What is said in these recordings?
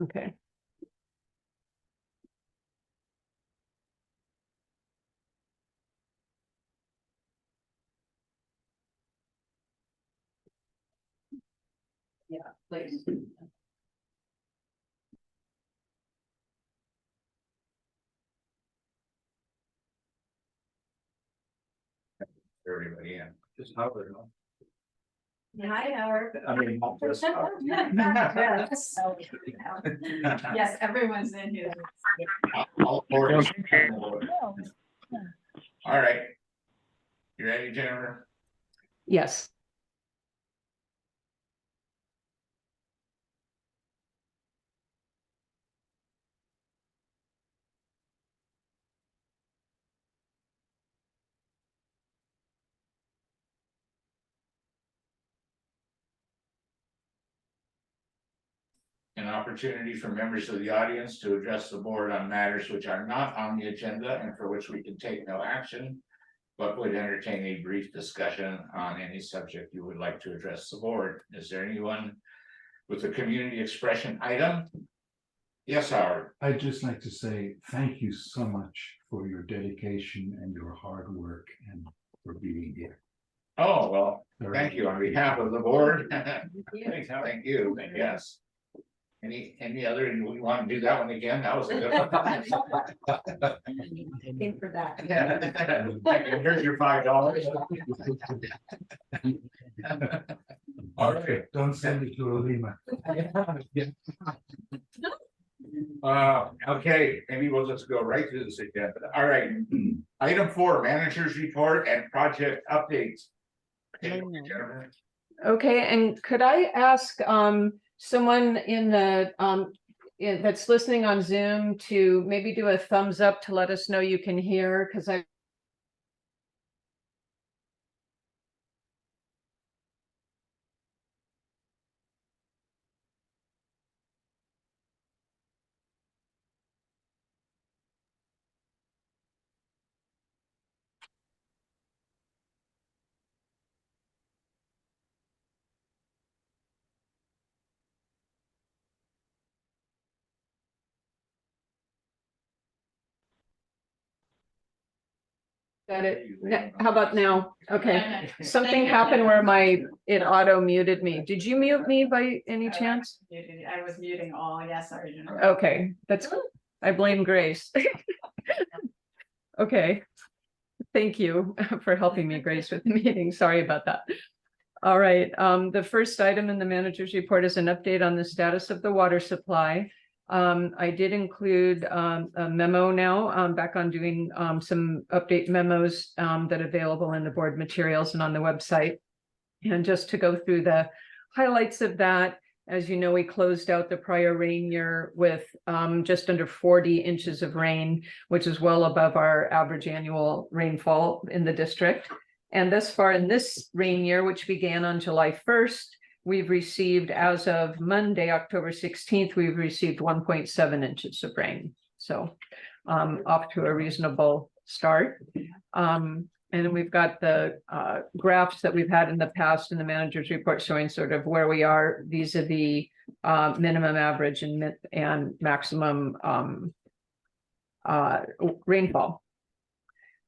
Okay. Yeah, please. Everybody in. Just Howard. Hi, Howard. I mean, not just Howard. Yes. Yes, everyone's in here. All four of them. All right. You ready, Jennifer? Yes. An opportunity for members of the audience to address the board on matters which are not on the agenda and for which we can take no action, but would entertain a brief discussion on any subject you would like to address the board. Is there anyone with a community expression item? Yes, Howard. I'd just like to say thank you so much for your dedication and your hard work and for being here. Oh, well, thank you on behalf of the board. Thank you, yes. Any other, we want to do that one again? That was a good one. Thank for that. Here's your $5. All right. Don't send it to Olima. Okay, maybe we'll just go right through this agenda. All right. Item 4, managers report and project updates. Jennifer. Okay, and could I ask someone in the that's listening on Zoom to maybe do a thumbs up to let us know you can hear, because I got it. How about now? Okay. Something happened where it auto muted me. Did you mute me by any chance? I was muting all, yes, sorry. Jennifer. Okay, I blame Grace. Okay. Thank you for helping me, Grace, with the meeting. Sorry about that. All right, the first item in the manager's report is an update on the status of the water supply. I did include a memo now, back on doing some update memos that are available in the board materials and on the website. And just to go through the highlights of that, as you know, we closed out the prior rain year with just under 40 inches of rain, which is well above our average annual rainfall in the district. And thus far in this rain year, which began on July 1st, we've received, as of Monday, October 16th, we've received 1.7 inches of rain. So off to a reasonable start. And then we've got the graphs that we've had in the past in the manager's report showing sort of where we are vis-a-vis minimum average and maximum rainfall.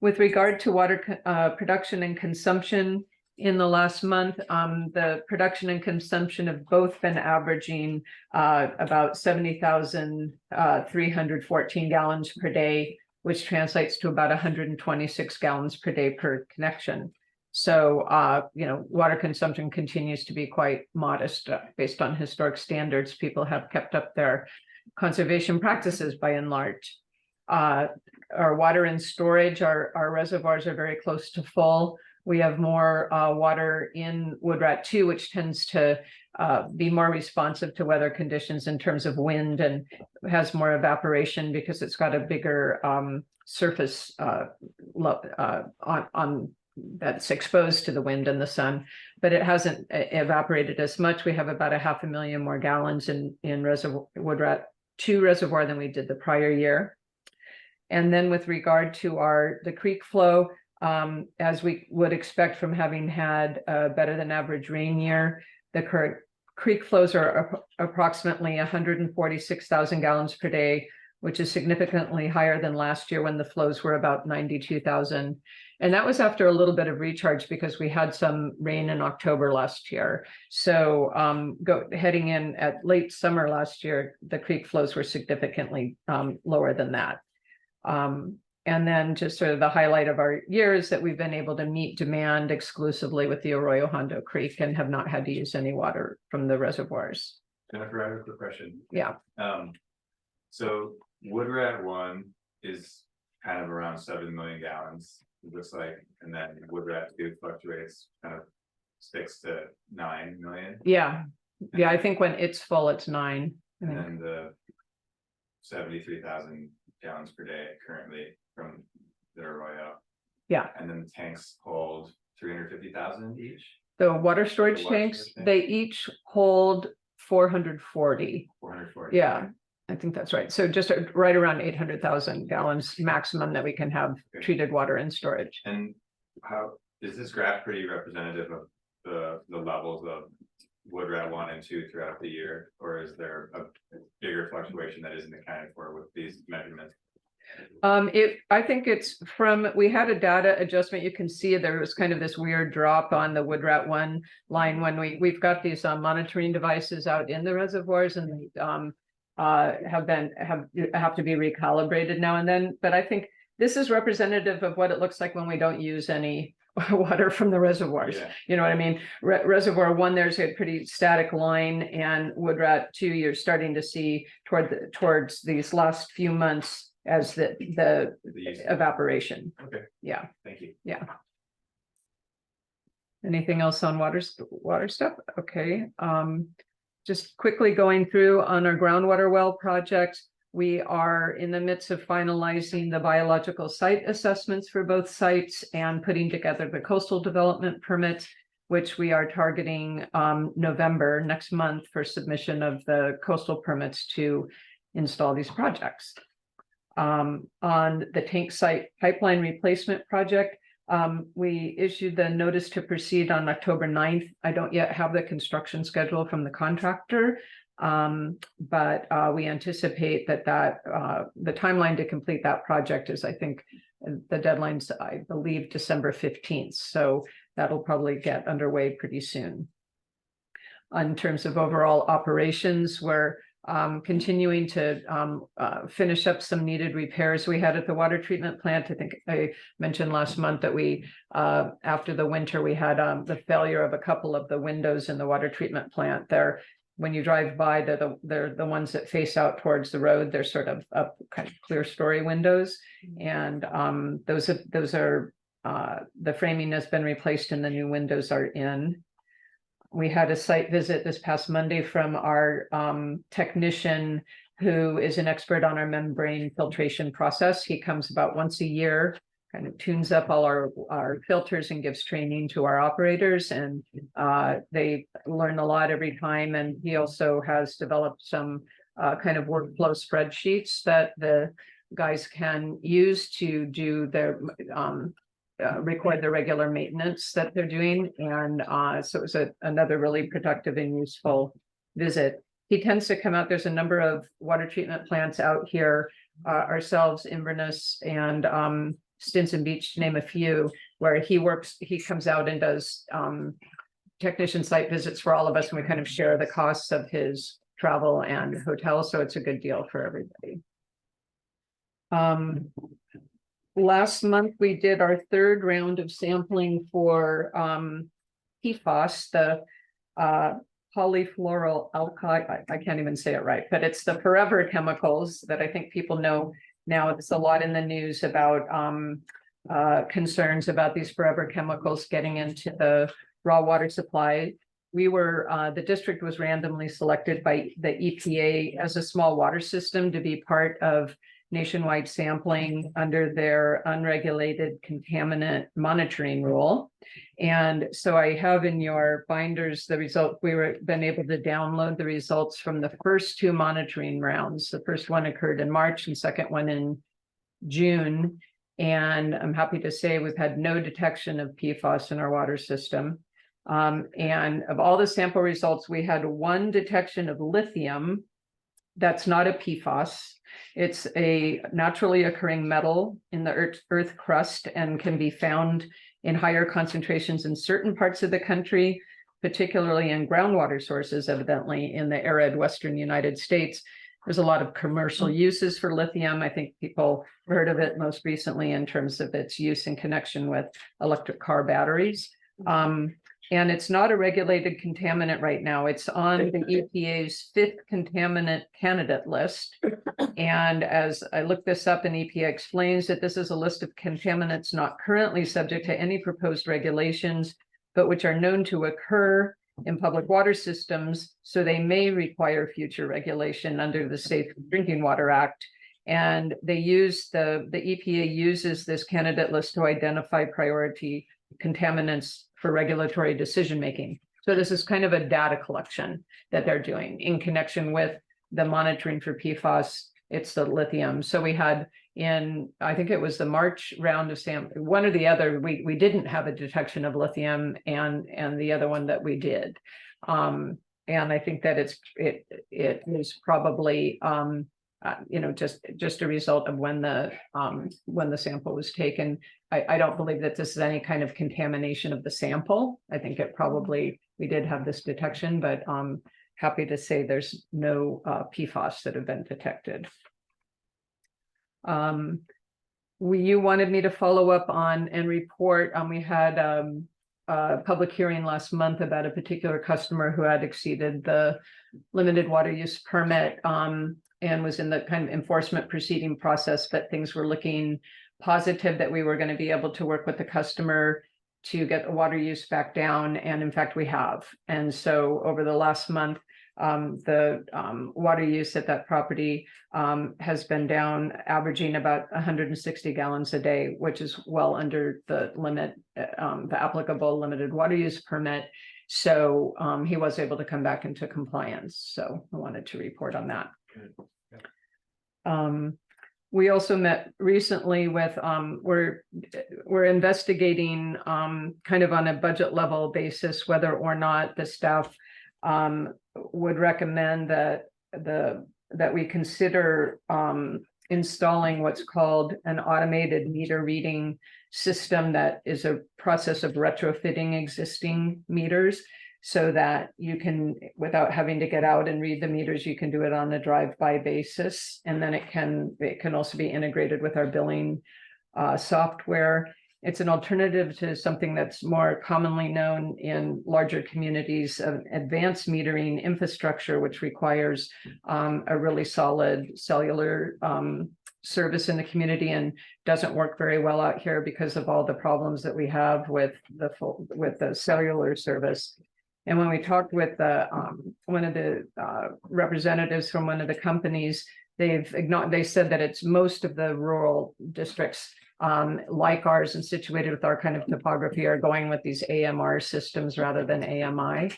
With regard to water production and consumption, in the last month, the production and consumption have both been averaging about 70,314 gallons per day, which translates to about 126 gallons per day per connection. So, water consumption continues to be quite modest based on historic standards. People have kept up their conservation practices by and large. Our water in storage, our reservoirs are very close to full. We have more water in Woodrat 2, which tends to be more responsive to weather conditions in terms of wind and has more evaporation because it's got a bigger surface on that's exposed to the wind and the sun, but it hasn't evaporated as much. We have about 500,000 more gallons in Woodrat 2 reservoir than we did the prior year. And then with regard to the creek flow, as we would expect from having had a better than average rain year, the creek flows are approximately 146,000 gallons per day, which is significantly higher than last year when the flows were about 92,000. And that was after a little bit of recharge because we had some rain in October last year. So heading in at late summer last year, the creek flows were significantly lower than that. And then just sort of the highlight of our year is that we've been able to meet demand exclusively with the Arroyo Hondo Creek and have not had to use any water from the reservoirs. Jennifer, I have a quick question. Yeah. So Woodrat 1 is kind of around 7 million gallons, it looks like, and then Woodrat 2 fluctuates kind of 6 to 9 million. Yeah. Yeah, I think when it's full, it's 9. I And think. then the 73,000 gallons per day currently from the Arroyo. Yeah. And then the tanks hold 350,000 each, The water storage The water tanks, storage tank? they each hold 440. 440. Yeah, I think that's right. So just right around 800,000 gallons maximum that we can have Okay. treated water in storage. And how is this graph pretty representative of the levels of Woodrat 1 and 2 throughout the year, or is there a bigger fluctuation that isn't accounted for with these measurements? I think it's we had a data adjustment. You can see there was kind of this weird drop on the Woodrat 1 line when we've got these monitoring devices out in the reservoirs and have to be recalibrated now and then. But I think this is representative of what it looks like when we don't use any water from the reservoirs. Yeah. You know what I mean? Reservoir 1, there's a pretty static line, and Woodrat 2, you're starting to see towards these last few months as the These- evaporation. Okay, Yeah. thank you. Yeah. Anything else on water stuff? Okay. Just quickly going through on our groundwater well project, we are in the midst of finalizing the biological site assessments for both sites and putting together the coastal development permit, which we are targeting November next month for submission of the coastal permits to install these projects. On the tank site pipeline replacement project, we issued the notice to proceed on October 9th. I don't yet have the construction schedule from the contractor, but we anticipate that the timeline to complete that project is, I think, the deadline's, I believe, December 15th. So that'll probably get underway pretty soon. In terms of overall operations, we're continuing to finish up some needed repairs we had at the water treatment plant. I think I mentioned last month that we, after the winter, we had the failure of a couple of the windows in the water treatment plant. When you drive by, they're the ones that face out towards the road. They're sort of up kind of clear story windows, and those are the framing has been replaced and the new windows are in. We had a site visit this past Monday from our technician who is an expert on our membrane filtration process. He comes about once a year, kind of tunes up all our filters and gives training to our operators, and they learn a lot every time. And he also has developed some kind of workflow spreadsheets that the guys can use to do their record the regular maintenance that they're doing. And so it was another really productive and useful visit. He tends to come out. There's a number of water treatment plants out here, ourselves, Inverness, and Stinson Beach, to name a few, where he comes out and does technician site visits for all of us, and we kind of share the costs of his travel and hotel. So it's a good deal for everybody. Last month, we did our third round of sampling for PFAS, the polyfluoral alkyl. I can't even say it right, but it's the forever chemicals that I think people know now. It's a lot in the news about concerns about these forever chemicals getting into the raw water supply. The district was randomly selected by the EPA as a small water system to be part of nationwide sampling under their unregulated contaminant monitoring rule. And so I have in your binders the result. Been able to download the results from the first two monitoring rounds. The first one occurred in March and second one in June. And I'm happy to say we've had no detection of PFAS in our water system. And of all the sample results, we had one detection of lithium. That's not a PFAS. It's a naturally occurring metal in the earth crust and can be found in higher concentrations in certain parts of the country, particularly in groundwater sources, evidently in the arid Western United States. There's a lot of commercial uses for lithium. I think people heard of it most recently in terms of its use in connection with electric car batteries. And it's not a regulated contaminant right now. It's on the EPA's 5th contaminant candidate list. And as I looked this up, and EPA explains that this is a list of contaminants not currently subject to any proposed regulations, but which are known to occur in public water systems, so they may require future regulation under the Safe Drinking Water Act. And they use the EPA uses this candidate list to identify priority contaminants for regulatory decision making. So this is kind of a data collection that they're doing in connection with the monitoring for PFAS. It's the lithium. So we had I think it was the March round of one or the other, we didn't have a detection of lithium, and the other one that we did. And I think that it is probably just a result of when the sample was taken. I don't believe that this is any kind of contamination of the sample. I think it probably, we did have this detection, but happy to say there's no PFAS that have been detected. You wanted me to follow up on and report. We had a public hearing last month about a particular customer who had exceeded the limited water use permit and was in the kind of enforcement proceeding process, but things were looking positive that we were going to be able to work with the customer to get the water use back down. And in fact, we have. And so over the last month, the water use at that property has been down, averaging about 160 gallons a day, which is well under the limit, the applicable limited water use permit. So he was able to come back into compliance. So I wanted to report on that. We also met recently with, we're investigating kind of on a budget level basis, whether or not the staff would recommend that we consider installing what's called an automated meter reading system that is a process of retrofitting existing meters, so that you can, without having to get out and read the meters, you can do it on a drive-by basis. And then it can also be integrated with our billing software. It's an alternative to something that's more commonly known in larger communities of advanced metering infrastructure, which requires a really solid cellular service in the community, and doesn't work very well out here because of all the problems that we have with the cellular service. And when we talked with one of the representatives from one of the companies, they said that it's most of the rural districts like ours and situated with our kind of topography are going with these AMR systems rather than AMI.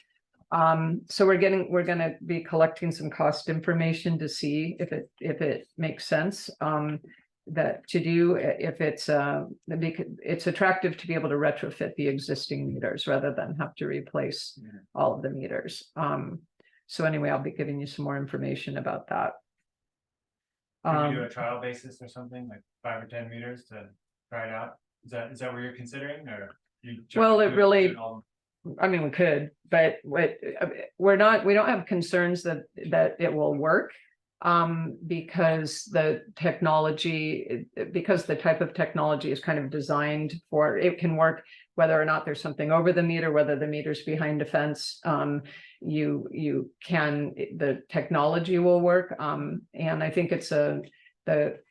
So we're going to be collecting some cost information to see if it makes sense to do, if it's attractive to be able to retrofit the existing meters rather than have to replace all of the meters. So anyway, I'll be giving you some more information about that. Can you do a trial basis or something, like 5 or 10 meters to try it out? Is that what you're considering, or well, it really, I mean, we could, but we don't have concerns that it will work, because the type of technology is kind of designed for, it can work whether or not there's something over the meter, whether the meter's behind a fence. The technology will work. And I think the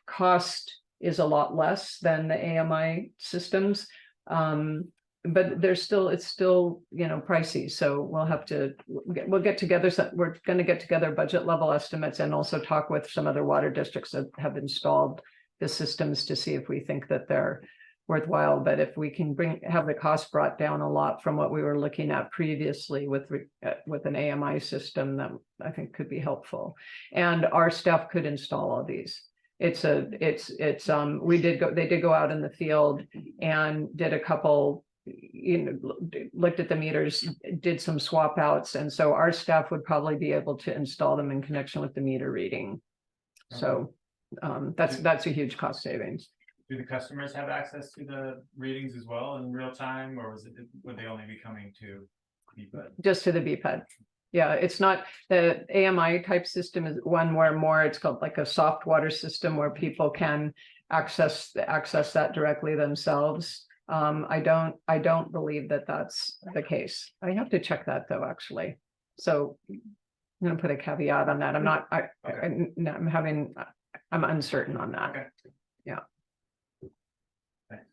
cost is a lot less than the AMI systems. But it's still, pricey. So we'll get together. We're going to get together budget level estimates and also talk with some other water districts that have installed the systems to see if we think that they're worthwhile. But if we can have the cost brought down a lot from what we were looking at previously with an AMI system, that I think could be helpful. And our staff could install all these. They did go out in the field and did a couple looked at the meters, did some swap outs, and so our staff would probably be able to install them in connection with the meter reading. So that's a huge cost savings. Do the customers have access to the readings as well in real time, or would they only be coming to BCPUD? Just to the BPUD. Yeah, it's not, the AMI type system is one where more, it's called like a soft water system where people can access that directly themselves. I don't believe that that's the case. I have to check that though, actually. So I'm gonna put a caveat on that. I'm not, I'm uncertain on that. Okay. Yeah. Thanks.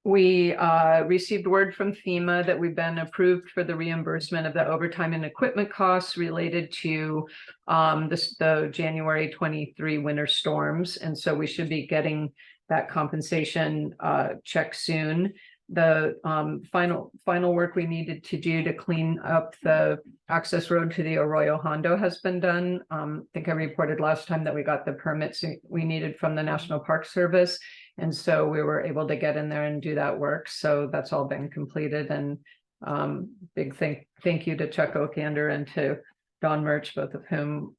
We received word from FEMA that we've been approved for the reimbursement of the overtime and equipment costs related to the January 23 winter storms. And so we should be getting that compensation check soon. The final work we needed to do to clean up the access road to the Arroyo Hondo has been done. I think I reported last time that we got the permits we needed from the National Park Service. And so we were able to get in there and do that work. So that's all been completed. And big thank you to Chuck Okander and to Don Murch, both of whom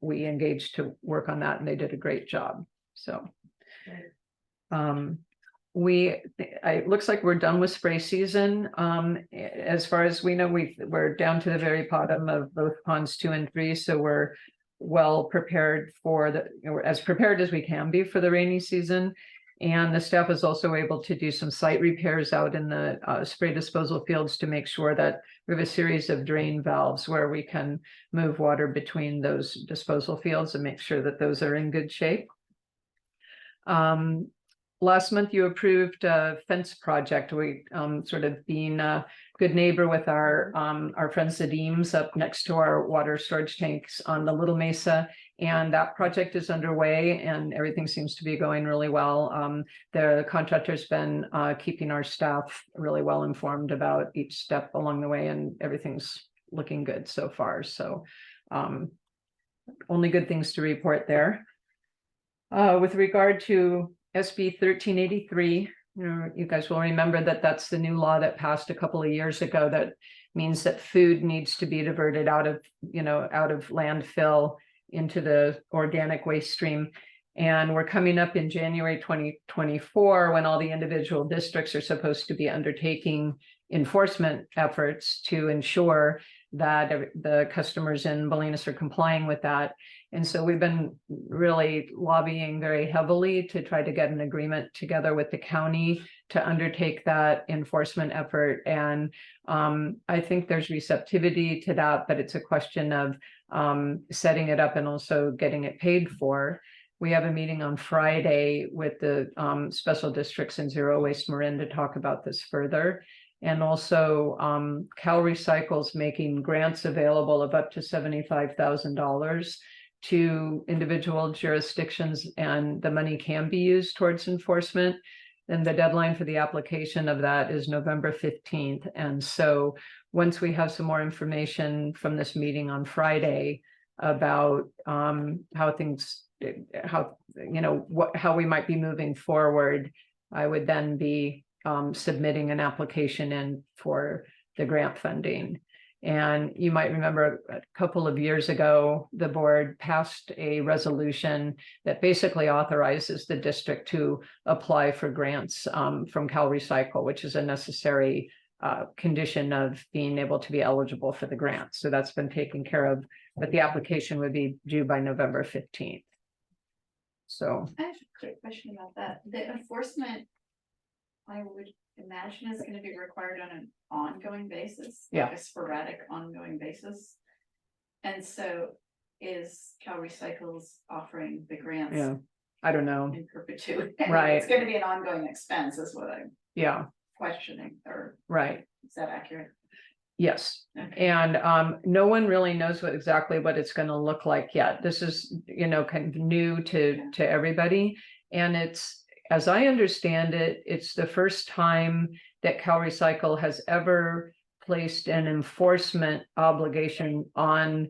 we engaged to work on that, and they did a great job. So it looks like we're done with spray season. As far as we know, we're down to the very bottom of both ponds 2 and 3. So we're well prepared for as prepared as we can be for the rainy season. And the staff is also able to do some site repairs out in the spray disposal fields to make sure that we have a series of drain valves where we can move water between those disposal fields and make sure that those are in good shape. Last month, you approved a fence project. We sort of being a good neighbor with our friends the Deems up next to our water storage tanks on the Little Mesa. And that project is underway and everything seems to be going really well. The contractor's been keeping our staff really well informed about each step along the way, and everything's looking good so far. So only good things to report there. With regard to SB 1383, you guys will remember that that's the new law that passed a couple of years ago that means that food needs to be diverted out of landfill into the organic waste stream. And we're coming up in January 2024 when all the individual districts are supposed to be undertaking enforcement efforts to ensure that the customers in Bolinas are complying with that. And so we've been really lobbying very heavily to try to get an agreement together with the county to undertake that enforcement effort. And I think there's receptivity to that, but it's a question of setting it up and also getting it paid for. We have a meeting on Friday with the special districts in Zero Waste Marin to talk about this further. And also Cal Recycle's making grants available of up to $75,000 to individual jurisdictions, and the money can be used towards enforcement. And the deadline for the application of that is November 15th. And so once we have some more information from this meeting on Friday about how we might be moving forward, I would then be submitting an application in for the grant funding. And you might remember a couple of years ago, the board passed a resolution that basically authorizes the district to apply for grants from Cal Recycle, which is a necessary condition of being able to be eligible for the grant. So that's been taken care of, but the application would be due by November 15th. So I have a quick question about that. The enforcement, I would imagine, is going to be required on an ongoing basis, Yeah. like a sporadic ongoing basis. And so is Cal Recycle's offering the grants yeah, I don't know. in perpetuity? Right. It's going to be an ongoing expense is what I'm Yeah, questioning, or right. is that accurate? Yes. Okay. And no one really knows exactly what it's going to look like yet. This is, kind of new to everybody. And it's, as I understand it, it's the first time that Cal Recycle has ever placed an enforcement obligation on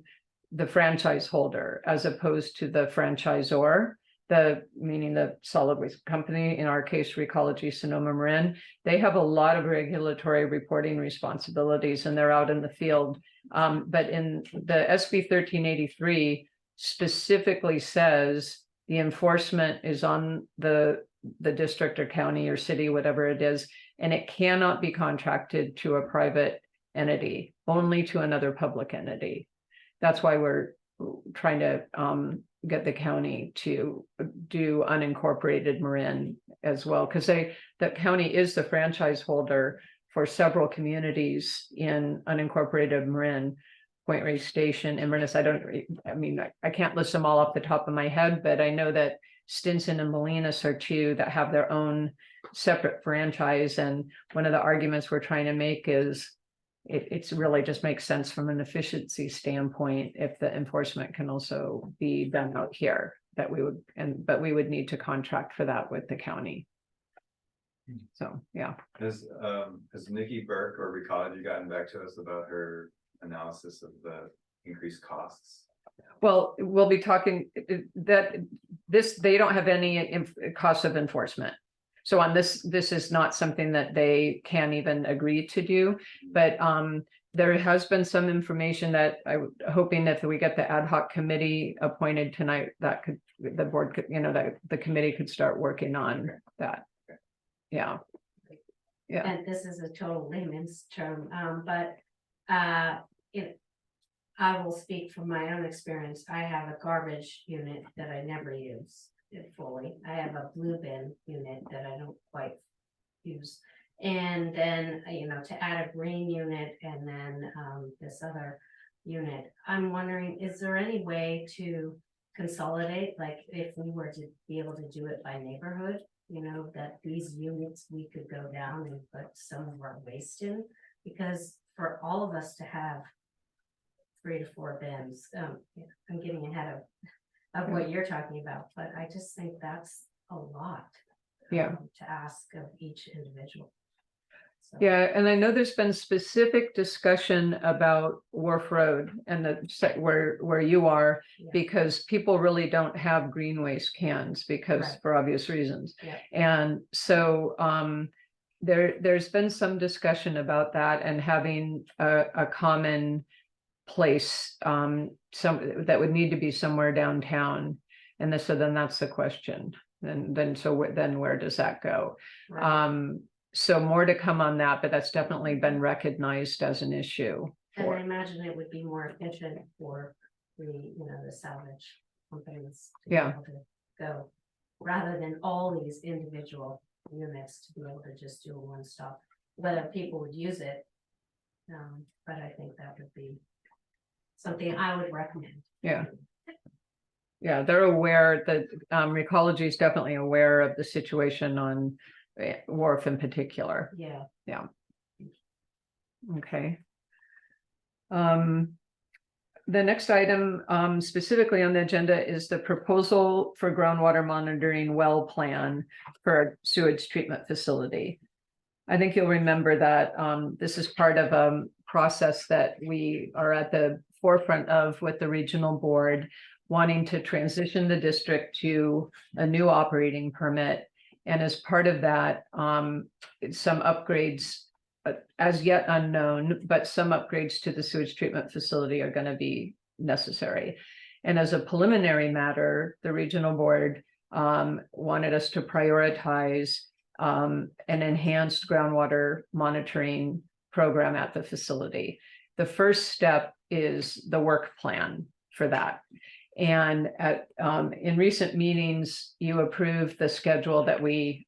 the franchise holder as opposed to the franchisor. meaning the solid waste company, in our case, Recology Sonoma Marin, they have a lot of regulatory reporting responsibilities and they're out in the field. But in the SB 1383 specifically says the enforcement is on the district or county or city, whatever it is, and it cannot be contracted to a private entity, only to another public entity. That's why we're trying to get the county to do unincorporated Marin as well, because the county is the franchise holder for several communities in unincorporated Marin, Point Reyes Station, Inverness. I can't list them all off the top of my head, but I know that Stinson and Molinas are two that have their own separate franchise. And one of the arguments we're trying to make is it's really just makes sense from an efficiency standpoint if the enforcement can also be done out here, but we would need to contract for that with the county. So, yeah. Has Nikki Burke or Recology gotten back to us about her analysis of the increased costs? Well, we'll be talking that they don't have any cost of enforcement. So on this is not something that they can even agree to do, but there has been some information that I'm hoping that if we get the ad hoc committee appointed tonight, that the board could, that the committee could start working on that. Yeah. Yeah. And this is a total layman's term, but I will speak from my own experience. I have a garbage unit that I never use it fully. I have a blue bin unit that I don't quite use. And then, to add a green unit and then this other unit, I'm wondering, is there any way to consolidate? Like if we were to be able to do it by neighborhood, that these units we could go down and put some of our waste in, because for all of us to have 3 to 4 bins, I'm getting ahead of what you're talking about, but I just think that's a lot. Yeah. To ask of each individual. So. Yeah, and I know there's been specific discussion about Wharf Road and where you are, Yeah. because people really don't have green waste cans because Right. for obvious reasons. Yeah. And so there's been some discussion about that and having a common place, some that would need to be somewhere downtown. And so then that's the question. And then where does that go? Right. So more to come on that, but that's definitely been recognized as an issue. And I imagine it would be more efficient for the salvage companies to be Yeah. able to go, rather than all these individual units to be able to just do a one-stop, whether people would use it. But I think that would be something I would recommend. Yeah. Yeah, they're aware that Recology is definitely aware of the situation on Wharf in particular. Yeah. Okay. The next item specifically on the agenda is the proposal for groundwater monitoring well plan for a sewage treatment facility. I think you'll remember that this is part of a process that we are at the forefront of with the regional board, wanting to transition the district to a new operating permit. And as part of that, some upgrades, as yet unknown, but some upgrades to the sewage treatment facility are going to be necessary. And as a preliminary matter, the regional board wanted us to prioritize an enhanced groundwater monitoring program at the facility. The first step is the work plan for that. And in recent meetings, you approved the schedule that we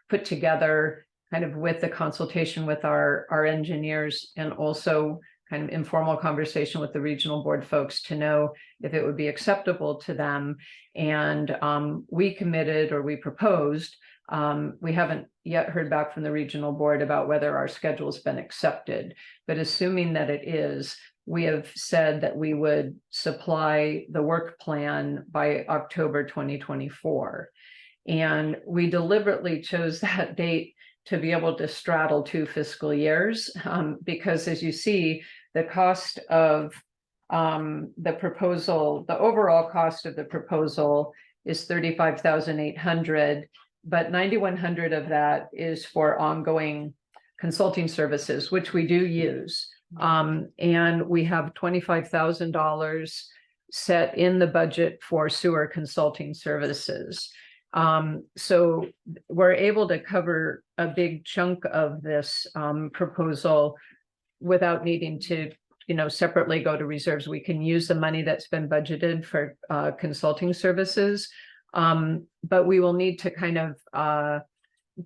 put together kind of with the consultation with our engineers, and also kind of informal conversation with the regional board folks to know if it would be acceptable to them. And we committed, or we proposed, we haven't yet heard back from the regional board about whether our schedule has been accepted, but assuming that it is, we have said that we would supply the work plan by October 2024. And we deliberately chose that date to be able to straddle 2 fiscal years, because as you see, the cost of the proposal, the overall cost of the proposal is 35,800, but 9,100 of that is for ongoing consulting services, which we do use. And we have $25,000 set in the budget for sewer consulting services. So we're able to cover a big chunk of this proposal without needing to, separately go to reserves. We can use the money that's been budgeted for consulting services. But we will need to kind of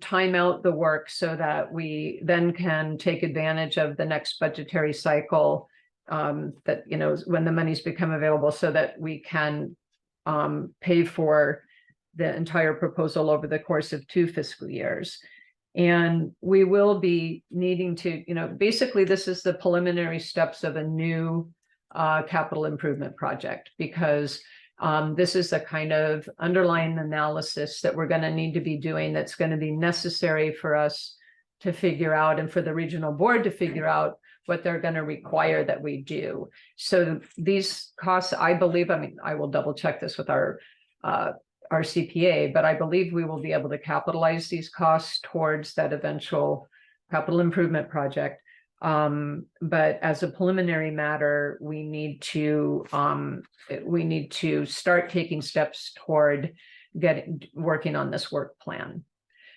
time out the work so that we then can take advantage of the next budgetary cycle, that, when the monies become available, so that we can pay for the entire proposal over the course of 2 fiscal years. And we will be needing to, basically this is the preliminary steps of a new capital improvement project, because this is the kind of underlying analysis that we're going to need to be doing, that's going to be necessary for us to figure out, and for the regional board to figure out what they're going to require that we do. So these costs, I believe, I will double check this with our CPA, but I believe we will be able to capitalize these costs towards that eventual capital improvement project. But as a preliminary matter, we need to start taking steps toward working on this work plan.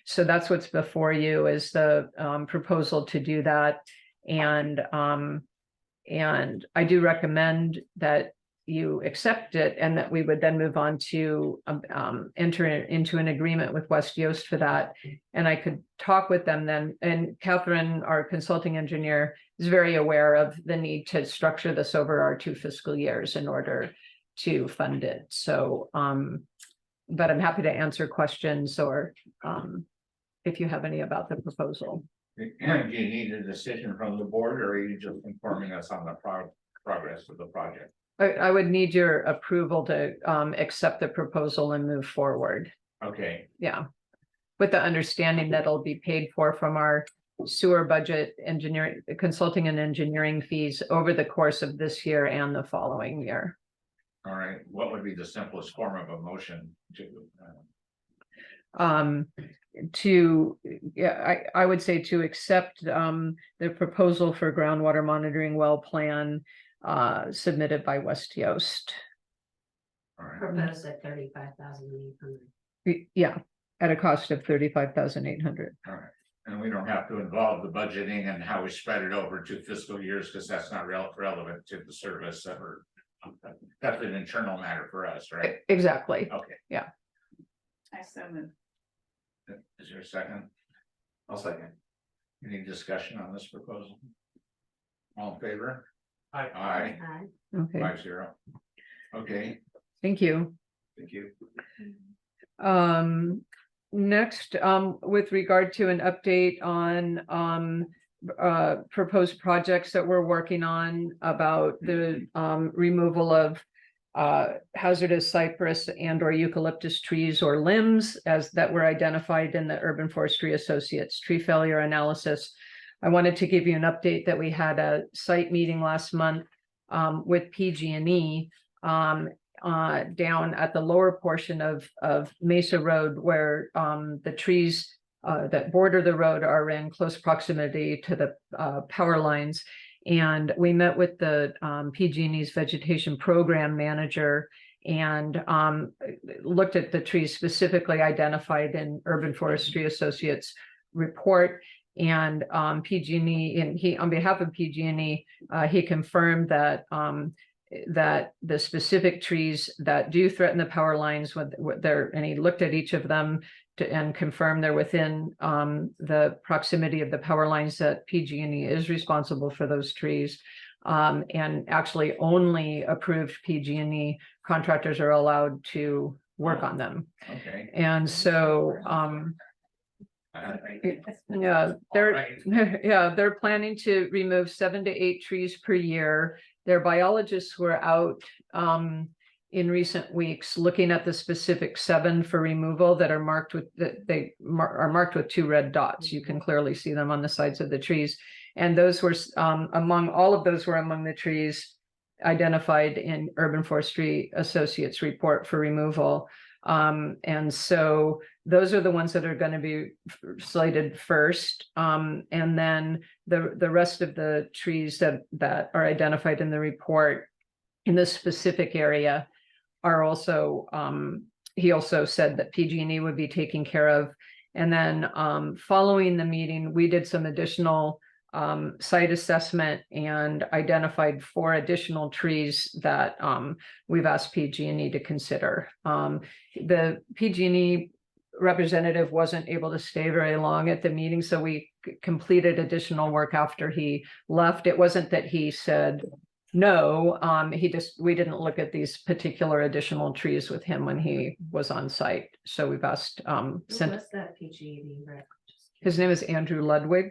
So that's what's before you, is the proposal to do that. And I do recommend that you accept it, and that we would then move on to enter into an agreement with West Yost for that. And I could talk with them then. And Catherine, our consulting engineer, is very aware of the need to structure this over our 2 fiscal years in order to fund it. So, but I'm happy to answer questions, or if you have any about the proposal. Do you need a decision from the board, or are you just informing us on the progress of the project? I would need your approval to accept the proposal and move forward. Okay, Yeah. With the understanding that it'll be paid for from our sewer budget, engineering, consulting and engineering fees over the course of this year and the following year. all right. What would be the simplest form of a motion I would say to accept the proposal for groundwater monitoring well plan submitted by West Yost. All right. Proposed at 35,800. Yeah, at a cost of 35,800. All right, and we don't have to involve the budgeting and how we spread it over 2 fiscal years, because that's not relevant to the service, or that's an internal matter for us, right? Exactly. Okay. I so moved. Is there a second? I'll second. Any discussion on this proposal? All in favor? Aye. Aye, Okay, 5-0. Okay, thank you. Thank you. Next, with regard to an update on proposed projects that we're working on about the removal of hazardous cypress and or eucalyptus trees or limbs as that were identified in the Urban Forestry Associates tree failure analysis. I wanted to give you an update that we had a site meeting last month with PG&E down at the lower portion of Mesa Road, where the trees that border the road are in close proximity to the power lines. And we met with the PG&E's vegetation program manager and looked at the trees specifically identified in Urban Forestry Associates report. And PG&E, and he, on behalf of PG&E, he confirmed that that the specific trees that do threaten the power lines, with their, and he looked at each of them and confirmed they're within the proximity of the power lines, that PG&E is responsible for those trees, and actually only approved PG&E contractors are allowed to work on them. okay. And so yeah, they're planning to remove 7 to 8 trees per year. Their biologists were out in recent weeks looking at the specific 7 for removal that are marked with are marked with 2 red dots. You can clearly see them on the sides of the trees. And those were among all of those were among the trees identified in Urban Forestry Associates report for removal. And so those are the ones that are going to be slated first. And then the rest of the trees that are identified in the report in this specific area are also, he also said that PG&E would be taken care of. And then following the meeting, we did some additional site assessment and identified 4 additional trees that we've asked PG&E to consider. The PG&E representative wasn't able to stay very long at the meeting, so we completed additional work after he left. It wasn't that he said no, we didn't look at these particular additional trees with him when he was on site. So we've asked, What's that PG&E rep? his name is Andrew Ludwig.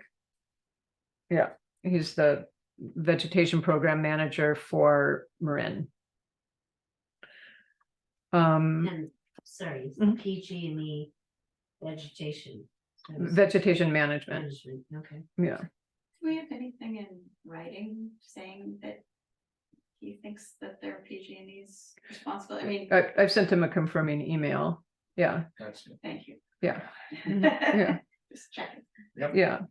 Yeah, he's the vegetation program manager for Marin. And, sorry, it's Mhm. PG&E vegetation. Vegetation management, Management, okay. yeah. Do we have anything in writing saying that he thinks that their PG&E's responsible? I mean, I've sent him a confirming email. Yeah, That's it. thank you. yeah. Yeah. Just checking. Yeah.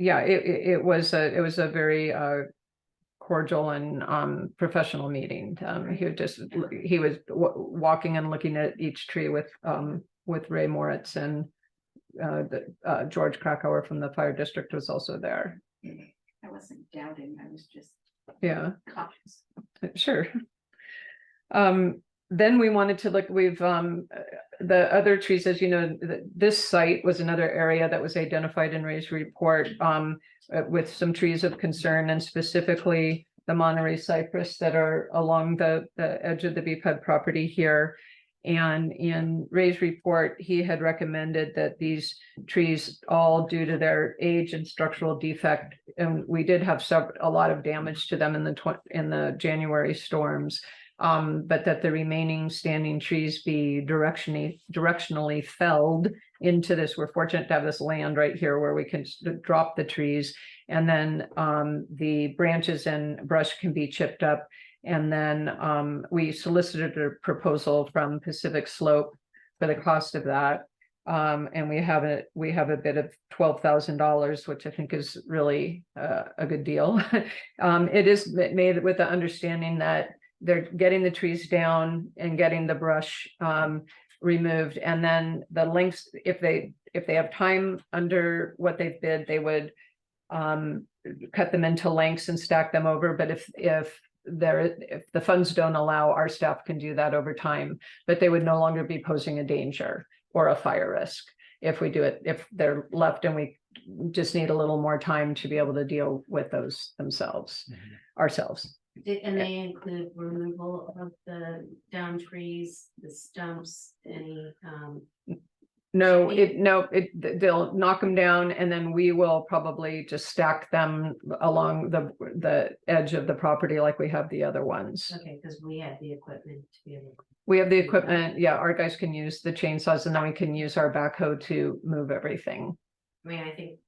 Yeah, it was a very cordial and professional meeting. He was walking and looking at each tree with Ray Moritz, and George Krakauer from the fire district was also there. I wasn't doubting, I was just Yeah. cautious. Sure. Then we wanted to look, the other trees, as you know, this site was another area that was identified in Ray's report with some trees of concern, and specifically the Monterey cypress that are along the edge of the BCPUD property here. And in Ray's report, he had recommended that these trees, all due to their age and structural defect, and we did have a lot of damage to them in the January storms, but that the remaining standing trees be directionally felled into this. We're fortunate to have this land right here where we can drop the trees, and then the branches and brush can be chipped up. And then we solicited a proposal from Pacific Slope for the cost of that. And we have a bid of $12,000, which I think is really a good deal. It is made with the understanding that they're getting the trees down and getting the brush removed. And then the lengths, if they have time under what they've bid, they would cut them into lengths and stack them over. But if the funds don't allow, our staff can do that over time, but they would no longer be posing a danger or a fire risk if we do it, if they're left and we just need a little more time to be able to deal with those ourselves. And they include removal of the down trees, the stumps, any, No, they'll knock them down, and then we will probably just stack them along the edge of the property like we have the other ones. okay, because we have the equipment to be able. We have the equipment, yeah, our guys can use the chainsaws, and then we can use our backhoe to move everything. I mean, I think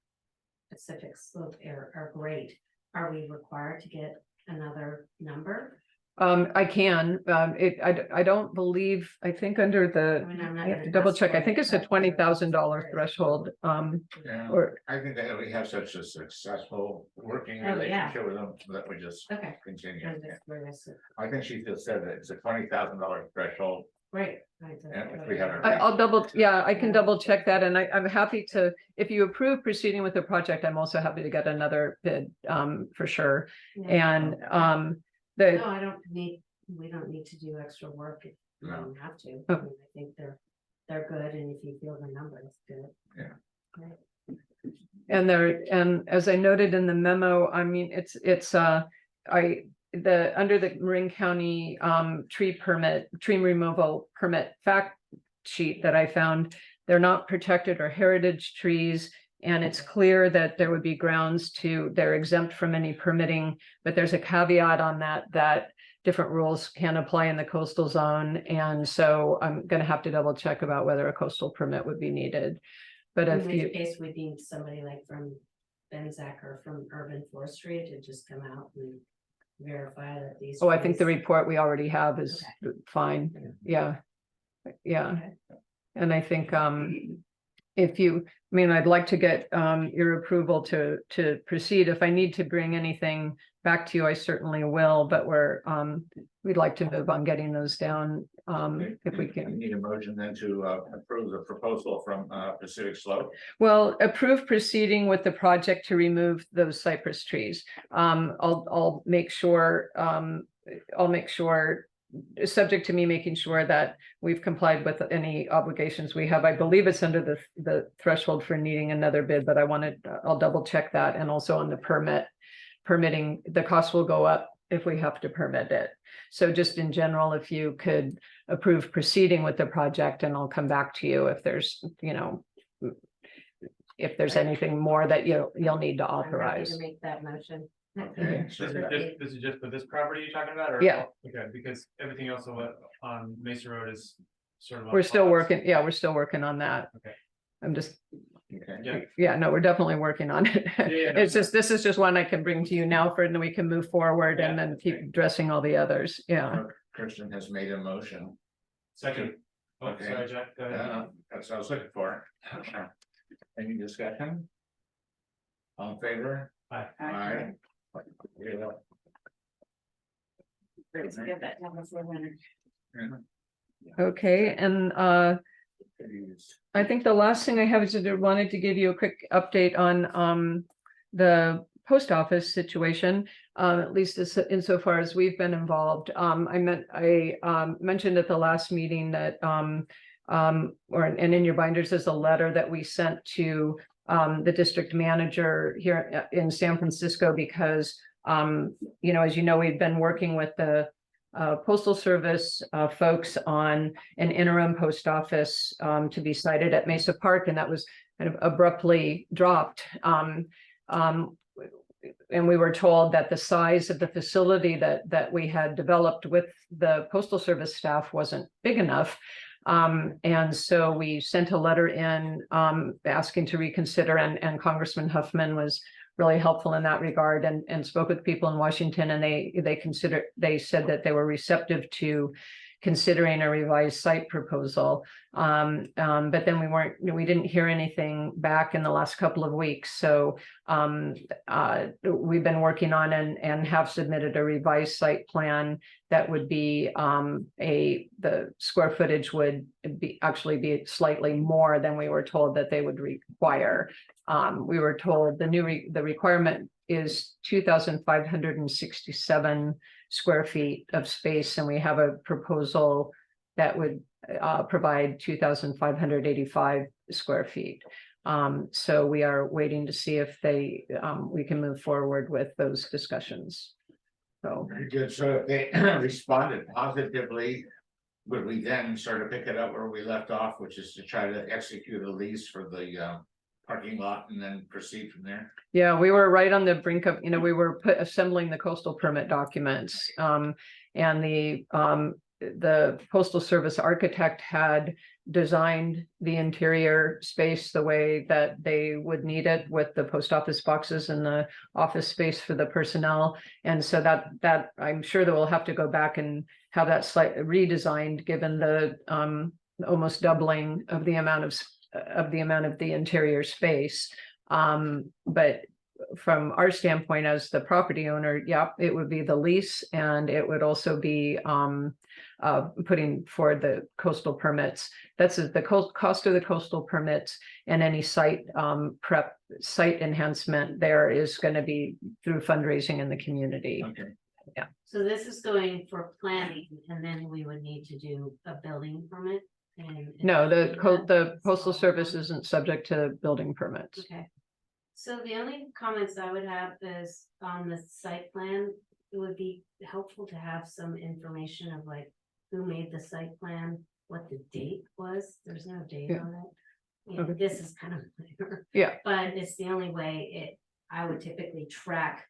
Pacific Slope are great. Are we required to get another number? I can, I don't believe, I think under I mean, I'm I not have to gonna double ask check, for I think it, it's a but- $20,000 threshold, Yeah, or, I think that we have such a successful working Oh, yeah. relationship with them that we just Okay. continue. I'm just curious. I think she just said that it's a $20,000 threshold. Great. Right, that's And if what we I- have I'll I can Yeah. double check that, and I'm happy to, if you approve proceeding with the project, I'm also happy to get another bid, for sure. Yeah. And, No, we don't need to do extra work if we No. don't have to. Oh. I mean, I think they're good, and if you feel the number, it's good. Yeah. Great. and as I noted in the memo, I mean, under the Marin County tree removal permit fact sheet that I found, they're not protected or heritage trees. And it's clear that there would be grounds they're exempt from any permitting, but there's a caveat on that different rules can apply in the coastal zone. And so I'm gonna have to double check about whether a coastal permit would be needed. But In if which you, case, we need somebody like from Benzac or from Urban Forestry to just come out and verify that these. Oh, I think the trees- report we already have is fine, yeah. Yeah, Okay. and I think, if you, I mean, I'd like to get, your approval to proceed. If I need to bring anything back to you, I certainly will, but we'd like to move on getting those down, if we We can. need a motion then to approve the proposal from Pacific Slope. Well, approve proceeding with the project to remove those cypress trees. I'll make sure, subject to me making sure that we've complied with any obligations we have. I believe it's under the threshold for needing another bid, but I'll double check that. And also on the permitting, the cost will go up if we have to permit it. So just in general, if you could approve proceeding with the project, and I'll come back to you if there's, if there's anything more that you'll need to I'm happy authorize. to make that motion. Okay, so This is just for this property you're talking about, or? Yeah. Okay, because everything else on Mesa Road is sort of. on We're still pause. working, yeah, we're still working on that. Okay. I'm just, Yeah. yeah, no, we're definitely working on it. Yeah, no, It's just, this is just one I can bring to you now and then we can move forward and Yeah, then keep okay. addressing all the others. Yeah. Kristen has made a motion. Second. Oh, Okay. sorry, Jack. Go ahead. That's what I was looking for. Any discussion? All in favor? Aye. Aye. Yeah. Great to get that done before winter. Okay, and I think the last thing I have is that I wanted to give you a quick update on the post office situation, at least insofar as we've been involved. I mentioned at the last meeting that and in your binders is a letter that we sent to the district manager here in San Francisco because as you know, we've been working with the Postal Service folks on an interim post office to be sited at Mesa Park, and that was kind of abruptly dropped. And we were told that the size of the facility that we had developed with the Postal Service staff wasn't big enough. And so we sent a letter in asking to reconsider, and Congressman Huffman was really helpful in that regard and spoke with people in Washington, and they said that they were receptive to considering a revised site proposal. But then we didn't hear anything back in the last couple of weeks. So we've been working on and have submitted a revised site plan that would be the square footage would actually be slightly more than we were told that they would require. We were told the requirement is 2,567 square feet of space, and we have a proposal that would provide 2,585 square feet. So we are waiting to see if we can move forward with those discussions. So Very good. So if they responded positively, would we then sort of pick it up where we left off, which is to try to execute a lease for the parking lot and then proceed from there? yeah, we were right on the brink of, we were assembling the coastal permit documents. And the Postal Service architect had designed the interior space the way that they would need it, with the post office boxes and the office space for the personnel. And so that I'm sure that we'll have to go back and have that slightly redesigned, given the almost doubling of the amount of the interior space. But from our standpoint as the property owner, yeah, it would be the lease, and it would also be putting forward the coastal permits. That's the cost of the coastal permits, and any site site enhancement there is going to be through fundraising in the community. Okay. So this is going for planning, and then we would need to do a building permit. No, the Postal Service isn't subject to building permits. Okay. So the only comments I would have is on the site plan, it would be helpful to have some information of like who made the site plan, what the date was. There's no date Yeah. on it. Yeah, Okay. this is kind of minor. Yeah. But it's the only way I would typically track,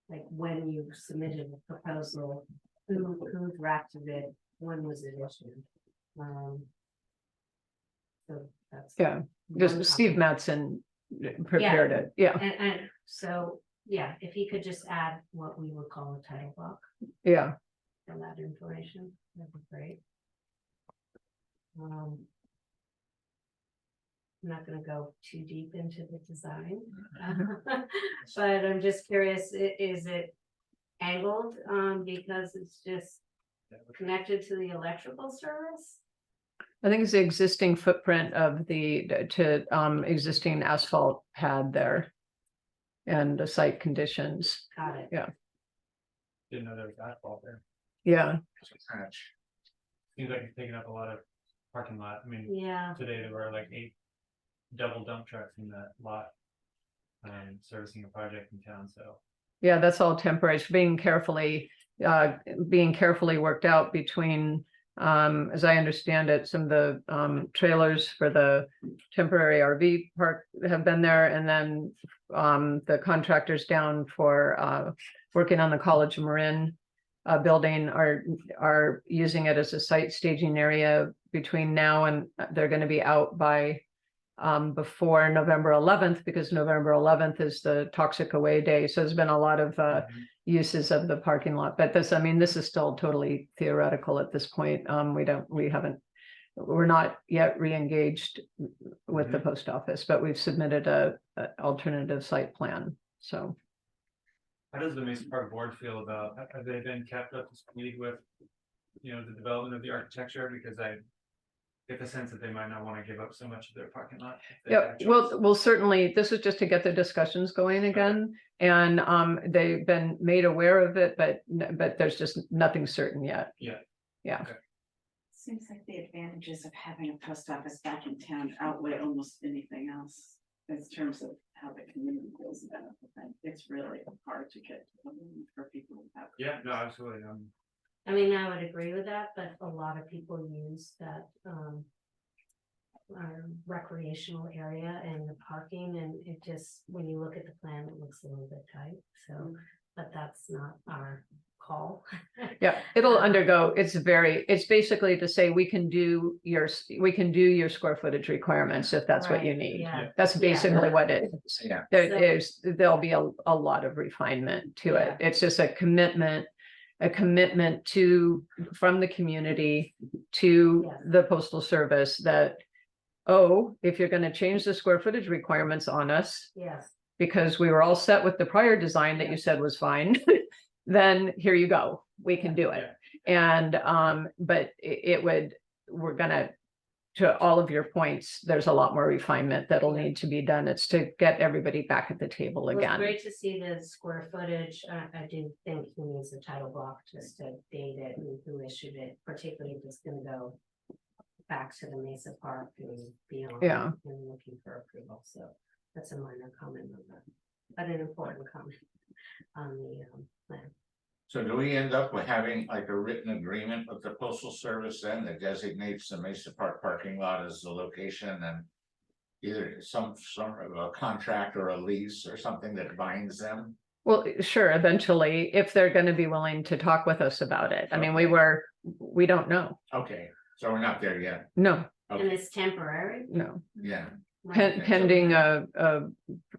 like when you submitted a proposal, who drafted it, when was it issued. So that's. Yeah, one just Steve comment. Mattson prepared it. Yeah. And so yeah, if he could just add what we would call a title block Yeah, from that information, that'd be great. I'm not gonna go too deep into the design. But I'm just curious, is it angled, because it's just connected to the electrical service? I think it's the existing footprint of the, existing asphalt pad there. And the site conditions, Got it. Didn't know there was asphalt there. yeah, Seems like it's taking up a lot of parking lot. I mean, Yeah, today there were like 8 double dump trucks in that lot. Servicing a project in town, so. yeah, that's all temporary. It's being carefully worked out between, as I understand it, some of the trailers for the temporary RV park have been there, and then the contractors down for working on the College of Marin building are using it as a site staging area between now and they're going to be out by before November 11th, because November 11th is the toxic away day. So there's been a lot of uses of the parking lot, but this is still totally theoretical at this point. We're not yet re-engaged with the post office, but we've submitted a alternative site plan. So How does the Mesa Park board feel about, have they been kept up to speed with, the development of the architecture? Because I get the sense that they might not want to give up so much of their parking lot. if they yeah, have a choice. well, certainly this is just to get the discussions going again. And they've been made aware of it, but there's just nothing certain yet. Yeah. Seems like the advantages of having a post office back in town outweigh almost anything else in terms of how the community feels about it. It's really hard to get for people who have. Yeah, no, absolutely. I mean, I would agree with that, but a lot of people use that recreational area and the parking, and it just, when you look at the plan, it looks a little bit tight, so, but that's not our call. Yeah, it'll undergo, it's basically to say we can do your square footage requirements if that's what you Right, need. yeah. That's basically what it is. Yeah. There'll be a lot of refinement to it. Yeah. It's just a commitment from the community to Yes. the Postal Service that, if you're going to change the square footage requirements on us, Yes, because we were all set with the prior design that you said was fine, then here you go, we can do it. And, but we're gonna, to all of your points, there's a lot more refinement that'll need to be done. It's to get everybody back at the table it was again. great to see the square footage. I do think he needs a title block just to date it and who issued it, particularly if it's gonna go back to the Mesa Park and beyond. Yeah. And looking for approval, so that's a minor comment on that, but an important comment on the plan. So do we end up with having like a written agreement with the Postal Service then that designates the Mesa Park parking lot as the location, and either some sort of a contract or a lease or something that binds them? Well, sure, eventually, if they're gonna be willing to talk with us about it. I mean, we don't know. Okay, so we're not there yet. No, And Okay, it's temporary. no. yeah, right? Pending a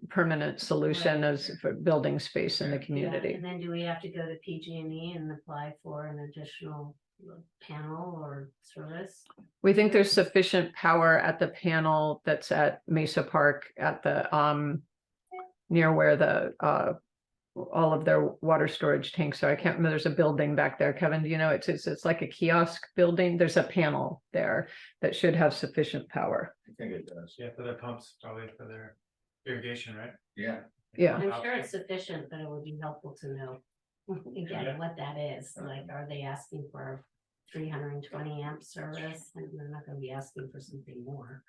permanent solution as for building space in the Yeah, community. and then do we have to go to PG&E and apply for an additional panel or service? We think there's sufficient power at the panel that's at Mesa Park at the near where the all of their water storage tanks are. I can't remember, there's a building back there. Kevin, do you know, it's like a kiosk building. There's a panel there that should have sufficient power. I think it does. Yeah, for their pumps, probably for their irrigation, right? Yeah, Yeah. I'm sure it's sufficient, but it would be helpful to know Yeah. again what that is. Like, are they asking for 320 amp service? And they're not gonna be asking for something more.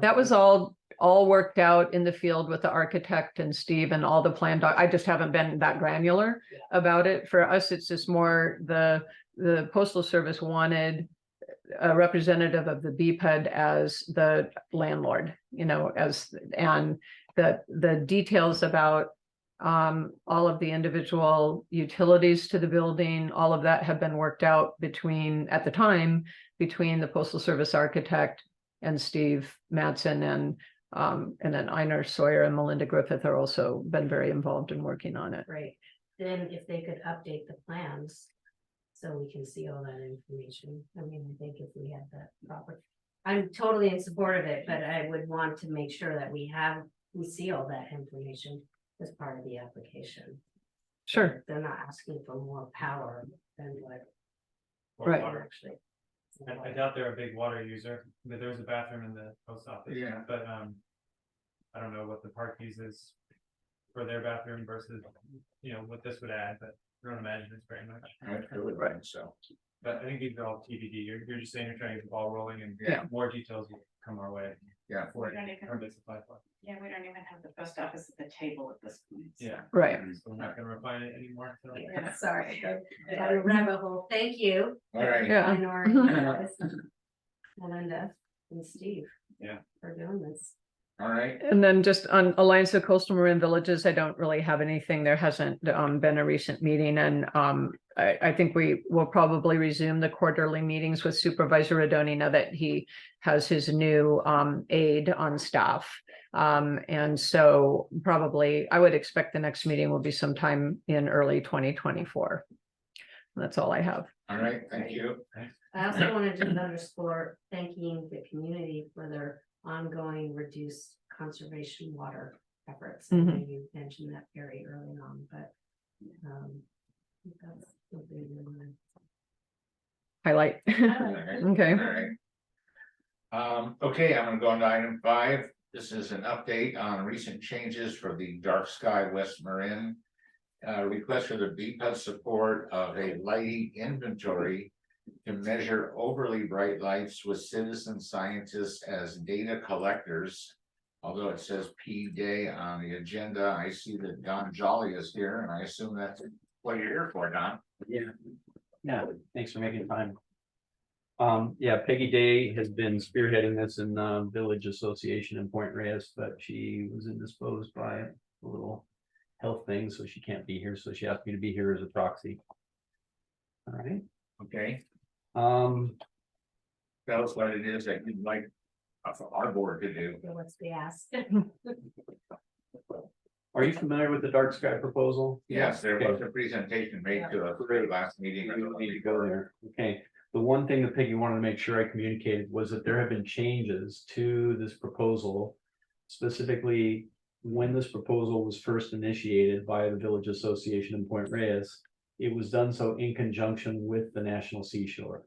That was all worked out in the field with the architect and Steve and all the plan doc. I just haven't been that granular about it. For us, it's just more the Postal Service wanted a representative of the BPUD as the landlord, and the details about all of the individual utilities to the building, all of that have been worked out between the Postal Service architect and Steve Madsen, and And then Einar Sawyer and Melinda Griffith are also been very involved in working on it. Great. Then if they could update the plans. So we can see all that information. I mean, I think if we had that proper. I'm totally in support of it, but I would want to make sure that we see all that information as part of the application. Sure. They're not asking for more power than what. Right. they're Actually. I doubt they're a big water user, but there's a bathroom in the post office. Yeah. But, I don't know what the park uses for their bathroom versus, what this would add, but I don't imagine it's very much. I would think so. But I think these are all TBD. You're just saying you're trying to get the ball rolling and Yeah. more details will come our way. Yeah. For We don't even- permits apply for. Yeah, we don't even have the post office at the table at this point. so. Yeah. Right. So we're not gonna refine it anymore. So. Yeah, sorry. Down a rabbit hole. Thank you. All right. Yeah. Lenore, Melinda and Steve. Yeah. For doing this. All right. And then just on Alliance of Coastal Marine Villages, I don't really have anything. There hasn't been a recent meeting, and I think we will probably resume the quarterly meetings with Supervisor Rodoni now that he has his new aide on staff. And so probably I would expect the next meeting will be sometime in early 2024. That's all I have. All right. Thank you. I also wanted to underscore thanking the community for their ongoing reduced conservation water efforts. I know you mentioned that very early on, but that's something we want to Highlight. Okay. All right. Okay, I'm gonna go on to item 5. This is an update on recent changes for the Dark Sky West Marin. Request for the BCPUD support of a lighting inventory to measure overly bright lights with citizen scientists as data collectors. Although it says P Day on the agenda, I see that Don Jolly is here, and I assume that's what you're here for, Don. Yeah, thanks for making time. Yeah, Peggy Day has been spearheading this in the Village Association in Point Reyes, but she was indisposed by a little health thing, so she can't be here, so she asked me to be here as a proxy. All right. Okay, Um, tell us what it is that you'd like our board to do. know what's the ask. are you familiar with the dark sky proposal? Yes, there was Okay. a presentation made to us last meeting. We don't need to go there. Okay, the one thing that Peggy wanted to make sure I communicated was that there have been changes to this proposal. Specifically, when this proposal was first initiated by the Village Association in Point Reyes, it was done so in conjunction with the National Seashore.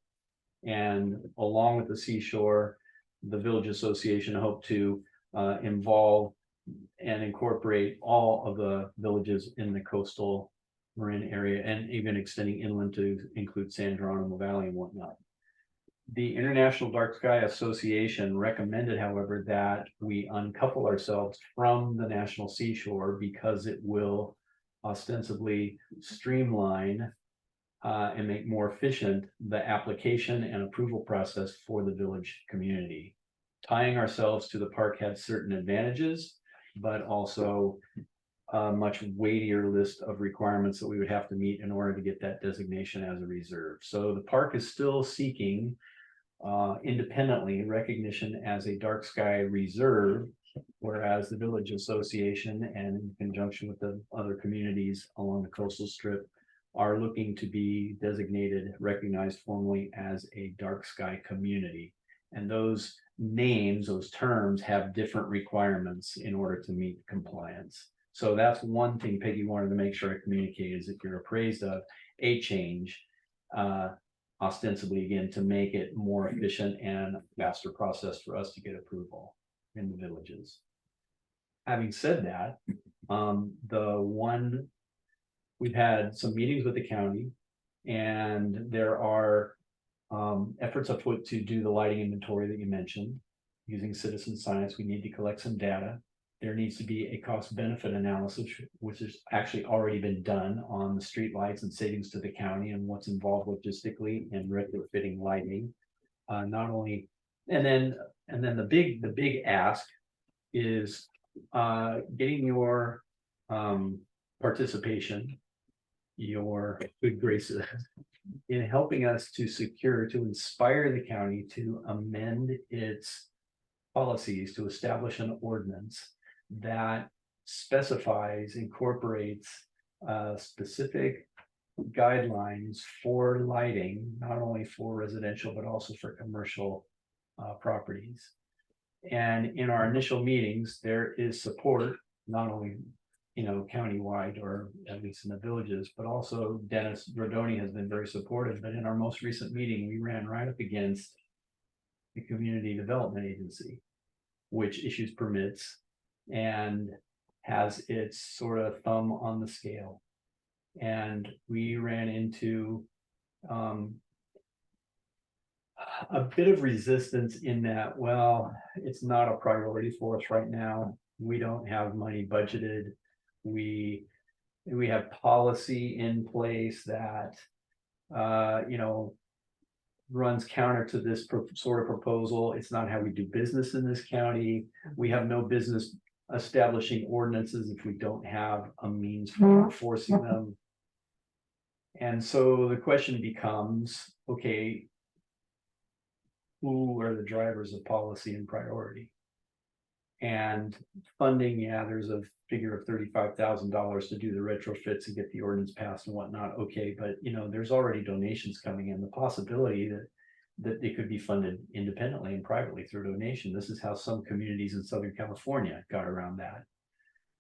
And along with the seashore, the Village Association hoped to involve and incorporate all of the villages in the coastal Marin area and even extending inland to include San Geronimo Valley and whatnot. The International Dark Sky Association recommended, however, that we uncouple ourselves from the National Seashore because it will ostensibly streamline and make more efficient the application and approval process for the village community. Tying ourselves to the park had certain advantages, but also a much weightier list of requirements that we would have to meet in order to get that designation as a reserve. So the park is still seeking independently recognition as a dark sky reserve, whereas the Village Association and in conjunction with the other communities along the coastal strip are looking to be designated, recognized formally as a dark sky community. And those names, those terms have different requirements in order to meet compliance. So that's one thing Peggy wanted to make sure I communicate is if you're appraised of a change, ostensibly again, to make it more efficient and faster process for us to get approval in the villages. Having said that, we've had some meetings with the county and there are efforts afoot to do the lighting inventory that you mentioned. Using citizen science, we need to collect some data. There needs to be a cost benefit analysis, which has actually already been done on the street lights and savings to the county and what's involved logistically in retrofitting lighting. Not only, and then the big ask is getting your participation, your good graces in helping us to inspire the county to amend its policies to establish an ordinance that specifies, incorporates specific guidelines for lighting, not only for residential, but also for commercial properties. And in our initial meetings, there is support, not only, countywide or at least in the villages, but also Dennis Rodoni has been very supportive. But in our most recent meeting, we ran right up against the Community Development Agency, which issues permits and has its sort of thumb on the scale. And we ran into a bit of resistance in that, well, it's not a priority for us right now. We don't have money budgeted. We have policy in place that, runs counter to this sort of proposal. It's not how we do business in this county. We have no business establishing ordinances if we don't have a means for enforcing them. And so the question becomes, okay, who are the drivers of policy and priority? And funding, yeah, there's a figure of $35,000 to do the retrofits and get the ordinance passed and whatnot. Okay, but there's already donations coming in. The possibility that they could be funded independently and privately through donation. This is how some communities in Southern California got around that.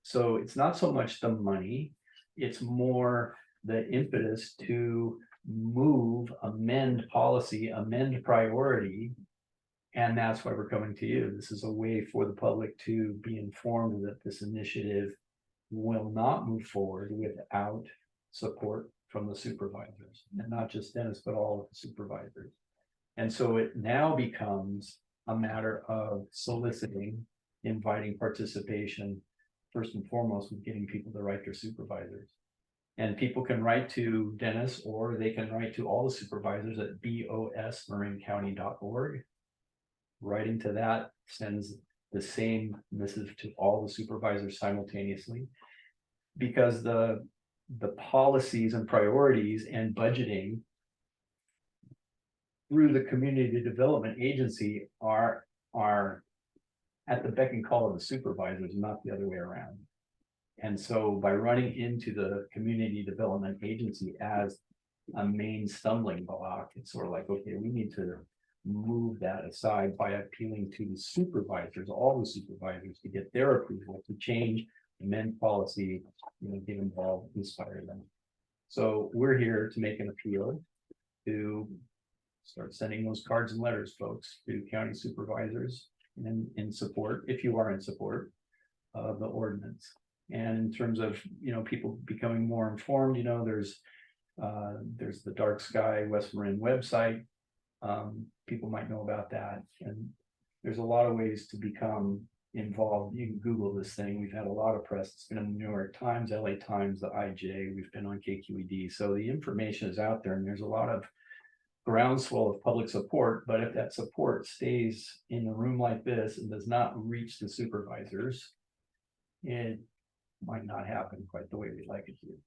So it's not so much the money, it's more the impetus to move, amend policy, amend priority. And that's why we're coming to you. This is a way for the public to be informed that this initiative will not move forward without support from the supervisors, and not just Dennis, but all of the supervisors. And so it now becomes a matter of soliciting, inviting participation, first and foremost with getting people to write their supervisors. And people can write to Dennis, or they can write to all the supervisors at bosmarincounty.org. Writing to that sends the same message to all the supervisors simultaneously, because the policies and priorities and budgeting through the Community Development Agency are at the beck and call of the supervisors, not the other way around. And so by running into the Community Development Agency as a main stumbling block, it's sort of like, okay, we need to move that aside by appealing to the supervisors, all the supervisors, to get their approval to change, amend policy, get involved, inspire them. So we're here to make an appeal to start sending those cards and letters, folks, to county supervisors and in support, if you are in support of the ordinance. And in terms of people becoming more informed, there's the Dark Sky West Marin website. People might know about that, and there's a lot of ways to become involved. You can Google this thing. We've had a lot of press. It's been in the New York Times, LA Times, the IJ. We've been on KQED. So the information is out there, and there's a lot of groundswell of public support. But if that support stays in a room like this and does not reach the supervisors, it might not happen quite the way we'd like it to.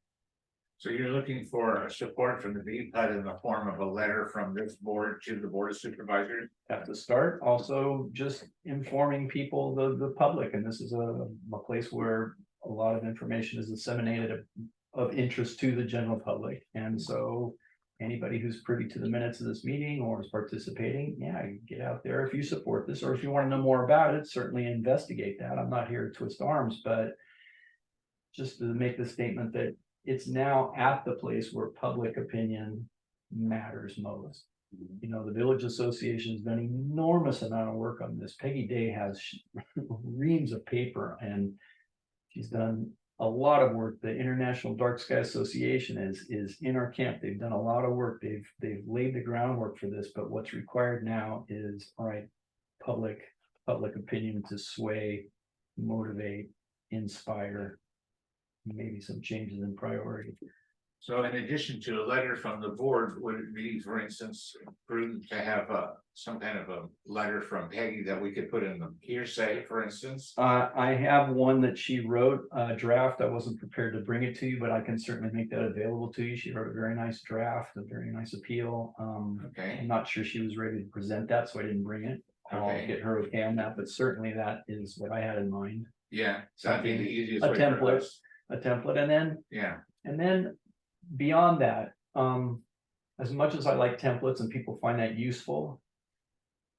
So you're looking for support from the BCPUD in the form of a letter from this board to the Board of Supervisors? At the start, also just informing people, the public, and this is a place where a lot of information is disseminated of interest to the general public. And so anybody who's privy to the minutes of this meeting or is participating, yeah, you get out there if you support this, or if you want to know more about it, certainly investigate that. I'm not here to twist arms, but just to make the statement that it's now at the place where public opinion matters most. The Village Association has done an enormous amount of work on this. Peggy Day has reams of paper, and she's done a lot of work. The International Dark Sky Association is in our camp. They've done a lot of work. They've laid the groundwork for this, but what's required now is, all right, public opinion to sway, motivate, inspire, maybe some changes in priority. So in addition to a letter from the board, would it be, for instance, prudent to have some kind of a letter from Peggy that we could put in the hearsay, for instance? I have one that she wrote, a draft. I wasn't prepared to bring it to you, but I can certainly make that available to you. She wrote a very nice draft, a very nice appeal. Okay. I'm not sure she was ready to present that, so I didn't bring it. I'll Okay. get her okay on that, but certainly that is what I had in mind. Yeah, so that'd be the easiest A way for template. us. A template, Yeah, and then beyond that, as much as I like templates and people find that useful.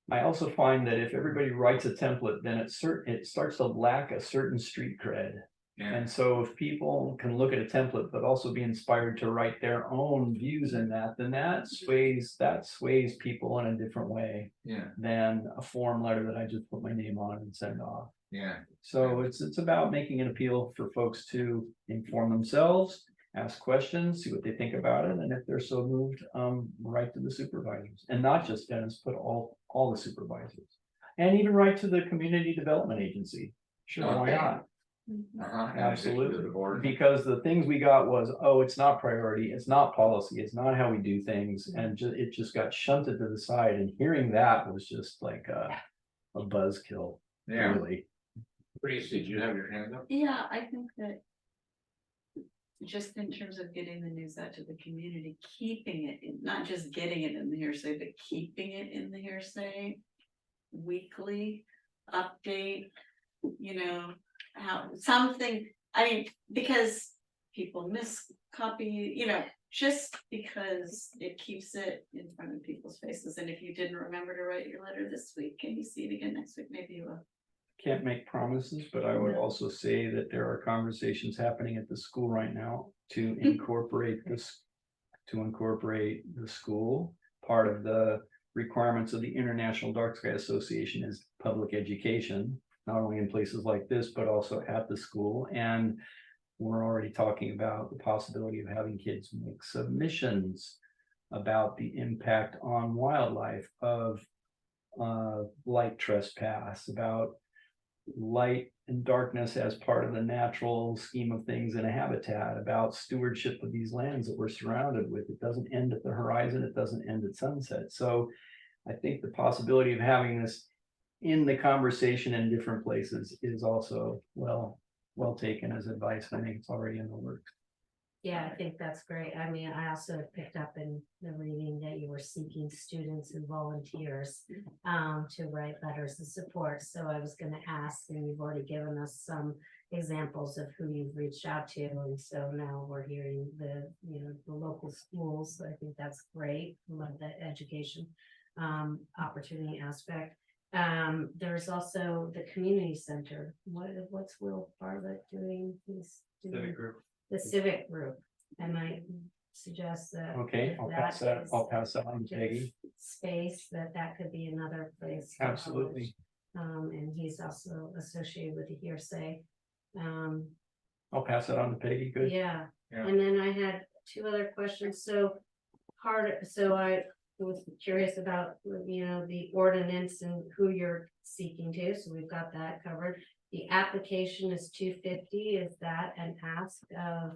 I also find that if everybody writes a template, then it starts to lack a certain street cred. yeah, And so if people can look at a template, but also be inspired to write their own views in that, then that sways people in a different way yeah, than a form letter that I just put my name on and send off. yeah, So it's about making an appeal for folks to inform themselves, ask questions, see what they think about it, and if they're so moved, write to the supervisors. And not just Dennis, but all the supervisors. And even write to the community development agency. Sure, why Okay. not? uh-huh. in addition to Absolutely. The board. Because the things we got was, oh, it's not priority, it's not policy, it's not how we do things, and it just got shunted to the side, and hearing that was just like a buzzkill, Yeah, really. Reese, did you have your hand up? Yeah, I think that. Just in terms of getting the news out to the community, keeping it in, not just getting it in the hearsay, but keeping it in the hearsay. Weekly update, how something, I mean, because people miss copy, just because it keeps it in front of people's faces. And if you didn't remember to write your letter this week, can you see it again next week? Maybe you will. Can't make promises, but I would also say that there are conversations happening at the school right now to incorporate this. To incorporate the school, part of the requirements of the International Dark Sky Association is public education. Not only in places like this, but also at the school, and we're already talking about the possibility of having kids make submissions. About the impact on wildlife of light trespass, about light and darkness as part of the natural scheme of things in a habitat, about stewardship of these lands that we're surrounded with. It doesn't end at the horizon, it doesn't end at sunset. So I think the possibility of having this in the conversation in different places is also well taken as advice. I think it's already in the works. Yeah, I think that's great. I mean, I also picked up in the reading that you were seeking students and volunteers to write letters of support. So I was gonna ask, and you've already given us some examples of who you've reached out to. And so now we're hearing the local schools. I think that's great. Love that education opportunity aspect. There's also the community center. What's Will Bartlett doing? He's doing Civic group. the civic group. I might suggest that. Okay, if I'll that pass that, is I'll pass that on to give Peggy. Space, that could be another place. to Absolutely. publish. And he's also associated with the hearsay. I'll pass that on to Peggy. Good. Yeah, Yeah. and then I had two other questions, so I was curious about, the ordinance and who you're seeking to, so we've got that covered. The application is $250, is that an ask of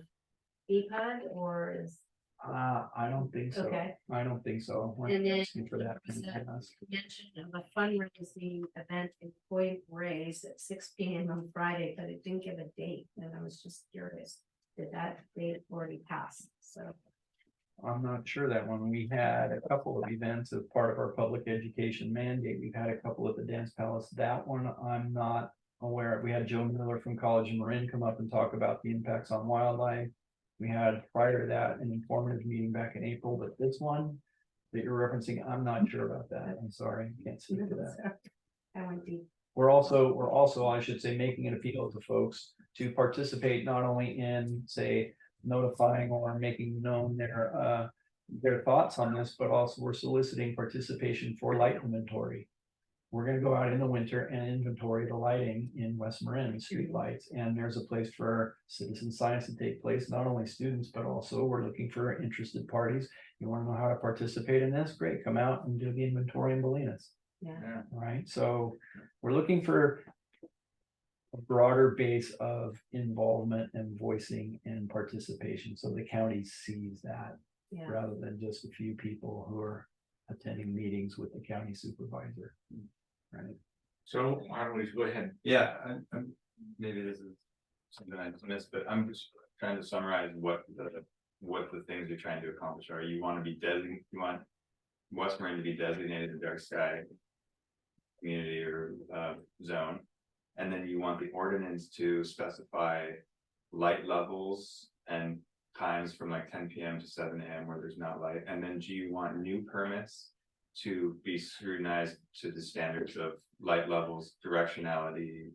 BPUD or is? I don't think so. Okay. I don't think so. We're And then asking for that. was that mentioned of a fundraising event in Point Reyes at 6 p.m. on Friday, but it didn't give a date, and I was just curious, did that date already pass? So. I'm not sure that one. We had a couple of events as part of our public education mandate. We've had a couple at the Dance Palace. That one I'm not aware of. We had Joe Miller from College of Marin come up and talk about the impacts on wildlife. We had prior to that an informative meeting back in April, but this one that you're referencing, I'm not sure about that. I'm sorry, can't speak to that. I went deep. We're also, I should say, making an appeal to folks to participate not only in, say, notifying or making known their thoughts on this, but also we're soliciting participation for light inventory. We're gonna go out in the winter and inventory the lighting in West Marin, street lights, and there's a place for citizen science to take place, not only students, but also we're looking for interested parties. You wanna know how to participate in this? Great, come out and do the inventory in Bolinas. Yeah. Yeah. Right, so we're looking for a broader base of involvement and voicing and participation, so the county sees that Yeah. rather than just a few people who are attending meetings with the county supervisor. Right. So why don't we go ahead? Yeah, maybe this is something I just missed, but I'm just trying to summarize what the things you're trying to accomplish are. You want to be you want West Marin to be designated the dark sky community or zone. And then you want the ordinance to specify light levels and times from like 10 PM to 7 AM where there's not light. And then do you want new permits to be scrutinized to the standards of light levels, directionality,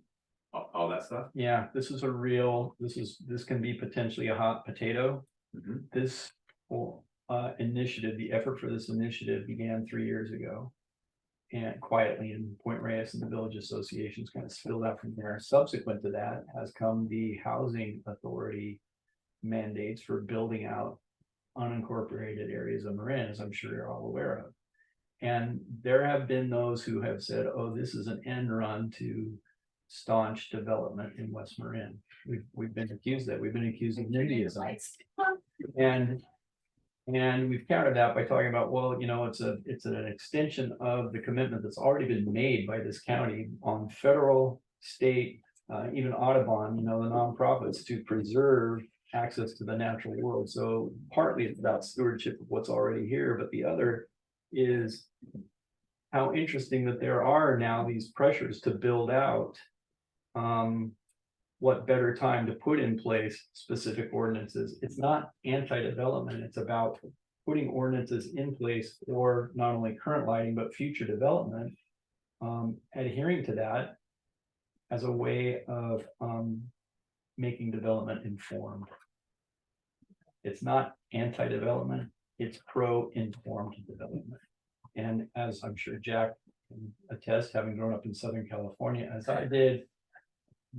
all that stuff? Yeah, this is a real, this can be potentially a hot potato. Mhm. This initiative, the effort for this initiative began 3 years ago. And quietly in Point Reyes and the village associations kind of spilled out from there. Subsequent to that has come the housing authority mandates for building out unincorporated areas of Marin, as I'm sure you're all aware of. And there have been those who have said, oh, this is an end run to staunch development in West Marin. We've been accused that, we've been accused of NIMBYism. And we've countered that by talking about, well, you know, it's an extension of the commitment that's already been made by this county on federal, state, even Audubon, you know, the nonprofits to preserve access to the natural world. So partly it's about stewardship of what's already here, but the other is how interesting that there are now these pressures to build out. What better time to put in place specific ordinances? It's not anti-development, it's about putting ordinances in place for not only current lighting, but future development. Adhering to that as a way of making development informed. It's not anti-development, it's pro-informed development. And as I'm sure Jack can attest, having grown up in Southern California, as I did,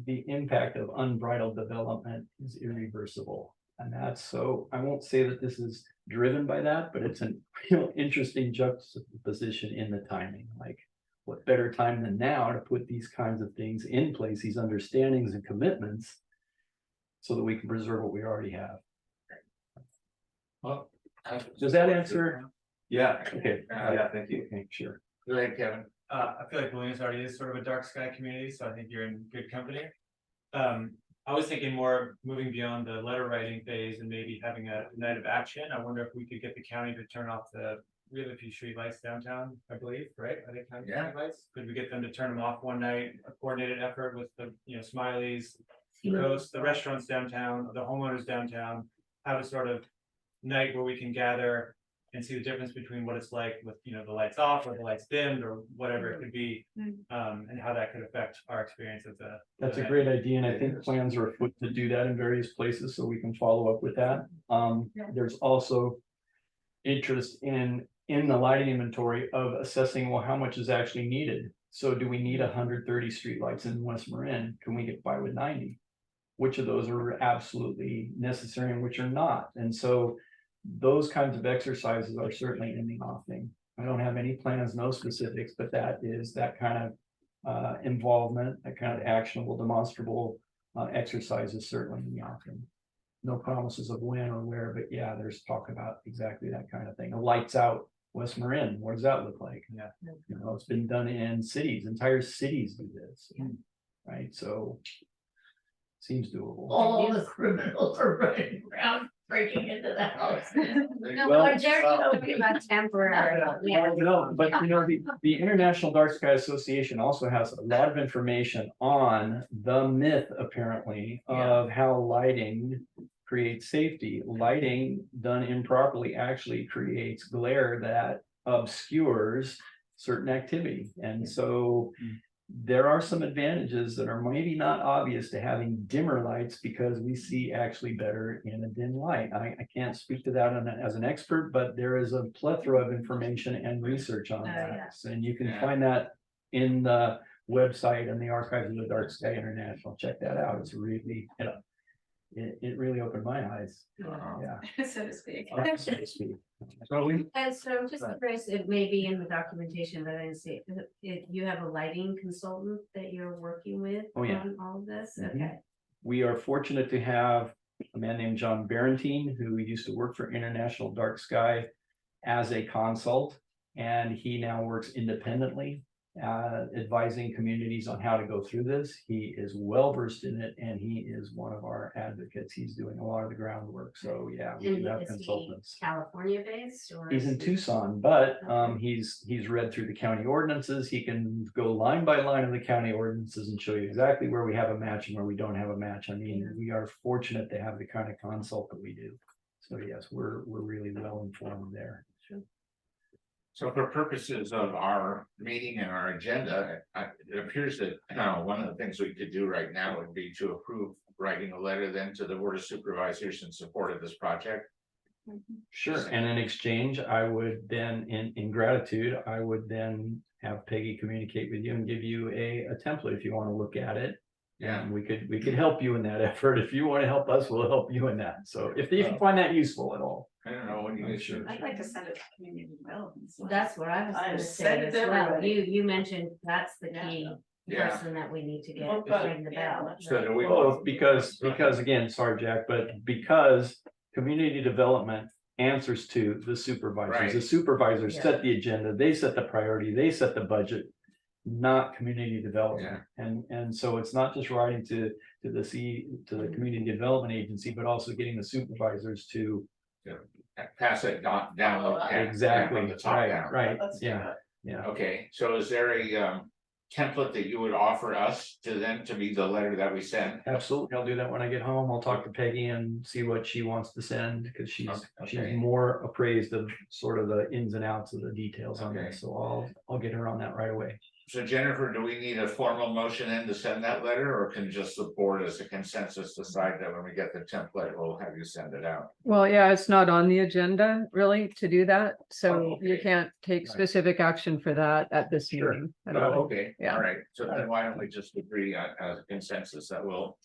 the impact of unbridled development is irreversible. And that's so, I won't say that this is driven by that, but it's a real interesting juxtaposition in the timing. Like, what better time than now to put these kinds of things in place, these understandings and commitments, so that we can preserve what we already have. Well, Does that answer? Yeah, Okay. yeah, thank you. Okay, sure. Go ahead, Kevin. I feel like Williams already is sort of a dark sky community, so I think you're in good company. I was thinking more moving beyond the letter writing phase and maybe having a night of action. I wonder if we could get the county to turn off we have a few street lights downtown, I believe, right? Are they county Yeah. street lights? Could we get them to turn them off one night, a coordinated effort with the, Smileys, the coast, the restaurants downtown, the homeowners downtown, have a sort of night where we can gather and see the difference between what it's like with, the lights off or the lights dimmed or whatever it could be. And how that could affect our experience of the. That's a great idea, and I think plans are afoot to do that in various places, so we can follow up with that. There's also interest in the lighting inventory of assessing, well, how much is actually needed. So do we need 130 streetlights in West Marin? Can we get by with 90? Which of those are absolutely necessary and which are not? And so those kinds of exercises are certainly in the offing. I don't have any plans, no specifics, but that is that kind of involvement, that kind of actionable, demonstrable exercise is certainly in the offing. No promises of when or where, but yeah, there's talk about exactly that kind of thing. A lights out West Marin, what does that look like? Yeah. It's been done in cities, entire cities do this, right? So seems doable. All the criminals are running around breaking into the house. No, Well, but Jerry's talking about temporary. Yeah. No, but the International Dark Sky Association also has a lot of information on the myth, apparently, of how lighting creates safety. Lighting done improperly actually creates glare that obscures certain activity. And so there are some advantages that are maybe not obvious to having dimmer lights, because we see actually better in a dim light. I can't speak to that as an expert, but there is a plethora of information and research on that. And you can find that in the website and the Archives of the Dark Sky International. Check that out. It's really, it really opened my eyes. Yeah. So to speak. So to speak. So we, And so I'm just curious, it may be in the documentation, but I didn't see it. You have a lighting consultant that you're working with Oh, yeah. on all of this? Mhm. Okay. we are fortunate to have a man named John Barentine, who used to work for International Dark Sky as a consult, and he now works independently. advising communities on how to go through this. He is well versed in it, and he is one of our advocates. He's doing a lot of the groundwork. So yeah, we And do have is he consultants. California based or? He's is in he- Tucson, but Okay. he's read through the county ordinances. He can go line by line in the county ordinances and show you exactly where we have a match and where we don't have a match. I mean, we are fortunate to have the kind of consult that we do. So yes, we're really well informed there. So for purposes of our meeting and our agenda, it appears that, one of the things we could do right now would be to approve writing a letter then to the Board of Supervisors in support of this project. Sure, and in exchange, I would then, in gratitude, I would then have Peggy communicate with you and give you a template if you want to look at it. Yeah. And we could help you in that effort. If you want to help us, we'll help you in that. So if you find that useful at all. I don't know, what do you guys Sure. think? I'd like to send it to community development. so- That's what I was I gonna said say it as to well. everybody. You mentioned that's the Yeah. key Yeah. person that we need to get Well, to but- ring the yeah, bell. So do we Both, because again, sorry, Jack, but because community development answers to the supervisors. Right. The supervisors Yeah. set the agenda, they set the priority, they set the budget, not community development. And so it's not just writing to the community development agency, but also getting the supervisors to. Pass it down. Exactly, From the top right, down. right, Let's do yeah, that. yeah. Okay, so is there a template that you would offer us to then to be the letter that we send? Absolutely, I'll do that when I get home. I'll talk to Peggy and see what she wants to send, because she's Okay. more appraised of sort of the ins and outs of the details on Okay. this, so I'll get her on that right away. So Jennifer, do we need a formal motion in to send that letter, or can just the board as a consensus decide that when we get the template, we'll have you send it out? Well, yeah, it's not on the agenda really to do that, so Oh, you okay. can't take Right. specific action for that at this Sure. meeting. at Oh, all. okay, Yeah. all right, so then why don't we just agree on as a consensus that we'll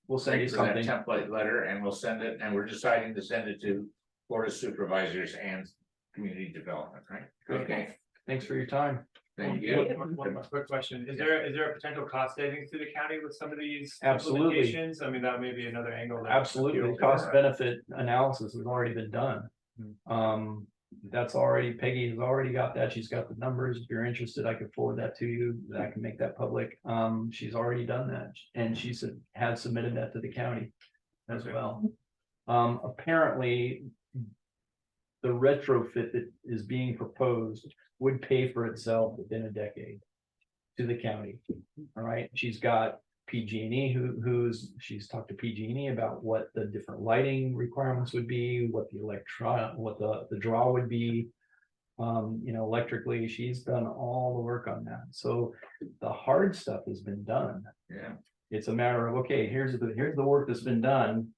We'll send you wait for that something. template letter and we'll send it, and we're deciding to send it to Board of Supervisors and Community Development, right? Okay, Thanks for your time. thank Yeah, you. one quick question. Is there a potential cost savings to the county with some of these Absolutely. implementations? I mean, that may be another angle. that- Absolutely, cost benefit analysis has already been done. That's already, Peggy has already got that. She's got the numbers. If you're interested, I could forward that to you. I can make that public. She's already done that, and she had submitted that to the county as Okay. well. Apparently, the retrofit that is being proposed would pay for itself within a decade to the county. All right, she's got PG&E she's talked to PG&E about what the different lighting requirements would be, what the draw would be. Electrically, she's done all the work on that. So the hard stuff has been done. Yeah, It's a matter of, okay, here's the work that's been done.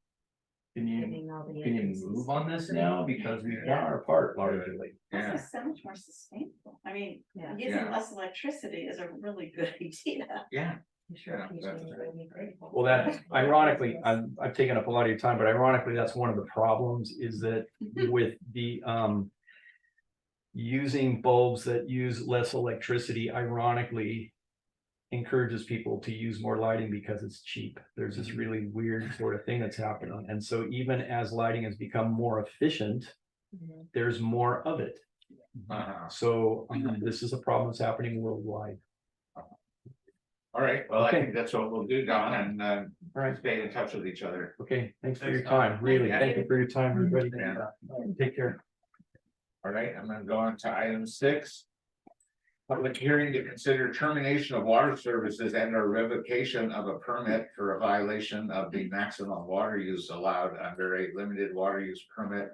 Can you Getting all the can you agencies. move on this now? Because we've done our part largely. yeah, This is so much more sustainable. I mean, Yeah. using Yeah. less electricity is a really good idea. yeah. I'm sure Yeah, PG&E that's will be grateful. Well, that ironically, I've taken up a lot of your time, but ironically, that's one of the problems is that with the using bulbs that use less electricity, ironically encourages people to use more lighting because it's cheap. There's this really weird sort of thing that's happening. And so even as lighting has become more efficient, Mhm. there's more of it. So Mm-hmm. this is a problem that's happening worldwide. All right, well, I Okay. think that's what we'll do, Don, and All right. stay in touch with each other. Okay, thanks for Thanks, your Tom. time. Really, Yeah. thank you for your time, everybody. Yeah. Take care. All right, I'm gonna go on to item 6. Public hearing to consider termination of water services and or revocation of a permit for a violation of the maximum water use allowed under a limited water use permit.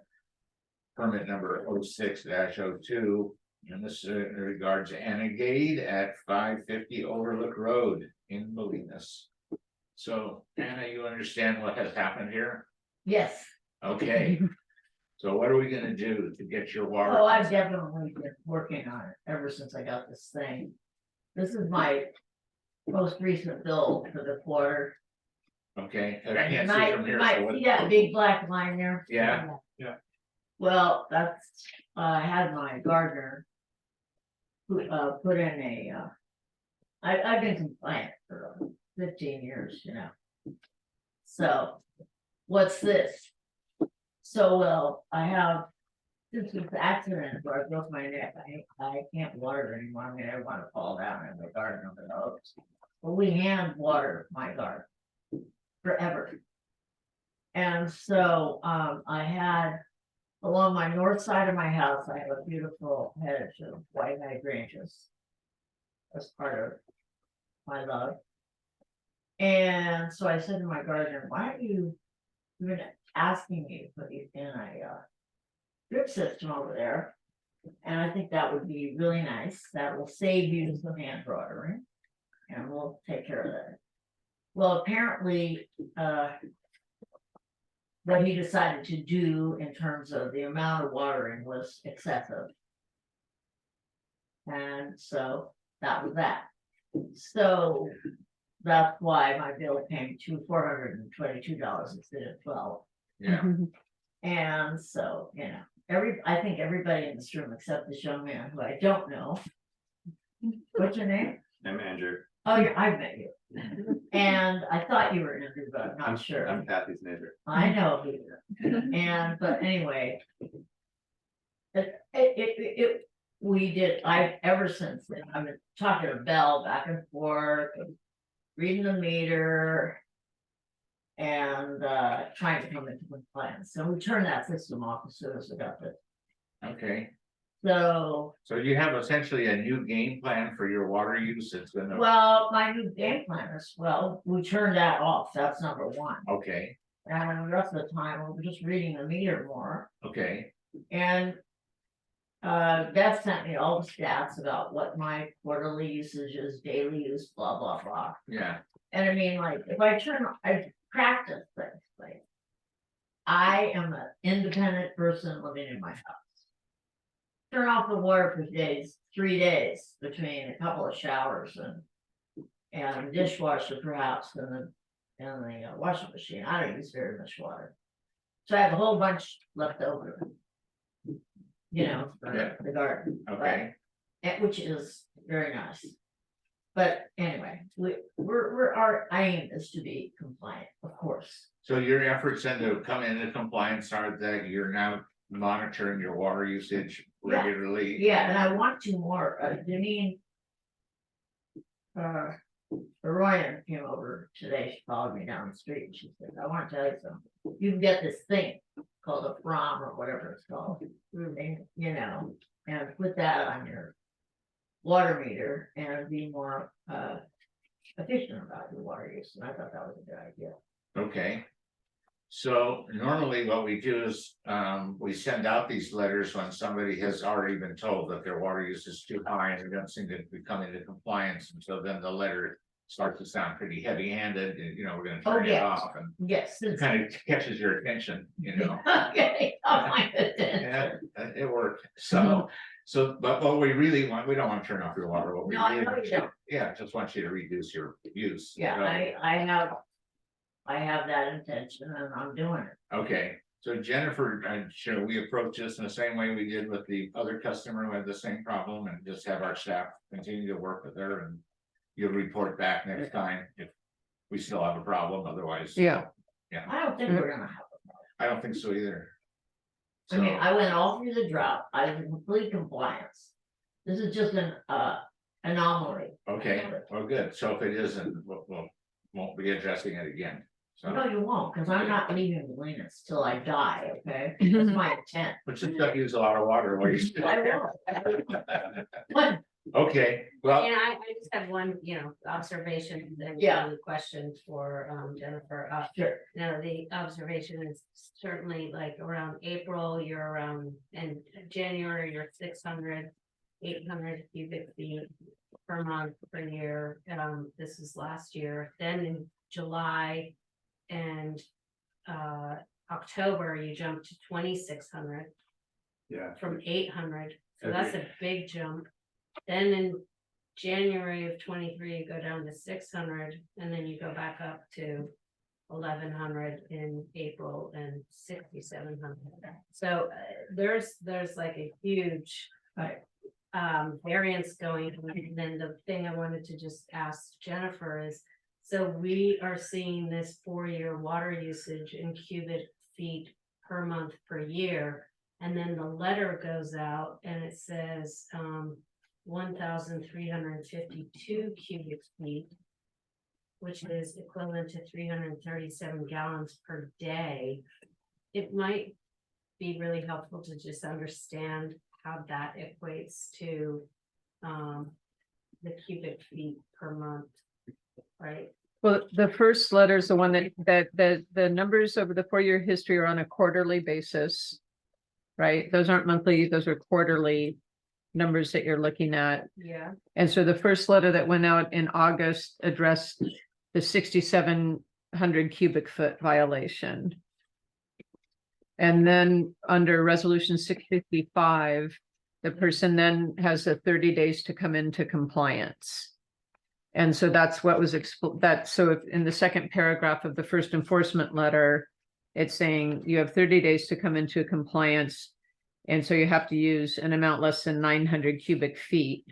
Permit number 06-02, and this regards Anna Gade at 550 Overlook Road in Molinas. So Anna, you understand what has happened here? Yes, Okay. So what are we gonna do to get your water? oh, I've definitely been working on it ever since I got this thing. This is my most recent bill for the quarter. Okay, I And you can't see might, from you here, might so what? see that big black line there. Yeah. Yeah. Well, that's, I had my gardener who, put in I've been compliant for 15 years, So, what's this? So, well, I have since this accident where I broke my neck, I can't water anymore. I mean, I want to fall down in the garden of the oaks. But we hand water my garden forever. And so, I had, along my north side of my house, I have a beautiful hedge of white hydrangeas. As part of my love. And so I said to my gardener, why are you've been asking me to put in a drip system over there? And I think that would be really nice. That will save you some hand watering. And we'll take care of that. Well, apparently, what he decided to do in terms of the amount of watering was excessive. And so that was that. So that's why my bill came to $422 instead of $12. Yeah, And so, you know, I think everybody in this room except this young man who I don't know. What's your name? I'm Andrew. Oh, yeah, I met you. And I thought you were Andrew, but I'm not sure. I'm Kathy's neighbor. I know who you are. And, but anyway. Ever since then, I've been talking to Bell back and forth, reading the meter. And, trying to come into compliance. So we turned that system off as soon as we got this. okay. So, So you have essentially a new game plan for your water use. It's gonna, well, my new game plan is, well, we turned that off. That's number one. okay, And the rest of the time, we're just reading the meter more. okay, And Beth sent me all the stats about what my quarterly usage is, daily use, blah, blah, blah. yeah, And I mean, like, if I practice things, like, I am an independent person living in my house. Turn off the water for 3 days between a couple of showers and dishwasher perhaps, and the washing machine. I don't use very much water. So I have a whole bunch left over. You know, for Yeah. the garden. okay. Which is very nice. But anyway, our aim is to be compliant, of course. So your efforts then to come into compliance are that you're now monitoring your water usage Yeah. regularly? Yeah, and I want to more, Janine. Royan came over today, she followed me down the street and she said, I want to tell you something. You can get this thing called a from or whatever it's called, and, you know, and put that on your water meter and be more efficient about your water use. And I thought that was a good idea. Okay. So normally what we do is, we send out these letters when somebody has already been told that their water use is too high and they don't seem to be coming to compliance. And so then the letter starts to sound pretty heavy handed and, you know, we're gonna turn it yes. off and Yes. it kind of catches your attention, you know. Okay, oh my goodness. Yeah, it worked. So, but what we really want, we don't want to turn off your water. What we No, I really know want you you- don't. Yeah, just want you to reduce your use. Yeah, So, I have that intention and I'm doing it. okay, so Jennifer, should we approach this in the same way we did with the other customer who had the same problem and just have our staff continue to work with her and you'll report back next time if we still have a problem, otherwise. Yeah. I don't think we're gonna have I don't think so either. I mean, So, I went all through the drought, I was in complete compliance. This is just an anomaly. okay, well, good. So if it isn't, we'll won't be addressing it again. So, No, you won't, because I'm not leaving Salinas till I die, okay? That's my intent. but you don't use a lot of water while you're. I will. What? Okay, well, And I just have one, observation and Yeah. a question for Jennifer. Sure. Now, the observation is certainly like around April, you're around, and January, you're 600, 800 cubic feet per month per year. This is last year. Then in July and October, you jumped to 2,600 Yeah. from 800. So that's a big jump. Then in January of 23, you go down to 600, and then you go back up to 1,100 in April and 6,700. So there's like a huge Right. variance going on. And then the thing I wanted to just ask Jennifer is, so we are seeing this 4-year water usage in cubic feet per month per year. And then the letter goes out and it says, 1,352 cubic feet. Which is equivalent to 337 gallons per day. It might be really helpful to just understand how that equates to, the cubic feet per month, right? Well, the first letter is the one that the numbers over the 4-year history are on a quarterly basis. Right? Those aren't monthly, those are quarterly numbers that you're looking at. Yeah. And so the first letter that went out in August addressed the 6,700 cubic foot violation. And then under resolution 655, the person then has a 30 days to come into compliance. And so that's what was so if in the second paragraph of the first enforcement letter, it's saying you have 30 days to come into compliance. And so you have to use an amount less than 900 cubic feet,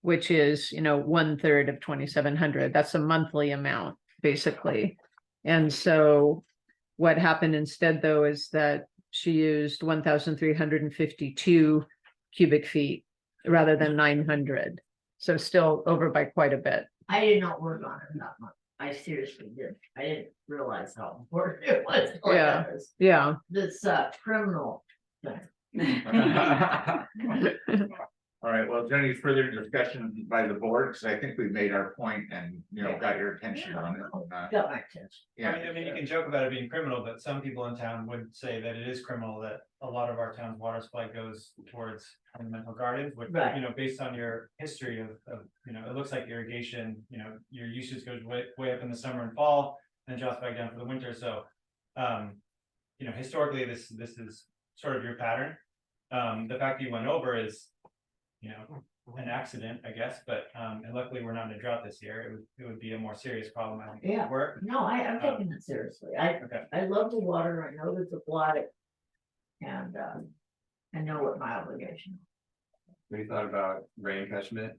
which is, 1/3 of 2,700. That's a monthly amount, basically. And so what happened instead, though, is that she used 1,352 cubic feet rather than 900. So still over by quite a bit. I did not work on it that much. I seriously did. I didn't realize how important it was. till Yeah. this- Yeah. This criminal thing. All right, well, is there any further discussion by the board? Because I think we've made our point and, got your attention on it. Got my attention. Yeah, I mean, you can joke about it being criminal, but some people in town would say that it is criminal that a lot of our town's water supply goes towards ornamental gardens, which, Right. based on your history of, it looks like irrigation, your usage goes way up in the summer and fall and drops back down for the winter. So, historically, this is sort of your pattern. The fact that you went over is, an accident, I guess, but, and luckily we're not in a drought this year. It would be a more serious problem, I think. Yeah. Work. No, I'm taking it seriously. I Okay. love the water. I know there's a flood. And I know what my obligation. Have you thought about rain catchment?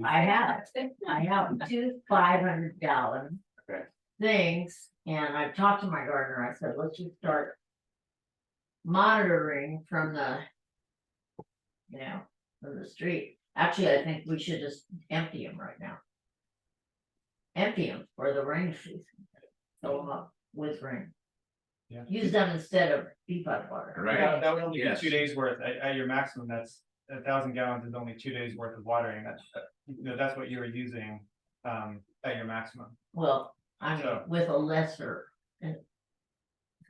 I have 2 500-gallon. Okay. Things, and I talked to my gardener. I said, let's just start monitoring from the, from the street. Actually, I think we should just empty them right now. Empty them for the rain season. Fill them up with rain. Yeah. Use them instead of BCPUD water. right. That would only be Yes. 2 days worth, at your maximum, that's 1,000 gallons is only 2 days worth of watering, that's what you were using, at your maximum. Well, I mean, So- with a lesser, the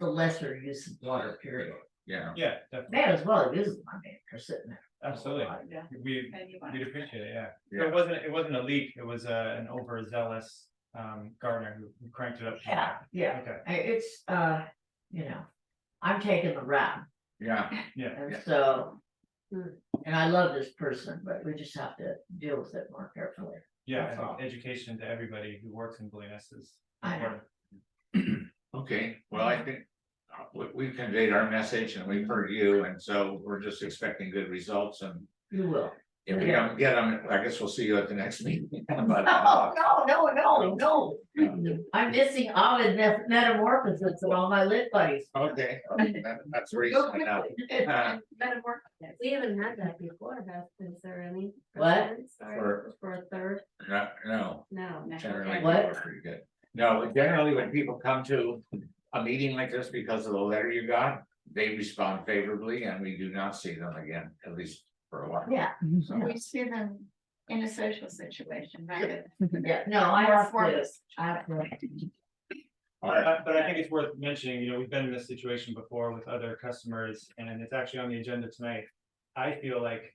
lesser use of water, period. Yeah, Yeah, definitely, May as well use them, I mean, they're sitting there. absolutely, Yeah. we'd Anyway. appreciate it, yeah. So Yeah. it wasn't a leak, it was an overzealous, gardener who cranked it up. Yeah, Okay, It's, I'm taking the rap, yeah, yeah, and Yeah. so. And I love this person, but we just have to deal with it more carefully. yeah, That's I all. think education to everybody who works in Bolinas is I know. important. okay, well, I think. We've conveyed our message and we've heard you, and so we're just expecting good results, and You will. if we don't get them, I guess we'll see you at the next meeting. But, No. I'm missing Ovid metamorphosis and all my lit buddies. Okay, that's Go reason enough. quickly. We haven't had that before, is there any? What? precedence For- For a third? No, No. generally, What? people are pretty good. No, generally, when people come to a meeting like this because of the letter you got, they respond favorably, and we do not see them again, at least for a while. Yeah, So, We see them in a social situation, right? yeah, no, I More have to, formless. I have to. all right, But I think it's worth mentioning, we've been in this situation before with other customers, and it's actually on the agenda tonight. I feel like,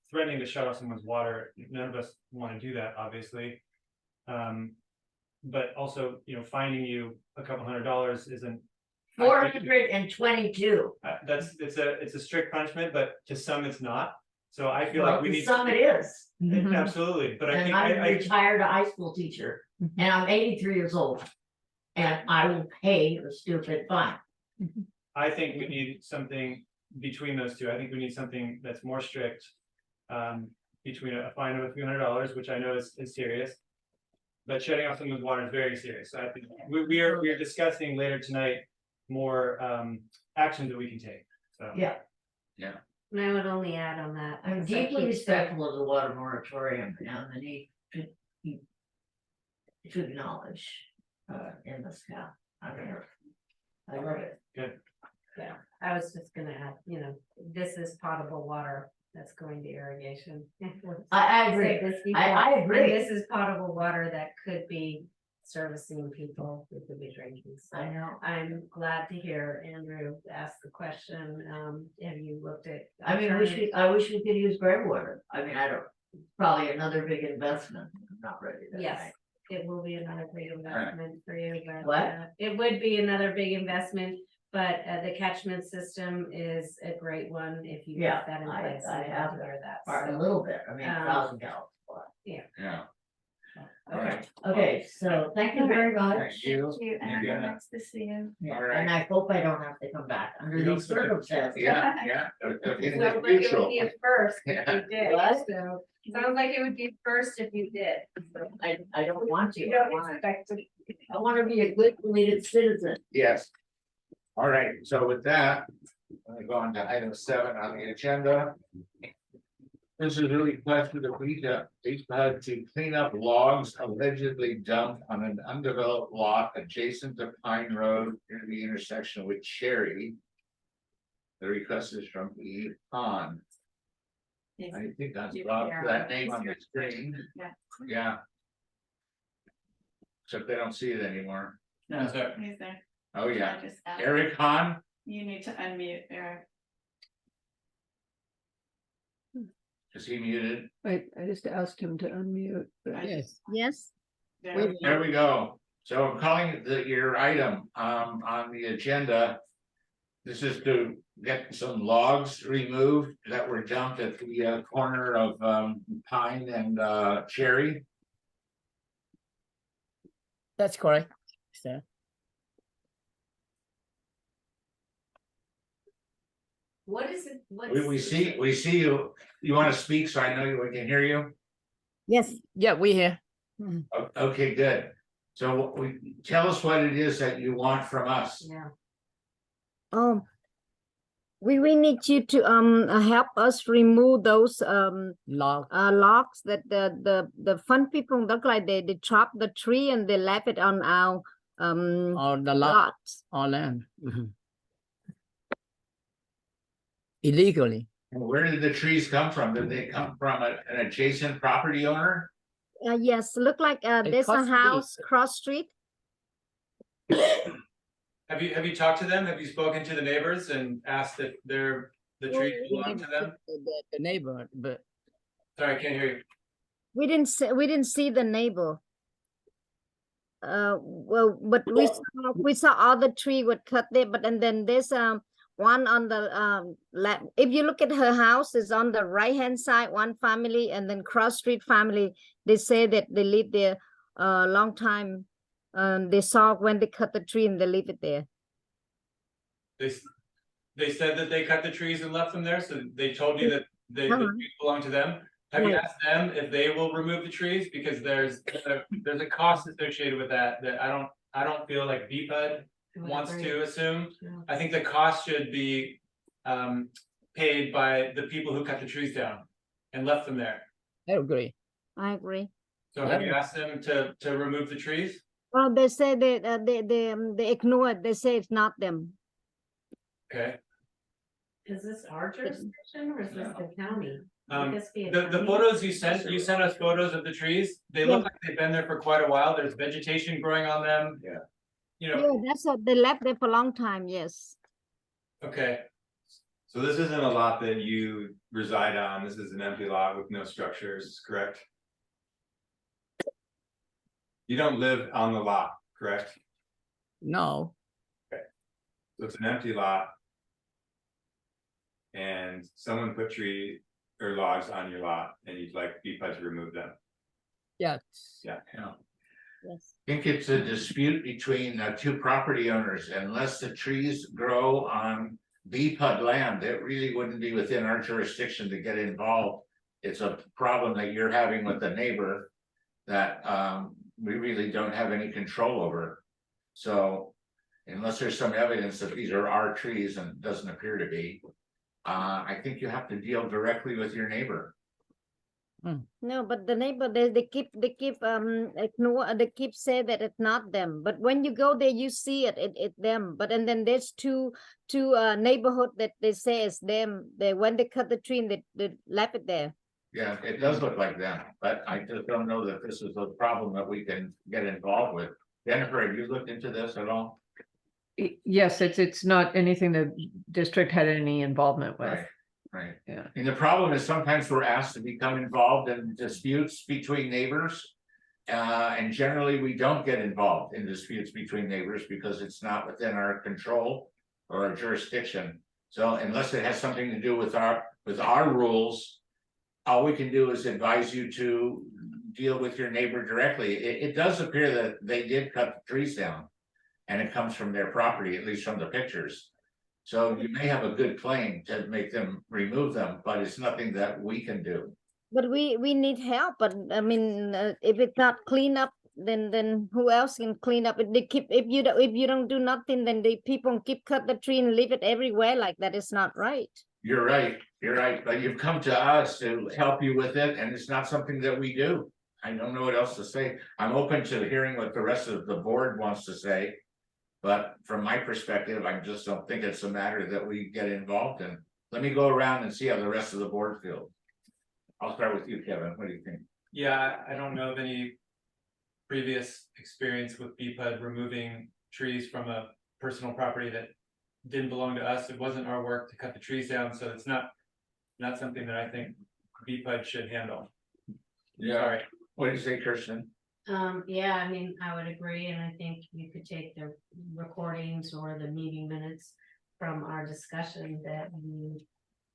threatening to shut off someone's water, none of us want to do that, obviously. But also, finding you a couple $100 isn't. I think- 422. it's a strict punishment, but to some it's not. So I feel Well, like we to need. some it is, Absolutely, but I and think, I'm a I, retired high school teacher, and I'm 83 years old. And I will pay the stupid fine. I think we need something between those two. I think we need something that's more strict. Between a fine of a few $100, which I know is serious. But shutting off someone's water is very serious. So I think we are discussing later tonight more actions that we can take. So. Yeah, And I would only add on that. I'm because I deeply keep respectful of the water moratorium and the need to acknowledge, in this town. I mean, I love it. Yeah, I was just gonna add, this is potable water that's going to irrigation. I agree. Said this I before, agree. and this is potable water that could be servicing people who could be drinking. So I know. I'm glad to hear Andrew ask the question. Have you looked at? I mean, I wish we could use gray water. I mean, I don't, probably another big investment. I'm not ready to. Yes, it will be another big investment for you, but. What? It would be another big investment, but the catchment system is a great one if you Yeah, get that in I- place. I and have hear that. Or a So, little bit, I mean, Um, 1,000 gallons. Yeah. okay. Okay, so thank you very much. Thank you. And Yeah. nice to see you. Yeah, All right. and I hope I don't have to come back under these circumstances. Yeah. Sounds like it would be a first if Yeah. you did, What? so, sounds like it would be first if you did. I don't want to. You I don't wanna- expect to. I want to be a good related citizen. Yes. All right, so with that, I'm gonna go on to item 7 on the agenda. This is a request for the BCPUD to clean up logs allegedly dumped on an undeveloped lot adjacent to Pine Road near the intersection with Cherry. The request is from E. Pond. I think that's brought that name on the screen. Yeah. Yeah. Except they don't see it anymore. Is there- He's there. Oh, yeah. I just asked- Eric Hahn, You need to unmute Eric. is he muted? I just asked him to unmute. but- Yes. Yes, There. There we go. So I'm calling it your item on the agenda. This is to get some logs removed that were dumped at the corner of Pine and Cherry. that's correct, sir. What is it? What's? We see you. You want to speak so I know we can hear you? Yes, yeah, we here. Okay, good. So tell us what it is that you want from us. Yeah. We need you to help us remove those logs that the fun people look like they chop the tree and they left it on our or the lots. or land. Illegally. And where did the trees come from? Did they come from an adjacent property owner? Yes, look like there's a cross street. house cross street. Have you talked to them? Have you spoken to the neighbors and asked if the trees belong to them? The neighbor, but Sorry, I can't hear you. We didn't see the neighbor. Well, but we saw other tree would cut there, but and then there's one on the left. If you look at her house, is on the right hand side, one family, and then cross street family. They say that they live there a long time. They saw when they cut the tree and they leave it there. They said that they cut the trees and left them there, so they told you that the Uh-huh. trees belong to them. Have you Right. asked them if they will remove the trees? Because there's a cost associated with that I don't feel like BPUD wants to assume. Yeah. I think the cost should be paid by the people who cut the trees down and left them there. I agree. I agree. So have you asked them to remove the trees? Well, they say that they ignore it. They say it's not them. Okay, Is this our jurisdiction or is this the county? Um, Would this be a the county? photos you sent us photos of the trees. They look like they've been there for quite a while. There's vegetation growing on them. Yeah. You know, Yeah, that's what they left there for a long time. Yes. okay, So this isn't a lot that you reside on, this is an empty lot with no structures, correct? You don't live on the lot, correct? No, So it's an empty lot. And someone put tree or logs on your lot and you'd like BPUD to remove them. yes. Yeah. Yes. I think it's a dispute between two property owners. Unless the trees grow on BPUD land, that really wouldn't be within our jurisdiction to get involved. It's a problem that you're having with the neighbor that we really don't have any control over. So unless there's some evidence that these are our trees and it doesn't appear to be. I think you have to deal directly with your neighbor. No, but the neighbor, they keep ignore, they keep say that it's not them, but when you go there, you see it's them, but and then there's two neighborhood that they say it's them, they, when they cut the tree and they left it there. Yeah, it does look like them, but I just don't know that this is a problem that we can get involved with. Jennifer, have you looked into this at all? Yes, it's not anything the district had any involvement with. Right, right. Yeah. And the problem is sometimes we're asked to become involved in disputes between neighbors. And generally, we don't get involved in disputes between neighbors because it's not within our control or our jurisdiction. So unless it has something to do with our rules, all we can do is advise you to deal with your neighbor directly. It does appear that they did cut the trees down. And it comes from their property, at least from the pictures. So you may have a good claim to make them remove them, but it's nothing that we can do. But we need help, but I mean, if it's not clean up, then who else can clean up? If they keep, if you don't do nothing, then the people keep cut the tree and leave it everywhere like that. Is not right. You're right, but you've come to us to help you with it, and it's not something that we do. I don't know what else to say. I'm open to hearing what the rest of the board wants to say. But from my perspective, I just don't think it's a matter that we get involved in. Let me go around and see how the rest of the board feels. I'll start with you, Kevin. What do you think? Yeah, I don't know of any previous experience with BPUD removing trees from a personal property that didn't belong to us. It wasn't our work to cut the trees down, so it's not something that I think BPUD should handle. Yeah. Sorry. What do you say, Kirsten? Yeah, I mean, I would agree, and I think you could take the recordings or the meeting minutes from our discussion that you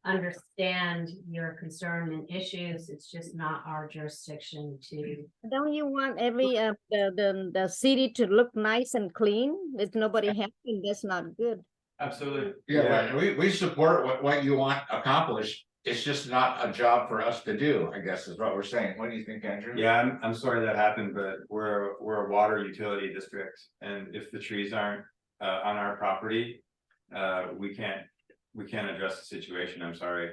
understand your concern and issues. It's just not our jurisdiction to. Don't you want every the city to look nice and clean? If nobody helping, that's not good. Absolutely. Yeah, we support what you want accomplished. It's just not a job for us to do, I guess is what we're saying. What do you think, Andrew? Yeah, I'm sorry that happened, but we're a water utility district, and if the trees aren't on our property, we can't address the situation. I'm sorry.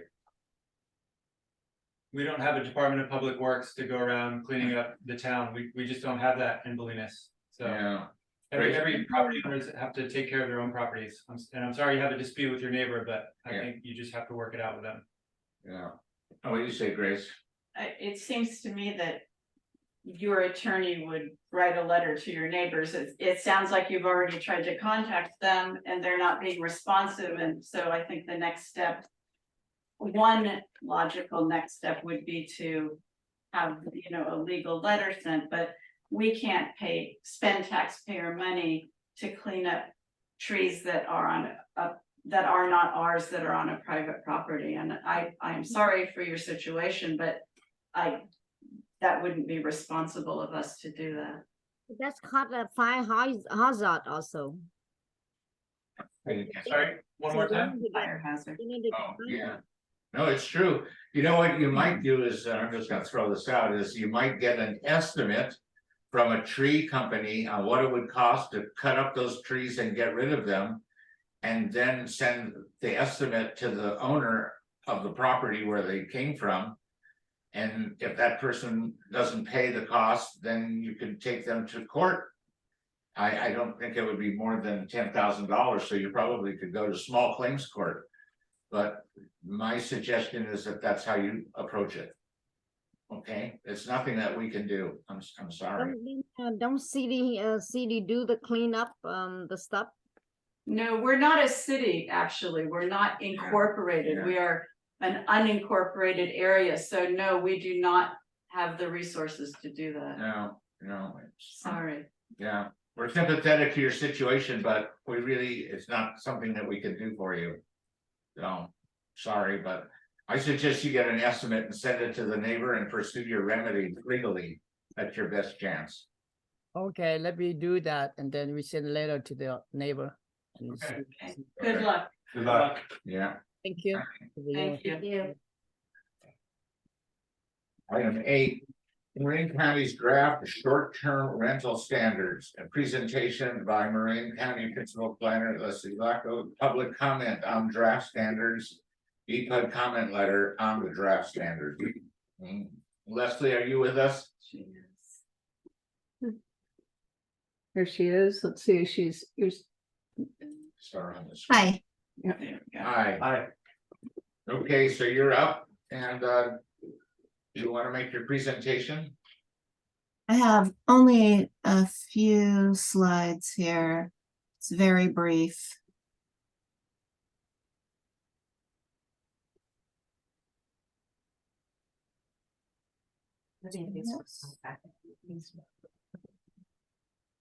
We don't have a Department of Public Works to go around cleaning up the town. We just don't have that in Bolinas. So Yeah. every property owners have to take care of their own properties. And I'm sorry you have a dispute with your neighbor, but I Yeah. think you just have to work it out with them. Yeah. Oh, what do you say, Grace? It seems to me that your attorney would write a letter to your neighbors. It sounds like you've already tried to contact them and they're not being responsive. And so I think the next step, one logical next step would be to have, a legal letter sent, but we can't spend taxpayer money to clean up trees that are not ours, that are on a private property. And I'm sorry for your situation, but that wouldn't be responsible of us to do that. That's called a fire hazard also. Sorry, one more time. Fire hazard. Oh, yeah. No, it's true. You know what you might do is, I'm just gonna throw this out, is you might get an estimate from a tree company on what it would cost to cut up those trees and get rid of them. And then send the estimate to the owner of the property where they came from. And if that person doesn't pay the cost, then you can take them to court. I don't think it would be more than $10,000, so you probably could go to small claims court. But my suggestion is that that's how you approach it. Okay, it's nothing that we can do. I'm sorry. Don't CD do the cleanup, the stuff? No, we're not a city, actually. We're not incorporated. Yeah. We are an unincorporated area. So no, we do not have the resources to do that. No. Sorry. Yeah, we're sympathetic to your situation, but it's not something that we can do for you. So, sorry, but I suggest you get an estimate and send it to the neighbor and pursue your remedy legally. That's your best chance. Okay, let me do that, and then we send a letter to the neighbor. And Okay. Okay. Good luck. Good luck. Yeah. Thank you. Thank you. Yeah. Item 8 Marin County's draft short-term rental standards, a presentation by Marin County Principal Planner Leslie Lacko, public comment on draft standards, BCPUD comment letter on the draft standards. Leslie, are you with us? She is. Here she is. Let's see, here's. Start on this. Hi. Yeah. Hi. Hi. Okay, so you're up and you want to make your presentation? I have only a few slides here. It's very brief.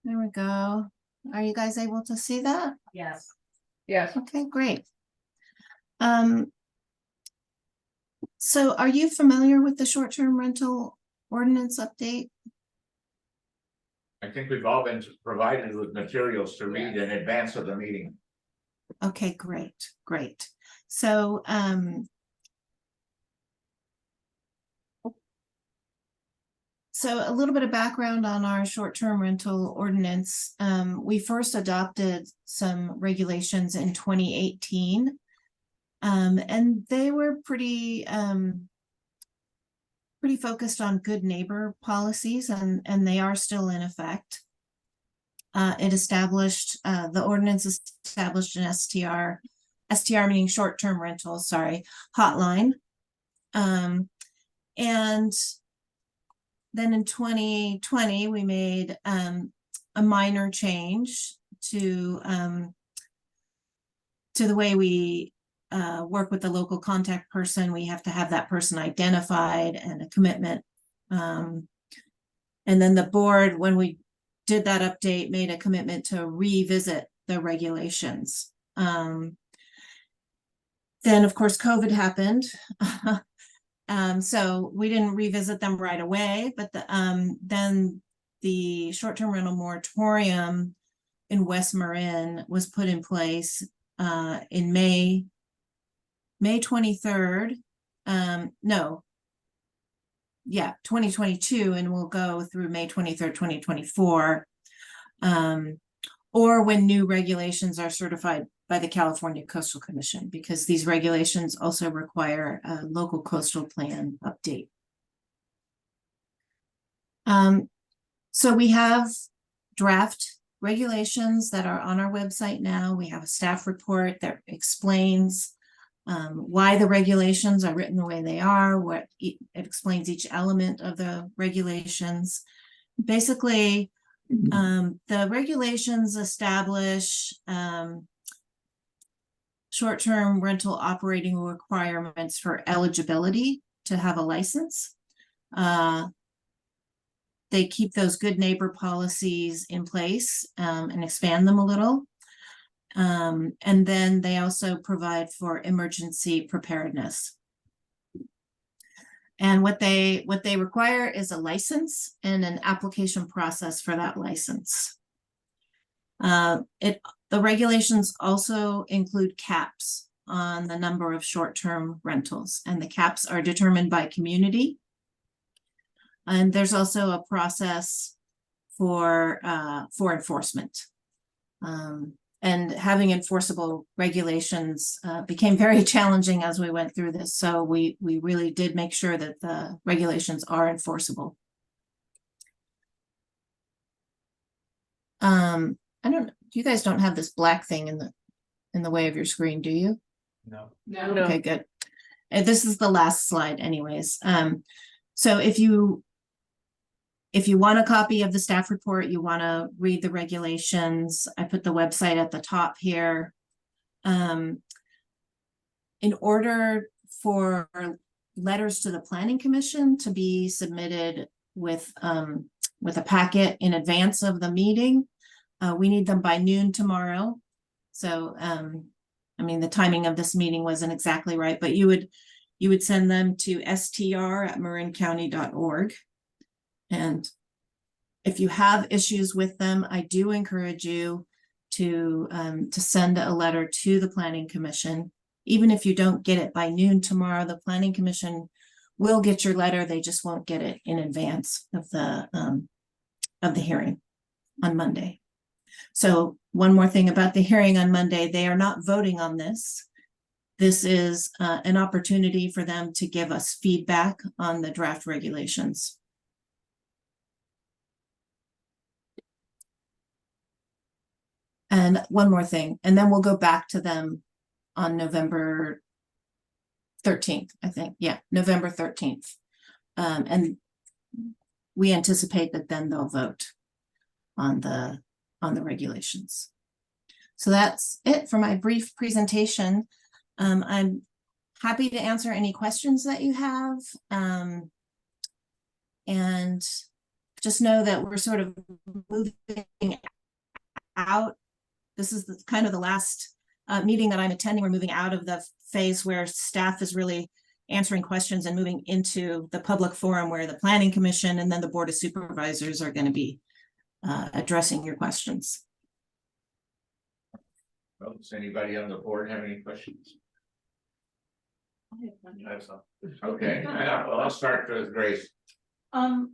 There we go. Are you guys able to see that? Yes. Yes. Okay, great. So are you familiar with the short-term rental ordinance update? I think we've all been provided with materials to read in advance of the meeting. Okay, great, great. So, so a little bit of background on our short-term rental ordinance. We first adopted some regulations in 2018. And they were pretty focused on good neighbor policies, and they are still in effect. It established, the ordinance established an STR meaning short-term rental, sorry, hotline. And then in 2020, we made a minor change to the way we work with the local contact person. We have to have that person identified and a commitment. And then the board, when we did that update, made a commitment to revisit the regulations. Then of course, COVID happened. So we didn't revisit them right away, but then the short-term rental moratorium in West Marin was put in place in May 23rd. 2022, and will go through May 23rd, 2024. Or when new regulations are certified by the California Coastal Commission, because these regulations also require a local coastal plan update. So we have draft regulations that are on our website now. We have a staff report that explains why the regulations are written the way they are, it explains each element of the regulations. Basically, the regulations establish short-term rental operating requirements for eligibility to have a license. They keep those good neighbor policies in place and expand them a little. And then they also provide for emergency preparedness. And what they require is a license and an application process for that license. The regulations also include caps on the number of short-term rentals, and the caps are determined by community. And there's also a process for enforcement. And having enforceable regulations became very challenging as we went through this. So we really did make sure that the regulations are enforceable. You guys don't have this black thing in the way of your screen, do you? No. No. Okay, good. And this is the last slide anyways. So if you want a copy of the staff report, you want to read the regulations, I put the website at the top here. In order for letters to the Planning Commission to be submitted with a packet in advance of the meeting, we need them by noon tomorrow. So, I mean, the timing of this meeting wasn't exactly right, but you would send them to str@marincounty.org. And if you have issues with them, I do encourage you to send a letter to the Planning Commission. Even if you don't get it by noon tomorrow, the Planning Commission will get your letter, they just won't get it in advance of the hearing on Monday. So one more thing about the hearing on Monday, they are not voting on this. This is an opportunity for them to give us feedback on the draft regulations. And one more thing, and then we'll go back to them on November 13th, I think. Yeah, November 13th. And we anticipate that then they'll vote on the regulations. So that's it for my brief presentation. I'm happy to answer any questions that you have. And just know that we're sort of moving out. This is kind of the last meeting that I'm attending. We're moving out of the phase where staff is really answering questions and moving into the public forum where the Planning Commission and then the Board of Supervisors are going to be addressing your questions. Well, does anybody on the board have any questions? Okay, well, I'll start with Grace. Could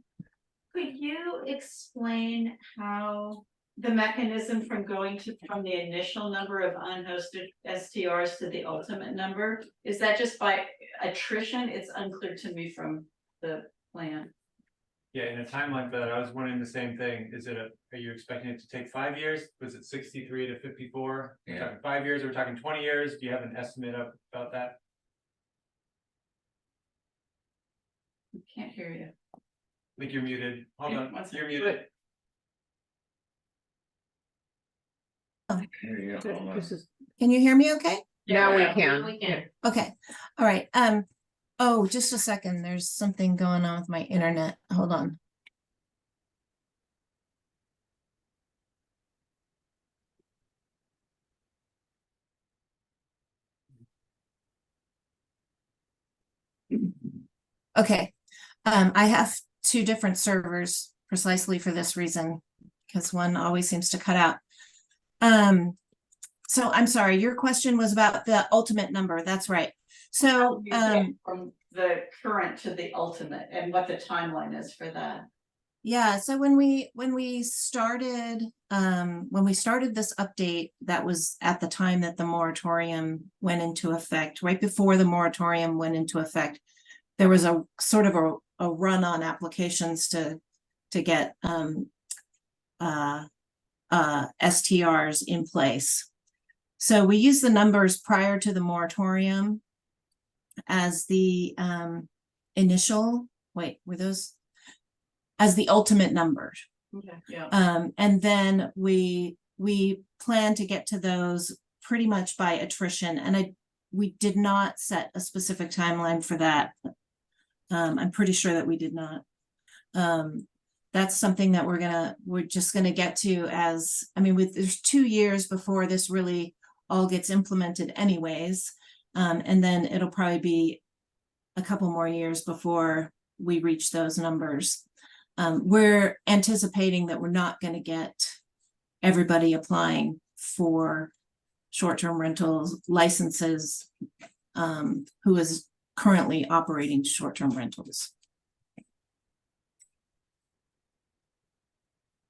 you explain how the mechanism from going from the initial number of unhosted STRs to the ultimate number? Is that just by attrition? It's unclear to me from the plan. Yeah, in a time like that, I was wondering the same thing. Are you expecting it to take 5 years? Was it 63 to 54? We're talking 5 years, or we're talking 20 years? Do you have an estimate about that? I can't hear you. I think you're muted. Hold Yeah, on, one second. you're muted. Here you go, hold on. This is, Can you hear me okay? Now we Yeah, can. we can. Okay, all right. Oh, just a second. There's something going on with my internet. Hold on. Okay, I have two different servers precisely for this reason, because one always seems to cut out. So I'm sorry, your question was about the ultimate number. That's right. So, You get from the current to the ultimate and what the timeline is for that. yeah, so when we started this update, that was at the time that the moratorium went into effect. Right before the moratorium went into effect, there was a sort of a run on applications to get STRs in place. So we used the numbers prior to the moratorium as the initial, were those as the ultimate numbers. Okay, yeah. And then we plan to get to those pretty much by attrition. And we did not set a specific timeline for that. I'm pretty sure that we did not. That's something that we're just gonna get to as, I mean, there's 2 years before this really all gets implemented anyways. And then it'll probably be a couple more years before we reach those numbers. We're anticipating that we're not going to get everybody applying for short-term rentals licenses who is currently operating short-term rentals.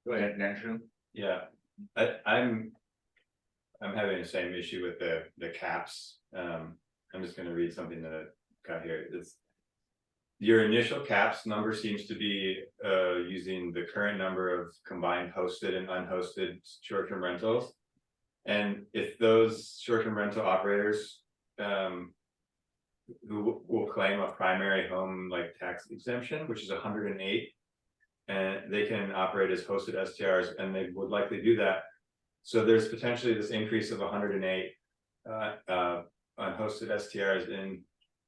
Go ahead, Andrew. Yeah, I'm having the same issue with the caps. I'm just gonna read something that I got here. It's your initial caps number seems to be using the current number of combined hosted and unhosted short-term rentals. And if those short-term rental operators who will claim a primary home like tax exemption, which is 108, and they can operate as hosted STRs, and they would likely do that. So there's potentially this increase of 108 unhosted STRs in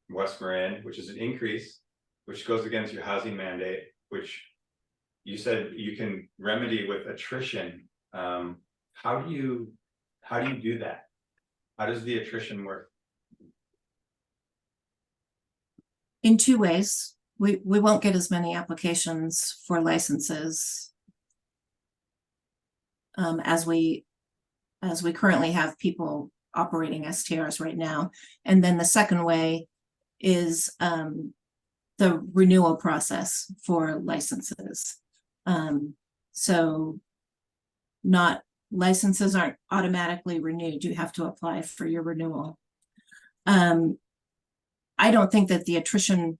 West Marin, which is an increase, which goes against your housing mandate, which you said you can remedy with attrition. How do you do that? How does the attrition work? In 2 ways. We won't get as many applications for licenses as we currently have people operating STRs right now. And then the second way is the renewal process for licenses. So not, licenses aren't automatically renewed. You have to apply for your renewal. I don't think that the attrition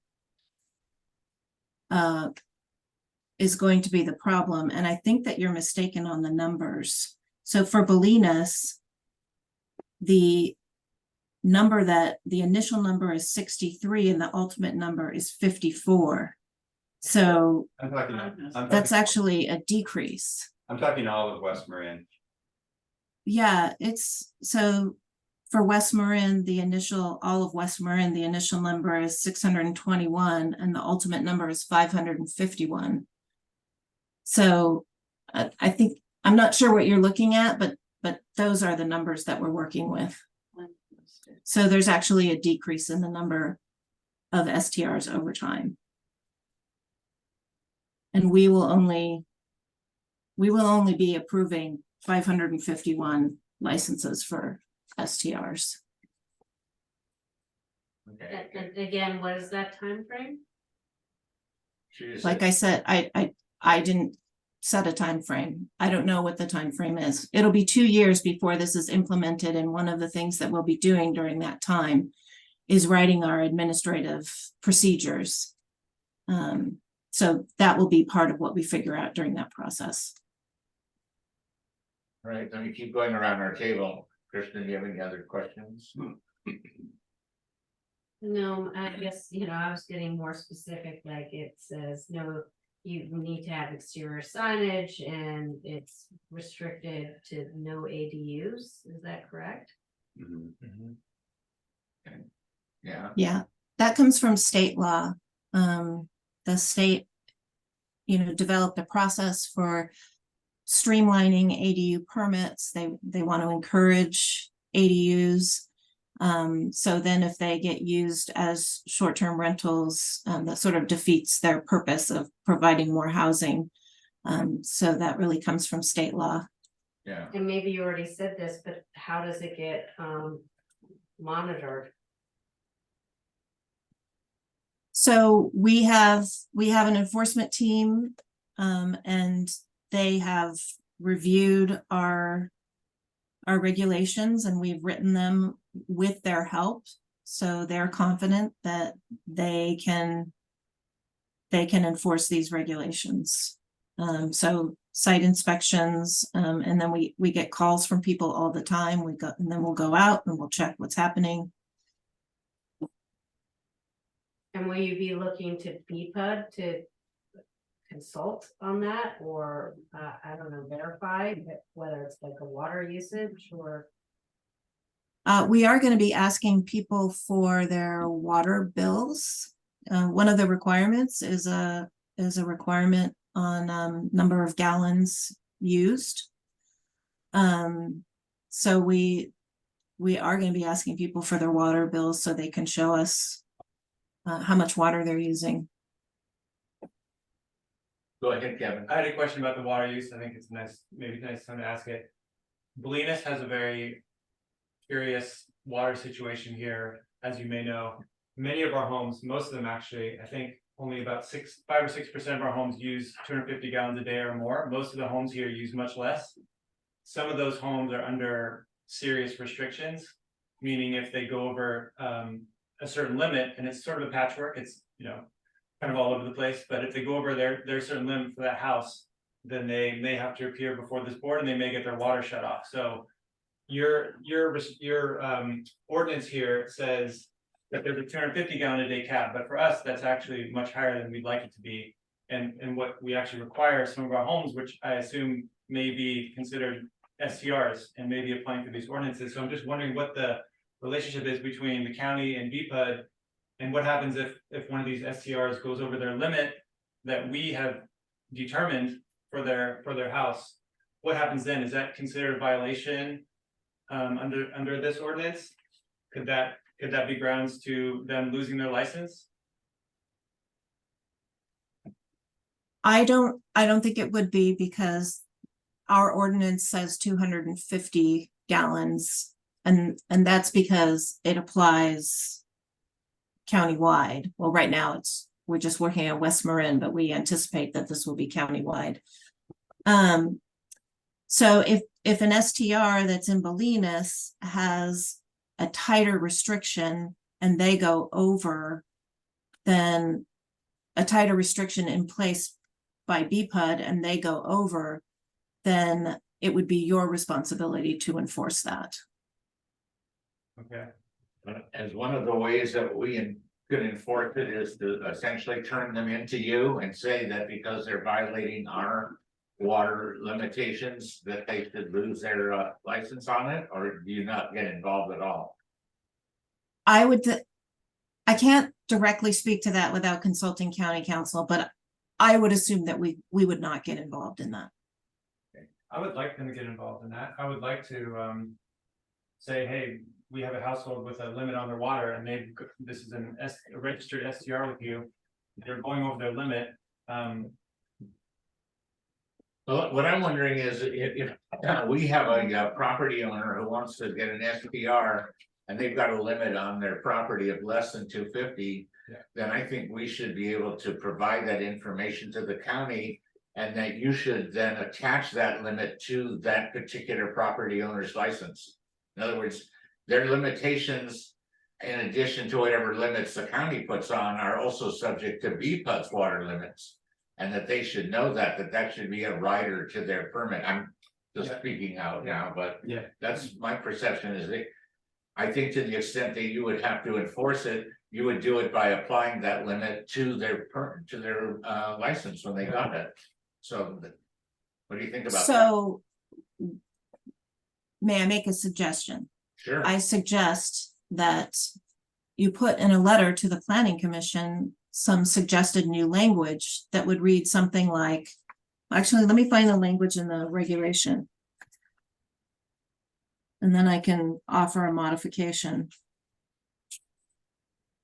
is going to be the problem, and I think that you're mistaken on the numbers. So for Bolinas, the initial number is 63 and the ultimate number is 54. So I'm talking, that's actually a decrease. I'm talking all of West Marin. Yeah, it's so for West Marin, all of West Marin, the initial number is 621 and the ultimate number is 551. So I think, I'm not sure what you're looking at, but those are the numbers that we're working with. So there's actually a decrease in the number of STRs over time. And we will only be approving 551 licenses for STRs. Okay. And again, what is that time frame? She just Like said- I said, I didn't set a time frame. I don't know what the time frame is. It'll be 2 years before this is implemented, and one of the things that we'll be doing during that time is writing our administrative procedures. So that will be part of what we figure out during that process. All right, let me keep going around our table. Kristen, do you have any other questions? No, I guess, I was getting more specific, like it says, no, you need to have exterior signage and it's restricted to no ADUs, is that correct? Okay. Yeah, Yeah, that comes from state law. The state, developed a process for streamlining ADU permits. They want to encourage ADUs. So then if they get used as short-term rentals, that sort of defeats their purpose of providing more housing. So that really comes from state law. yeah. And maybe you already said this, but how does it get monitored? So we have an enforcement team, and they have reviewed our regulations, and we've written them with their help. So they're confident that they can enforce these regulations. So site inspections, and then we get calls from people all the time. And then we'll go out and we'll check what's happening. And will you be looking to BCPUD to consult on that, or I don't know, verify whether it's like a water usage or? We are going to be asking people for their water bills. One of the requirements is a requirement on number of gallons used. So we are going to be asking people for their water bills so they can show us how much water they're using. Go ahead, Kevin. I had a question about the water use. I think it's maybe nice time to ask it. Bolinas has a very curious water situation here, as you may know. Many of our homes, most of them actually, I think only about 5 or 6% of our homes use 250 gallons a day or more. Most of the homes here use much less. Some of those homes are under serious restrictions, meaning if they go over a certain limit, and it's sort of a patchwork, it's kind of all over the place, but if they go over their certain limit for that house, then they may have to appear before this board and they may get their water shut off. So your ordinance here says that there's a 250 gallon a day cap, but for us, that's actually much higher than we'd like it to be. And what we actually require some of our homes, which I assume may be considered STRs and may be applying to these ordinances. So I'm just wondering what the relationship is between the county and BCPUD, and what happens if one of these STRs goes over their limit that we have determined for their house. What happens then? Is that considered a violation under this ordinance? Could that be grounds to them losing their license? I don't think it would be, because our ordinance says 250 gallons, and that's because it applies countywide. Well, right now it's we're just working on West Marin, but we anticipate that this will be countywide. So if an STR that's in Bolinas has a tighter restriction and they go over, then a tighter restriction in place by BPUD and they go over, then it would be your responsibility to enforce that. Okay, As one of the ways that we could enforce it is to essentially turn them into you and say that because they're violating our water limitations, that they should lose their license on it, or do you not get involved at all? I can't directly speak to that without consulting county council, but I would assume that we would not get involved in that. I would like them to get involved in that. I would like to say, hey, we have a household with a limit on their water and this is a registered STR with you. They're going over their limit. Well, what I'm wondering is if we have a property owner who wants to get an SPR and they've got a limit on their property of less than 250, then I think we should be able to provide that information to the county, and that you should then attach that limit to that particular property owner's license. In other words, their limitations, in addition to whatever limits the county puts on, are also subject to BPUD's water limits. And that they should know that should be a rider to their permit. I'm just speaking out now, but that's my perception is that I think to the extent that you would have to enforce it, you would do it by applying that limit to their license when they got it. So what do you think about that? So may I make a suggestion? Sure. I suggest that you put in a letter to the planning commission some suggested new language that would read something like, actually, let me find the language in the regulation. And then I can offer a modification.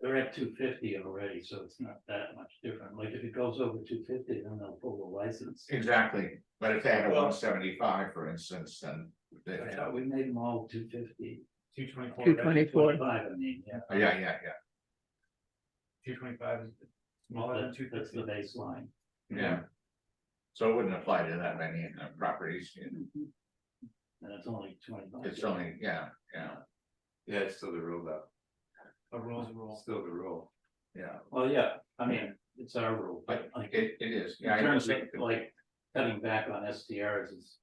They're at 250 already, so it's not that much different. Like if it goes over 250, then they'll pull the license. Exactly, but if they had a 175, for instance, then I thought we made them all 250. 224. 224. 25, I mean, yeah. yeah. 225 is smaller than 250. That's the baseline. Yeah. So it wouldn't apply to that many properties. And it's only 25. It's only, yeah. Yeah, it's still the rule though. A rule is a rule. Still the rule. Yeah, Well, yeah, I mean, it's our rule, but but like it is, in yeah. I terms of think- like cutting back on STRs is,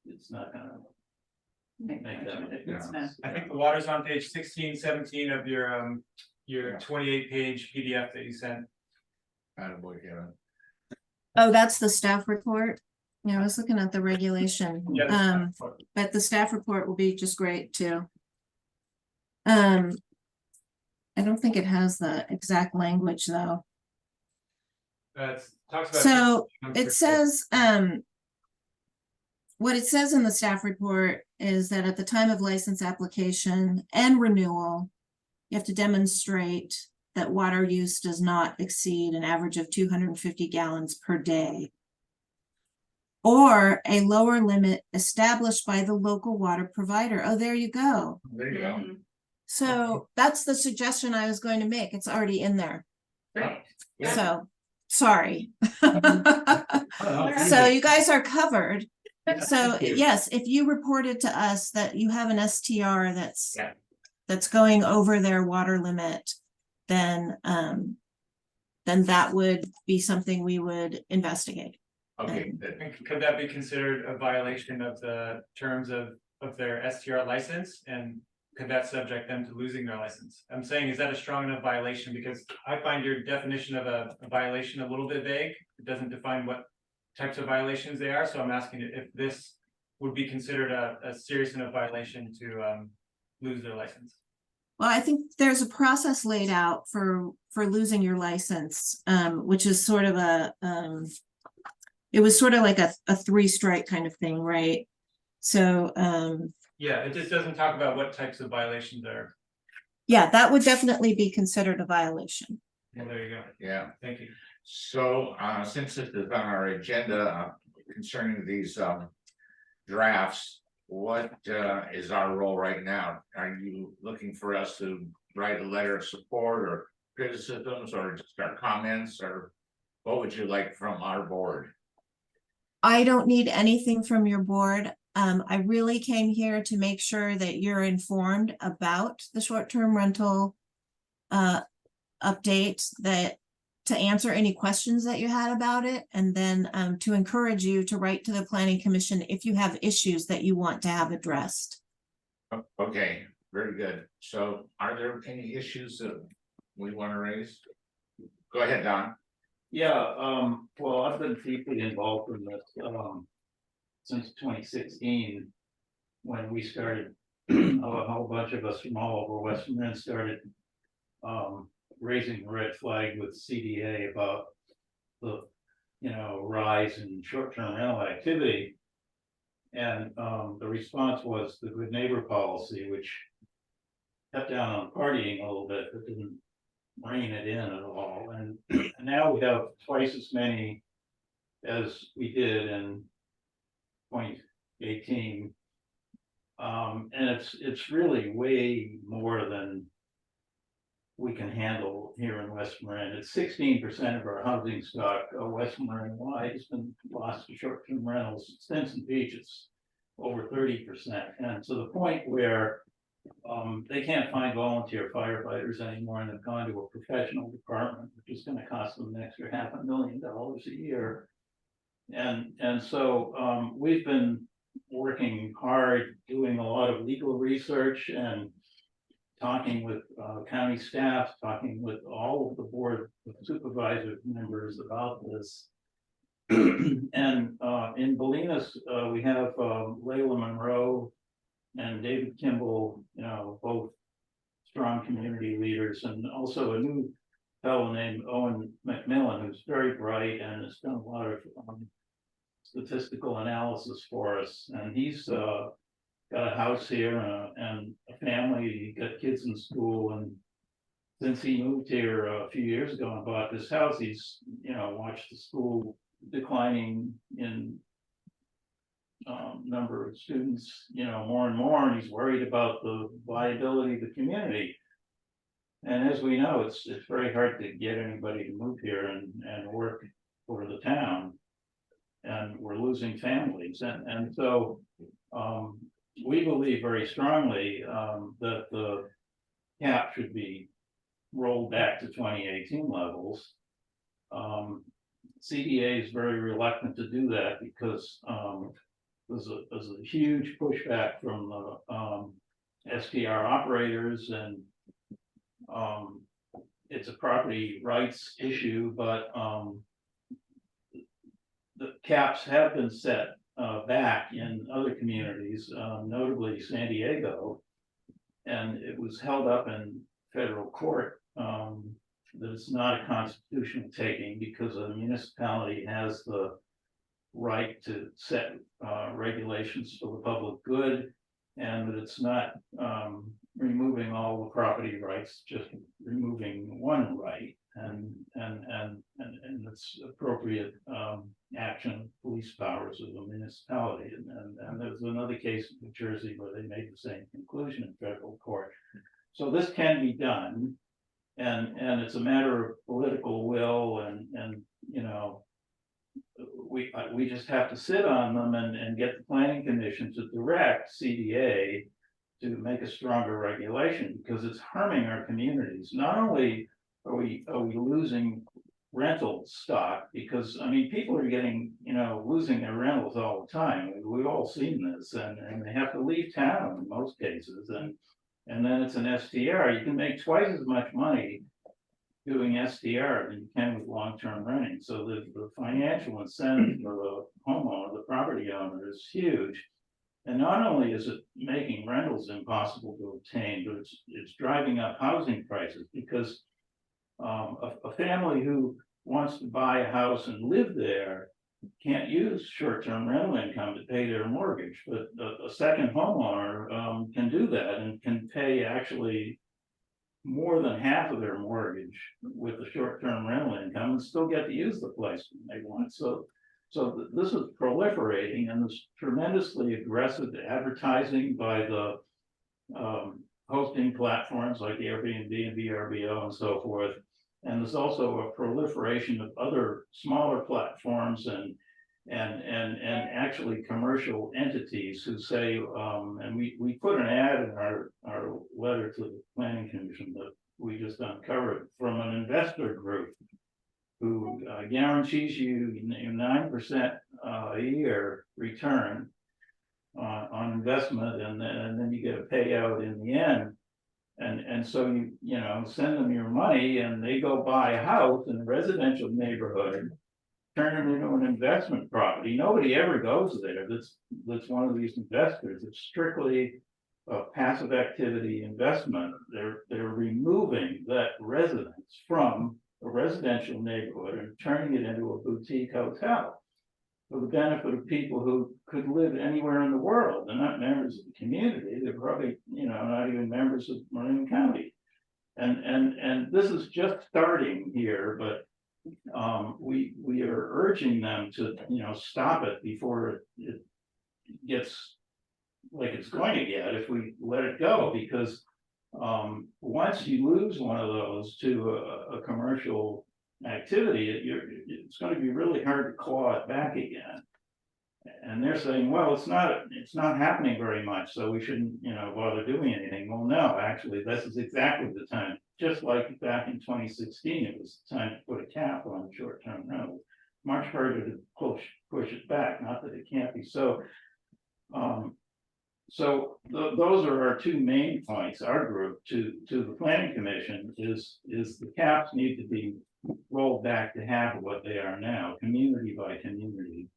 it's not gonna make that much It's difference. I think the water's on page 16, 17 of your 28-page PDF that you sent. Attaboy, Kevin. Oh, that's the staff report. Yeah, I was looking at the regulation. Yeah, But the staff report will be just great too. I don't think it has the exact language though. Talks about. So it says, what it says in the staff report is that at the time of license application and renewal, you have to demonstrate that water use does not exceed an average of 250 gallons per day, or a lower limit established by the local water provider. Oh, there you go. There you go. So that's the suggestion I was going to make. It's already in there. Great. So, sorry. Oh, So you guys are covered. So yes, if you reported to us that you have an STR that's going over their water limit, then that would be something we would investigate. Okay, And could that be considered a violation of the terms of their STR license? And could that subject them to losing their license? I'm saying, is that a strong enough violation? Because I find your definition of a violation a little bit vague. It doesn't define what types of violations they are. So I'm asking if this would be considered a serious enough violation to lose their license. Well, I think there's a process laid out for losing your license, which is sort of it was sort of like a 3-strike kind of thing, right? So, Yeah, it just doesn't talk about what types of violations are. yeah, that would definitely be considered a violation. Well, there you go. yeah. Thank you. So, since this is on our agenda concerning these drafts, what is our role right now? Are you looking for us to write a letter of support, or criticisms or just our comments, or what would you like from our board? I don't need anything from your board. I really came here to make sure that you're informed about the short-term rental update, that to answer any questions that you had about it, and then to encourage you to write to the planning commission if you have issues that you want to have addressed. Okay, very good. So are there any issues that we want to raise? Go ahead, Don. Yeah, well, I've been deeply involved in this, since 2016. When we started, a whole bunch of us from all over Western Mass started, raising the red flag with CDA about the, rise in short-term rental activity. And, the response was the good neighbor policy, which cut down on partying a little bit, but didn't rein it in at all. And now we have twice as many as we did in 2018. And it's really way more than we can handle here in West Marin. It's 16% of our housing stock, West Marin wide, has been lost to short-term rentals. Stinson Beach, it's over 30%. And to the point where they can't find volunteer firefighters anymore, and they've gone to a professional department, which is going to cost them an extra $500,000 a year. And so we've been working hard, doing a lot of legal research and talking with county staff, talking with all of the board of supervisor members about this. And in Bolinas, we have Layla Monroe and David Kimball, both strong community leaders, and also a new fellow named Owen McMillan, who's very bright and has done a lot of statistical analysis for us. And he's got a house here and a family, he got kids in school. And since he moved here a few years ago and bought this house, he's, watched the school declining in number of students, more and more, and he's worried about the viability of the community. And as we know, it's very hard to get anybody to move here and work for the town. And we're losing families. And so we believe very strongly that the cap should be rolled back to 2018 levels. CDA is very reluctant to do that because there's a huge pushback from the STR operators, and it's a property rights issue, but the caps have been set back in other communities, notably San Diego, and it was held up in federal court that it's not a constitutional taking because a municipality has the right to set regulations for the public good, and that it's not removing all the property rights, just removing one right, and it's appropriate action, police powers of the municipality. And there's another case in New Jersey where they made the same conclusion in federal court. So this can be done, and it's a matter of political will, and we just have to sit on them and get the planning commission to direct CDA to make a stronger regulation, because it's harming our communities. Not only are we losing rental stock, because people are getting, losing their rentals all the time. We've all seen this, and they have to leave town in most cases, and then it's an STR. You can make twice as much money doing STR than you can with long-term renting. So the financial incentive for the homeowner, the property owner, is huge. And not only is it making rentals impossible to obtain, but it's driving up housing prices, because a family who wants to buy a house and live there can't use short-term rental income to pay their mortgage, but a second homeowner can do that and can pay actually more than half of their mortgage with the short-term rental income and still get to use the place when they want. So this is proliferating, and this tremendously aggressive advertising by the hosting platforms like Airbnb and VRBO and so forth. And there's also a proliferation of other smaller platforms and actually commercial entities who say, and we put an ad in our letter to the planning commission that we just uncovered from an investor group who guarantees you 9% a year return on investment, and then you get a payout in the end. And so you know, send them your money and they go buy a house in a residential neighborhood, turn it into an investment property. Nobody ever goes there. That's one of these investors. It's strictly a passive activity investment. They're removing that residence from a residential neighborhood and turning it into a boutique hotel for the benefit of people who could live anywhere in the world. They're not members of the community. They're probably, you know, not even members of Marin County. And this is just starting here, but we are urging them to, you know, stop it before it gets like it's going to get if we let it go, because once you lose one of those to a commercial activity, it's going to be really hard to claw it back again. And they're saying, well, it's not happening very much, so we shouldn't, you know, bother doing anything. Well, no, actually, this is exactly the time. Just like back in 2016, it was time to put a cap on short-term rental. Much harder to push it back. Not that it can't be so. Those are our two main points. Our group to the planning commission is the caps need to be rolled back to half of what they are now, community by community,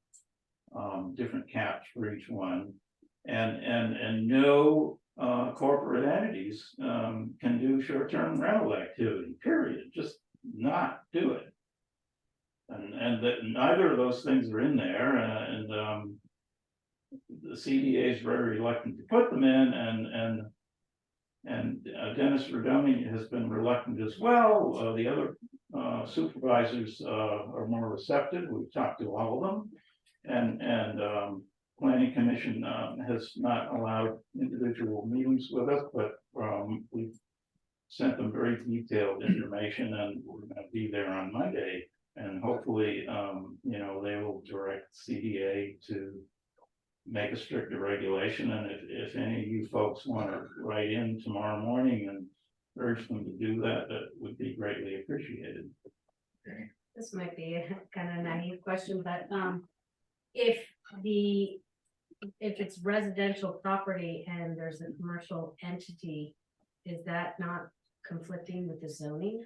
different caps for each one, and no corporate entities can do short-term rental activity, period. Just not do it. And that neither of those things are in there, and the CDA is very reluctant to put them in, and Dennis Redomi has been reluctant as well. The other supervisors are more receptive. We've talked to all of them, and planning commission has not allowed individual meetings with us, but we've sent them very detailed information, and we're going to be there on Monday, and hopefully you know, they will direct CDA to make a stricter regulation. And if any of you folks want to write in tomorrow morning and urge them to do that, that would be greatly appreciated. Okay. This might be a kind of naive question, but if it's residential property and there's a commercial entity, is that not conflicting with the zoning?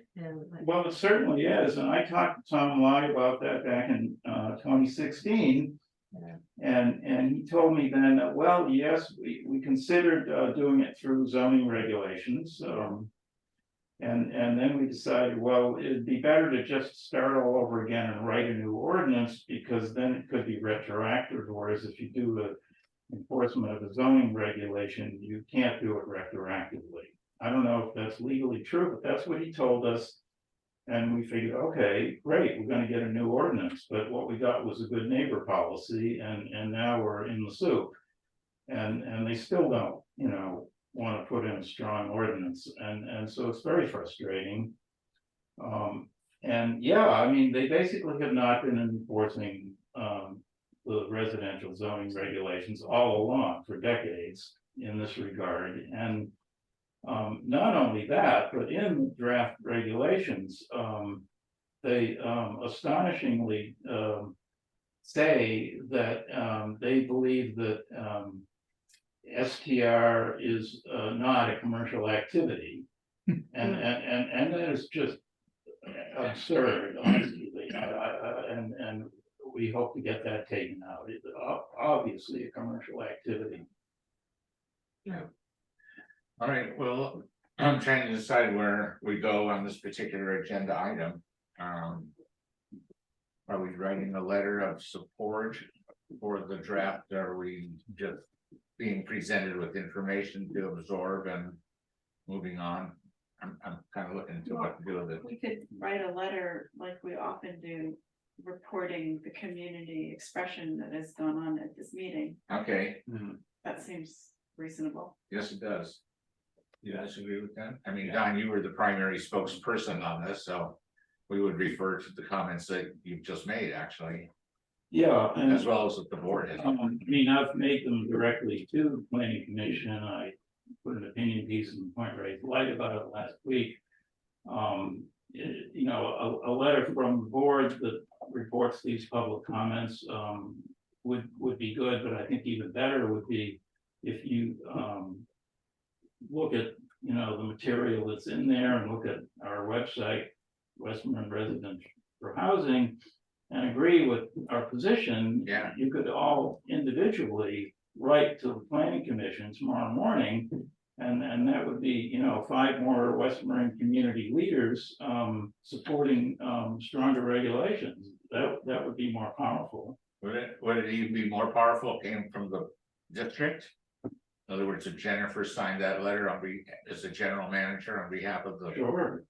Well, it certainly is, and I talked to Tom Lye about that back in 2016. Yeah. And he told me then that, well, yes, we considered doing it through zoning regulations. And then we decided, well, it'd be better to just start all over again and write a new ordinance, because then it could be retroactive. Whereas if you do the enforcement of a zoning regulation, you can't do it retroactively. I don't know if that's legally true, but that's what he told us. And we figured, okay, great, we're going to get a new ordinance. But what we got was a good neighbor policy, and now we're in the soup. And they still don't, you know, want to put in a strong ordinance, and so it's very frustrating. And yeah, I mean, they basically have not been enforcing the residential zoning regulations all along for decades in this regard. And not only that, but in draft regulations, they astonishingly say that they believe that STR is not a commercial activity, and that is just absurd, honestly. And we hope to get that taken out. It's obviously a commercial activity. Yeah. All right, well, I'm trying to decide where we go on this particular agenda item. Are we writing a letter of support for the draft? Are we just being presented with information to absorb and moving on? I'm kind of looking to what to do with it. We could write a letter like we often do, reporting the community expression that has gone on at this meeting. Okay, That seems reasonable. yes, it does. You guys agree with that? I mean, Don, you were the primary spokesperson on this, so we would refer to the comments that you've just made, actually, Yeah, and as well as what the board has. I mean, I've made them directly to the planning commission. I put an opinion piece in Point Reyes Light about it last week. You know, a letter from the board that reports these public comments, would be good, but I think even better would be if you, look at, you know, the material that's in there and look at our website, Westmoreland Residential for Housing, and agree with our position. Yeah. You could all individually write to the planning commission tomorrow morning. And that would be, you know, 5 more Westmoreland community leaders, supporting, stronger regulations. That would be more powerful. Would it even be more powerful, if it came from the district? In other words, if Jennifer signed that letter as a general manager on behalf of the. Sure.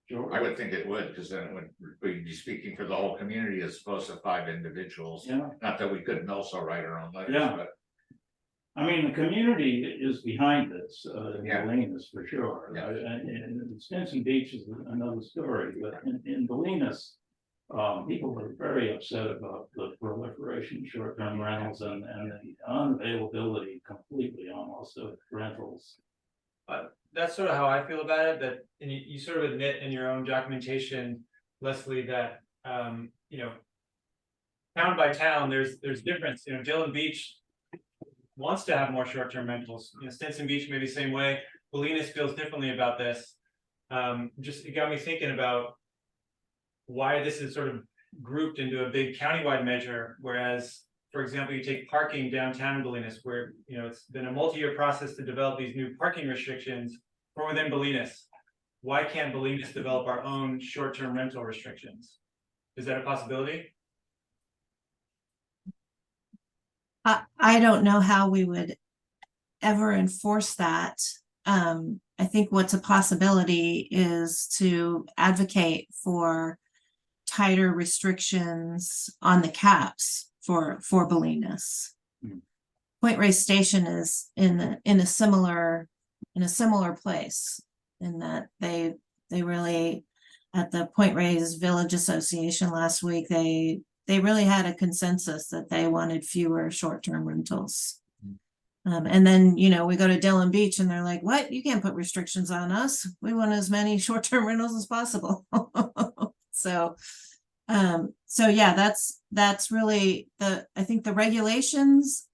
Sure. I would think it would, because then it would be speaking for the whole community as opposed to 5 individuals. Yeah. Not that we couldn't also write our own letters, Yeah. but I mean, the community is behind this, in Yeah. Bolinas for sure. Yeah. And Stinson Beach is another story, but in Bolinas, people were very upset about the proliferation of short-term rentals and the unavailability completely almost of rentals. That's sort of how I feel about it, that, and you sort of admit in your own documentation, Leslie, that, you know, town by town, there's difference, you know, Dillon Beach wants to have more short-term rentals, you know, Stinson Beach maybe same way, Bolinas feels differently about this. Just, it got me thinking about why this is sort of grouped into a big countywide measure, whereas, for example, you take parking downtown in Bolinas, where, you know, it's been a multi-year process to develop these new parking restrictions for within Bolinas. Why can't Bolinas develop our own short-term rental restrictions? Is that a possibility? I don't know how we would ever enforce that. I think what's a possibility is to advocate for tighter restrictions on the caps for Bolinas. Point Reyes Station is in a similar place, in that they really, at the Point Reyes Village Association last week, they really had a consensus that they wanted fewer short-term rentals. And then, you know, we go to Dillon Beach and they're like, what? You can't put restrictions on us. We want as many short-term rentals as possible. So yeah, that's really I think the regulations,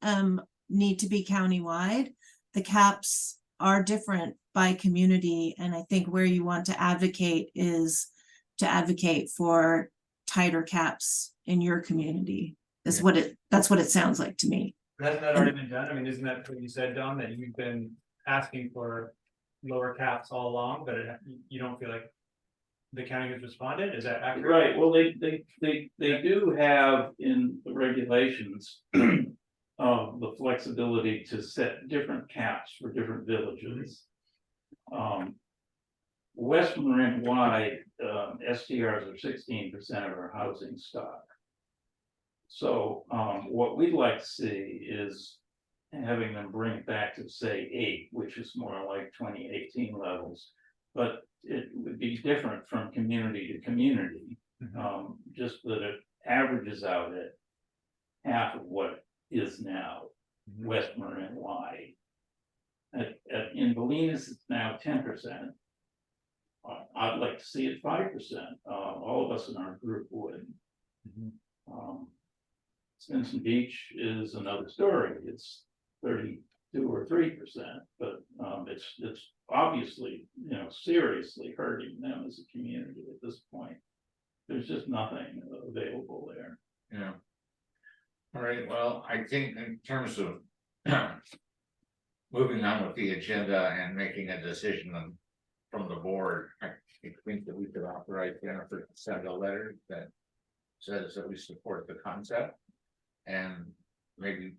need to be countywide. The caps are different by community. And I think where you want to advocate is to advocate for tighter caps in your community is that's what it sounds like to me. Hasn't that already been done? I mean, isn't that what you said, Don, that you've been asking for lower caps all along, but you don't feel like the county has responded? Is that accurate? Right, well, they do have in the regulations the flexibility to set different caps for different villages. Westmoreland wide, STRs are 16% of our housing stock. So what we'd like to see is having them bring it back to say 8, which is more like 2018 levels. But it would be different from community to community, just that it averages out at half of what is now Westmoreland wide. In Bolinas, it's now 10%. I'd like to see it 5%. All of us in our group would. Stinson Beach is another story. It's 32 or 3%, but it's obviously, you know, seriously hurting them as a community at this point. There's just nothing available there. Yeah. All right, well, I think in terms of moving on with the agenda and making a decision from the board, I think that we could authorize Jennifer to send a letter that says that we support the concept and maybe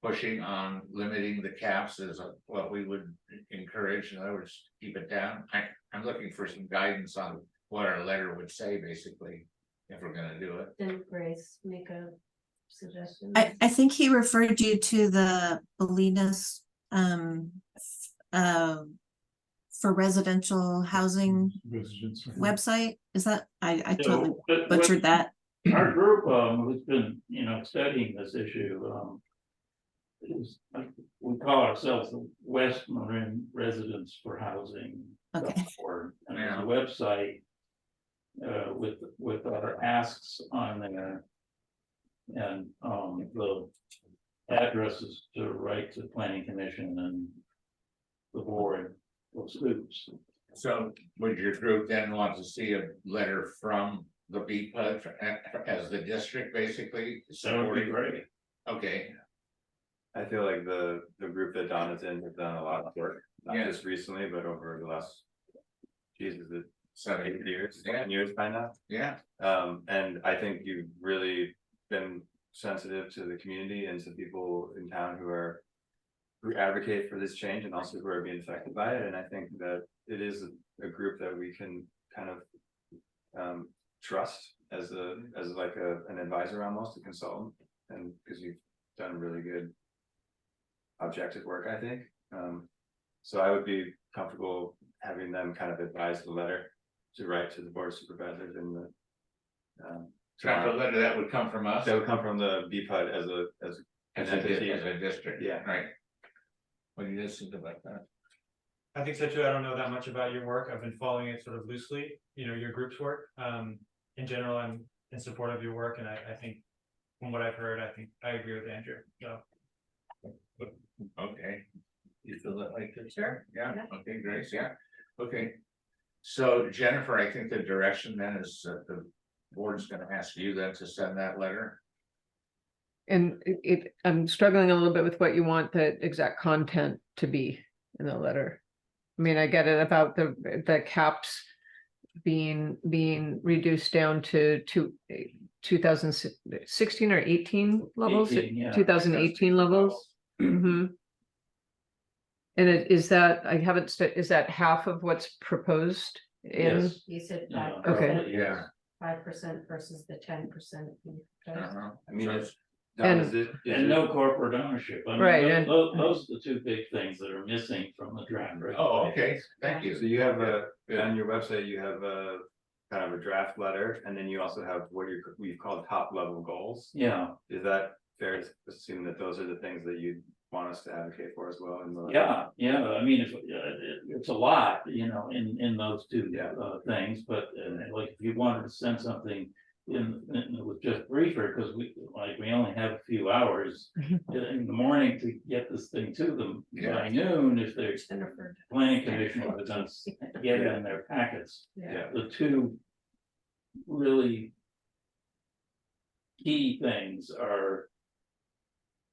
pushing on limiting the caps is what we would encourage. In other words, keep it down. I'm looking for some guidance on what our letter would say, basically, if we're gonna do it. Didn't Grace make a suggestion? I think he referred you to the Bolinas for residential housing Residents. website, is that, I So, totally but butchered that. Our group, has been, studying this issue, is, we call ourselves the West Marin Residents for Housing. Okay. .org, and there's a website with our asks on there. And the addresses to write to planning commission and the board of schools. So would your group then want to see a letter from the BPUD as the district, basically? That would be great. Okay, I feel like the group that Donna's in has done a lot of work, not Yeah. just recently, but over the last, Jesus, it's 7 years, Yeah. 7 years by now. yeah, And I think you've really been sensitive to the community and to people in town who advocate for this change and also who are being affected by it. And I think that it is a group that we can kind of trust as like an advisor, almost a consultant, and because you've done really good objective work, I think. So I would be comfortable having them kind of advise the letter to write to the board of supervisors in the draft a letter that would come from us. that would come from the BPUD as As an entity. a district. Yeah. Right. What do you guys think about that? I think so too. I don't know that much about your work. I've been following it sort of loosely, your group's work. In general, I'm in support of your work, and I think from what I've heard, I agree with Andrew, so. Okay. You feel that like this? Sure. Yeah, Yeah. okay, Grace, yeah, okay. So Jennifer, I think the direction then is that the board's gonna ask you then to send that letter. And I'm struggling a little bit with what you want the exact content to be in the letter. I mean, I get it about the caps being reduced down to 2016 or 18 levels, 18, yeah. 2018 levels. Mhm. And is that, is that half of what's proposed in? Yes. You said Yeah, 5%. probably, Yeah. 5% versus the 10%. Uh-huh. I mean, it's. And- Don, is it- And no corporate ownership. I mean, Right, and- those are the two big things that are missing from the draft. Oh, okay, thank you. So you have Good. on your website, you have a kind of a draft letter, and then you also have what we've called top level goals. Yeah, Is that fair to assume that those are the things that you want us to advocate for as well? In the yeah, I mean, it's a lot, in those two Yeah. things, but like if you wanted to send something it was just briefer, because we only have a few hours in the morning to get this thing to them by noon, if they're planning commission are gonna get it in their packets. Yeah. The two really key things are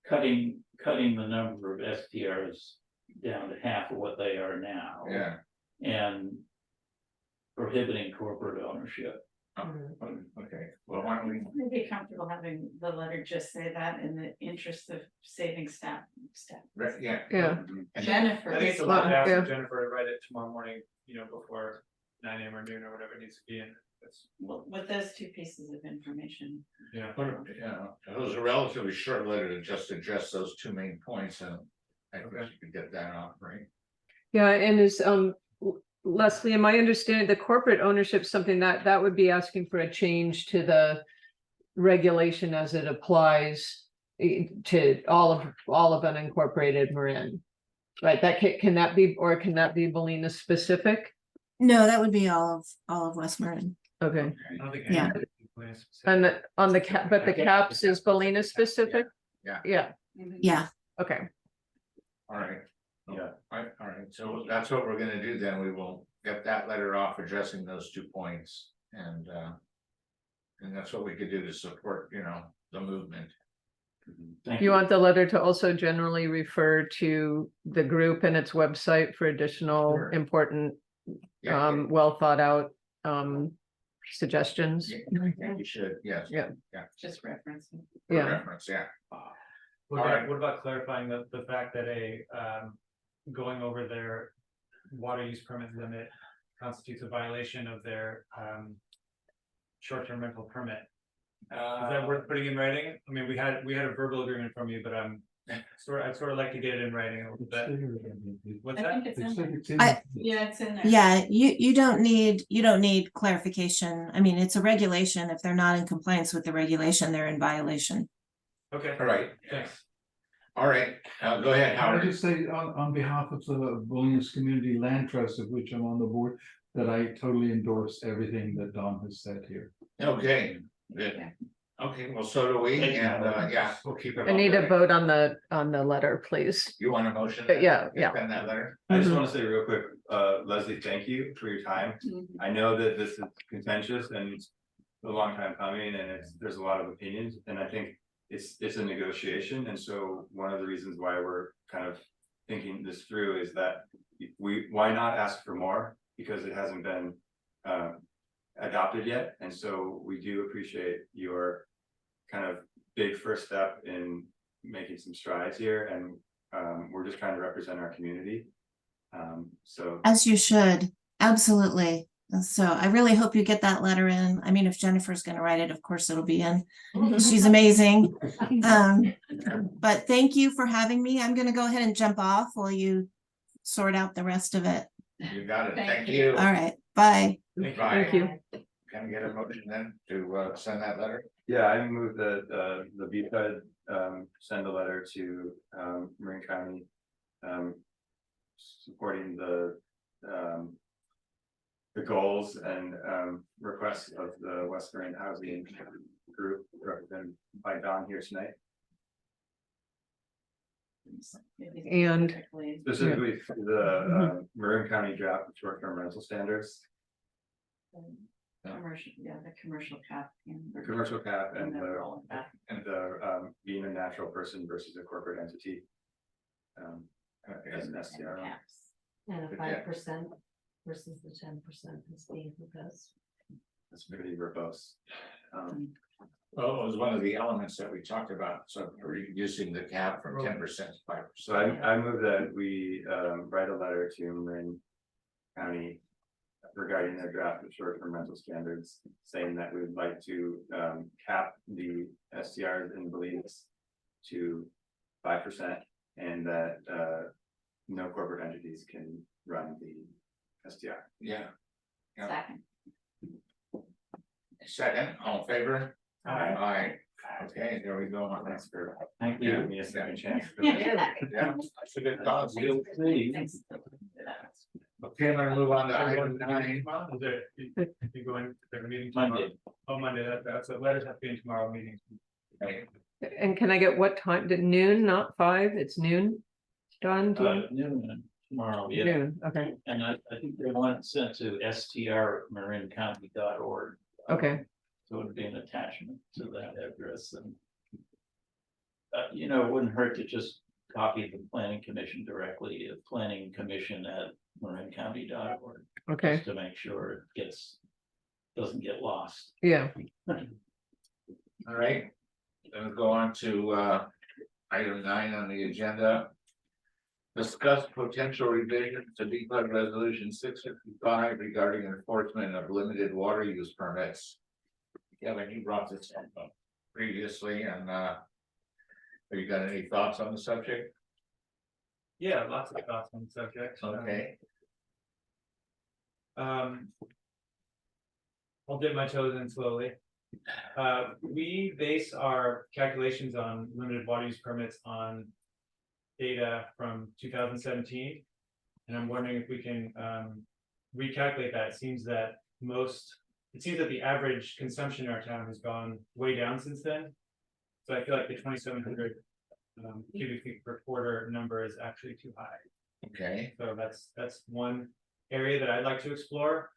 cutting the number of STRs down to half of what they are now. Yeah, And prohibiting corporate ownership. okay, well, why don't we, I'd be comfortable having the letter just say that in the interest of saving staff. yeah. Yeah. And Jennifer. I think it's a lot to ask Yeah. Jennifer to write it tomorrow morning, before 9 AM or noon or whatever it needs to be in. That's, With those two pieces of information. yeah. Yeah, it was a relatively short letter to just address those two main points, and I think you could get that off, right? Yeah, and is Leslie, in my understanding, the corporate ownership, something that would be asking for a change to the regulation as it applies to all of unincorporated Marin. Right, that can that be, or can that be Ballina specific? No, that would be all of West Marin. Okay, I don't think. Yeah. and on the cap, but the caps is Ballina specific? Yeah. Yeah, Yeah, okay. All right. Yeah. All right, so that's what we're gonna do then, we will get that letter off addressing those 2 points, and that's what we could do to support, the movement. Thank You want the letter to also generally refer to the group and its website for additional Sure. important, Yeah, well thought out, suggestions? yeah, I think you should, yes. Yeah. Just referencing. For Yeah. reference, yeah. What All about, right. what about clarifying the fact that going over their water use permit limit constitutes a violation of their short-term rental permit? Is that worth putting in writing? I mean, we had a verbal agreement from you, but I'd sort of like to get it in writing a little bit. What's I that? think it's in there. It's in I- Yeah, it's in there. Yeah, you don't need clarification. I mean, it's a regulation. If they're not in compliance with the regulation, they're in violation. Okay, All right, thanks. all right, go ahead, Can I Howard. just say on behalf of the Williams Community Land Trust, of which I'm on the board, that I totally endorse everything that Don has said here. Okay, good. Okay, well, so do we, Thank you, and Howard. yeah, we'll keep it. I need a on. vote on the letter, please. You want a motion? Yeah, to yeah. Send that letter? I just Mhm. want to say real quick, Leslie, thank you for your time. Mhm. I know that this is contentious and it's a long time coming and there's a lot of opinions and I think it's a negotiation. And so one of the reasons why we're kind of thinking this through is that why not ask for more? Because it hasn't been adopted yet. And so we do appreciate your kind of big first step in making some strides here. And we're just trying to represent our community. So As you should, absolutely. And so I really hope you get that letter in. I mean, if Jennifer's gonna write it, of course it'll be in. She's amazing. But thank you for having me. I'm gonna go ahead and jump off while you sort out the rest of it. You got it, Thank thank you. you. All right, bye. Bye. Thank you. Can I get a motion then to send that letter? yeah, I move that the BPUD send a letter to Marin County. Supporting the goals and requests of the West Marin Housing Group represented by Don here tonight. And- Specifically for the Marin County draft of short-term rental standards, Commercial, yeah, the commercial cap. the commercial cap And and then the rolling back. being a natural person versus a corporate entity. As an STR. Caps. And a Okay. 5% versus the 10% is being proposed. That's pretty verbose. Well, it was one of the elements that we talked about, so reducing the cap from 10% to 5%. So I move that we write a letter to Marin County regarding their draft of short-term rental standards, saying that we would like to cap the STRs and beliefs to 5%, and that no corporate entities can run the STR. Yeah. Yeah. Second. Second, all in favor? Aye. Aye. Okay, there we go. Thanks for Thank giving you. me a second chance. Yeah, that's a good cause. We'll see. Okay, I'm gonna move on to item 9. Is there, you going, their meeting tomorrow? Monday. Oh, Monday, that's the letters have to be in tomorrow meeting. Okay. And can I get what time? Did noon, not 5? It's noon? Don, do you? Noon tomorrow, yeah. Noon, okay, And I think they want it sent to str@marincounty.org. okay. So it would be an attachment to that address and. You know, it wouldn't hurt to just copy the planning commission directly, planning-commission@marincounty.org. Okay, Just to make sure it doesn't get lost. yeah, All right, then we'll go on to item 9 on the agenda. Discuss potential revisions to BPUD resolution 655 regarding enforcement of limited water use permits. Kevin, you brought this up previously, and have you got any thoughts on the subject? Yeah, lots of thoughts on the subject. Okay, I'll dip my toes in slowly. We base our calculations on limited water use permits on data from 2017. And I'm wondering if we can recalculate that. It seems that the average consumption in our town has gone way down since then. So I feel like the 2,700 cubic feet per quarter number is actually too high. okay, So that's one area that I'd like to explore.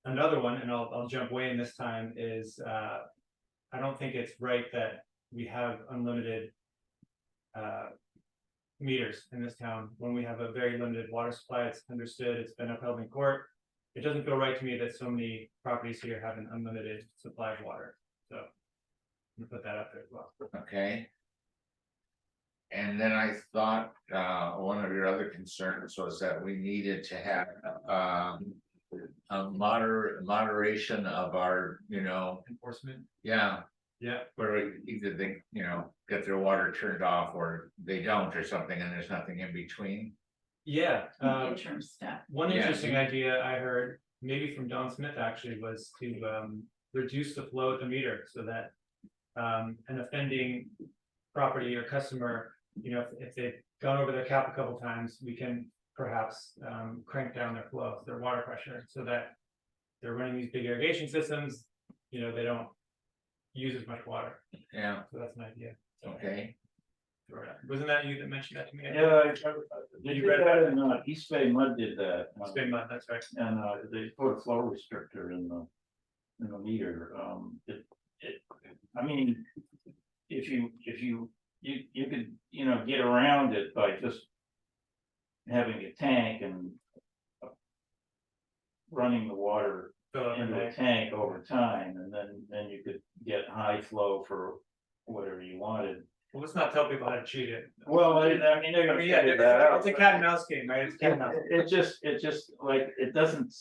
Another one, and I'll jump way in this time, is I don't think it's right that we have unlimited meters in this town when we have a very limited water supply. It's understood, it's been upheld in court. It doesn't feel right to me that so many properties here have an unlimited supply of water. So I'm gonna put that up there as well. okay. And then I thought one of your other concerns was that we needed to have a moderation of our, Enforcement. yeah, Yeah, where either they, get their water turned off or they don't or something, and there's nothing in between. yeah, Interim staff. one Yeah. interesting idea I heard, maybe from Don Smith actually, was to reduce the flow at the meter so that an offending property or customer, if they've gone over their cap a couple times, we can perhaps crank down their flow, their water pressure, so that they're running these big irrigation systems, they don't use as much water. Yeah, So that's an idea. So, okay, wasn't that you that mentioned that to me? Yeah, You you read read that in, East Bay Mud did that. Spin mud, that's right. And they put a flow restrictor in the meter, I mean, if you could, get around it by just having a tank and running the water Fill up into the a tank over time, and then you could get high flow for whatever you wanted. Well, let's not tell people how to cheat it. Well, I mean, they're gonna Yeah, figure that out. it's a cat and mouse game, right? It's a cat and mouse. It just like, it doesn't,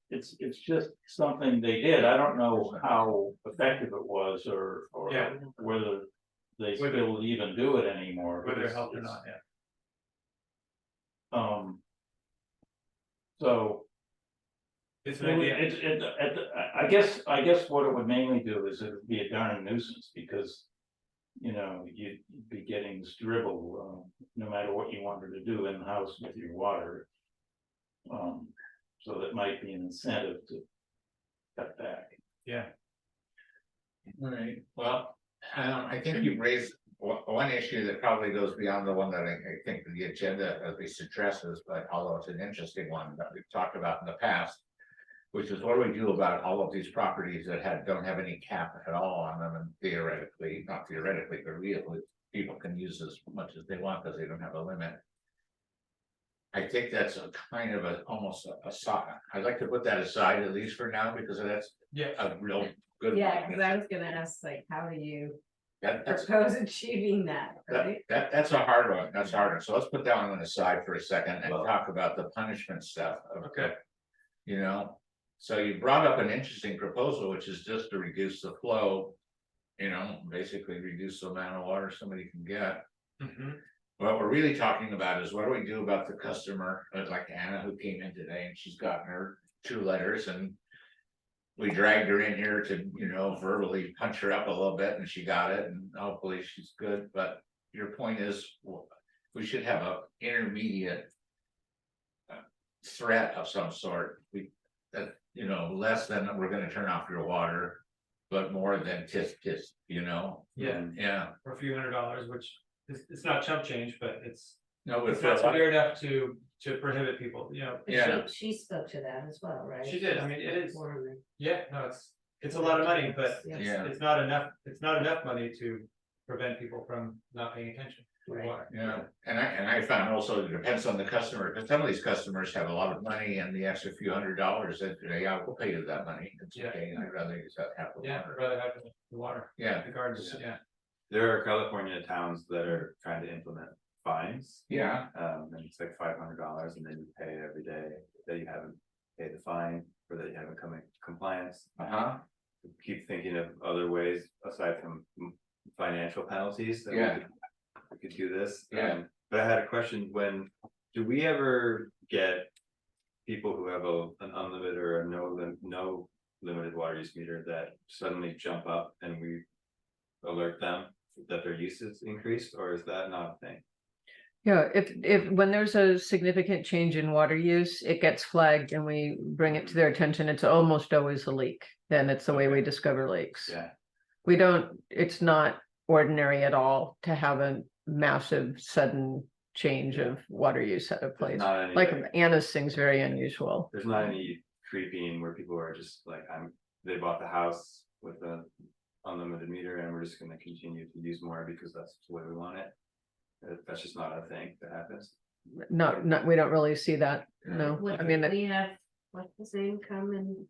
it's just something they did. I don't know how effective it was or Yeah. whether they Whether- still even do it anymore. Whether it because helped or it's, not, yeah. So. It's an idea. I guess what it would mainly do is it would be a darn nuisance because. You'd be getting this dribble, no matter what you wanted to do in the house with your water. So that might be an incentive to cut back. Yeah. all right, well, I think you've raised one issue that probably goes beyond the one that I think the agenda at least addresses, but although it's an interesting one that we've talked about in the past. Which is what do we do about all of these properties that don't have any cap at all on them, and theoretically, not theoretically, but really, people can use as much as they want because they don't have a limit. I think that's a kind of almost a I'd like to put that aside at least for now, because that's Yeah. a real good. Yeah, one. because I was gonna ask, like, how do you That's propose achieving that, right? that's a hard one, that's hard, so let's put that one aside for a second and talk about the punishment stuff. Okay. So you brought up an interesting proposal, which is just to reduce the flow. Basically reduce the amount of water somebody can get. Mhm. What we're really talking about is what do we do about the customer, like Anna who came in today and she's gotten her 2 letters and. We dragged her in here to, verbally punch her up a little bit and she got it and hopefully she's good, but your point is, we should have a intermediate. Threat of some sort, less than we're gonna turn off your water, but more than tisk. Yeah. Yeah, For a few $100, which it's not chump change, but it's no, but not severe enough to prohibit people, Yeah. She spoke to that as well, right? She did. I mean, it is. Informally. Yeah, no, it's a lot of money, but Yeah. it's not enough money to prevent people from not paying attention to Right. water. Yeah, and I found also it depends on the customer, because some of these customers have a lot of money and the extra few $100 that we'll pay you that money. It's Yeah. okay, I'd rather use that half the Yeah, I'd water. rather have the water, Yeah, the gardens, yeah. There are California towns that are trying to implement fines. yeah, And it's like $500 and then you pay every day that you haven't paid the fine or that you haven't come in compliance. Keep thinking of other ways aside from financial penalties that Yeah. we could do this. Yeah. But I had a question, do we ever get people who have an unlimited or a no limited water use meter that suddenly jump up and we alert them that their use is increased, or is that not a thing? Yeah, when there's a significant change in water use, it gets flagged and we bring it to their attention. It's almost always a leak. Then it's the way we discover leaks. Yeah. It's not ordinary at all to have a massive sudden change of water use at a place. not any, Like like- Anna's thing's very unusual. There's not any creeping where people are just like, they bought the house with the unlimited meter and we're just gonna continue to use more because that's the way we want it. That's just not a thing that happens. Not, we don't really see that, no. What I mean, we have, what's his name come and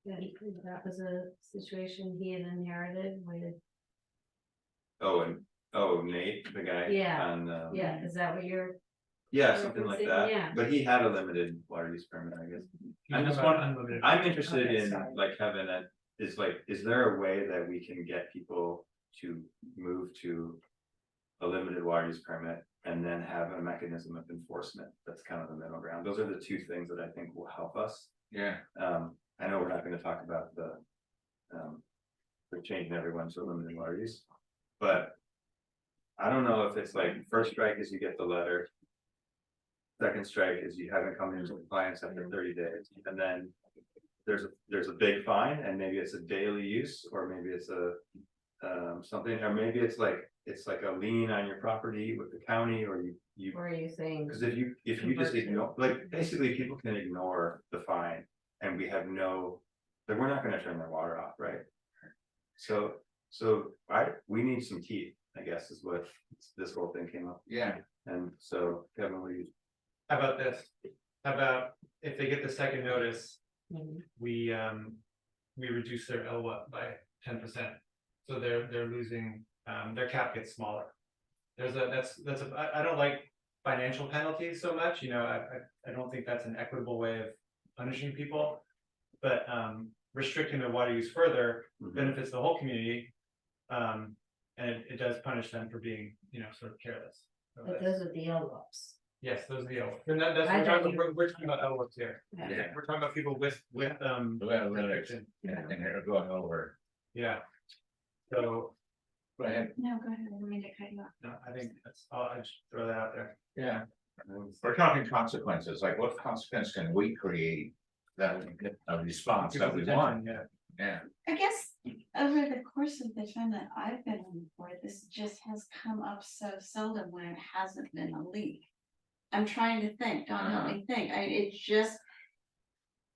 that was a situation he had inherited with. Nate, the guy. Yeah, on, yeah, is that what you're? Yeah, something like that, Yeah. but he had a limited water use permit, I guess. I'm just unlimited. I'm interested Okay, in sorry. like having is there a way that we can get people to move to a limited water use permit and then have a mechanism of enforcement that's kind of the middle ground? Those are the two things that I think will help us. Yeah, I know we're not gonna talk about the changing everyone to limited water use, but I don't know if it's like, first strike is you get the letter. Second strike is you haven't come into compliance after 30 days, and then there's a big fine, and maybe it's a daily use, or maybe it's a something, or maybe it's like a lien on your property with the county, or you What are you saying? because if you just Conversion. ignore, like, basically people can ignore the fine, and we have no, like, we're not gonna turn their water off, right? So we need some teeth, I guess, is what this whole thing came up. yeah. And so Kevin, what do you? How about this? How about if they get the second notice, we reduce their LWAP by 10%. So they're losing, their cap gets smaller. I don't like financial penalties so much, I don't think that's an equitable way of punishing people. But restricting their water use further benefits the whole community. And it does punish them for being, sort of careless. So But that's- those are the LWAPs. Yes, those are the LWAPs. And that's, I thought we're talking about LWAPs here. Yeah. We're talking about people with Well, restriction. Yeah, and they're going over. Yeah. So, Go ahead. No, go ahead, I didn't mean to cut you off. no, I think I just throw that out there. Yeah. We're talking consequences, like what consequence can we create that would get a response that we People's want? attention, Yeah, I guess over the course of the time that I've been on the board, this just has come up so seldom when it hasn't been a leak. I'm trying to think, don't help me think, it just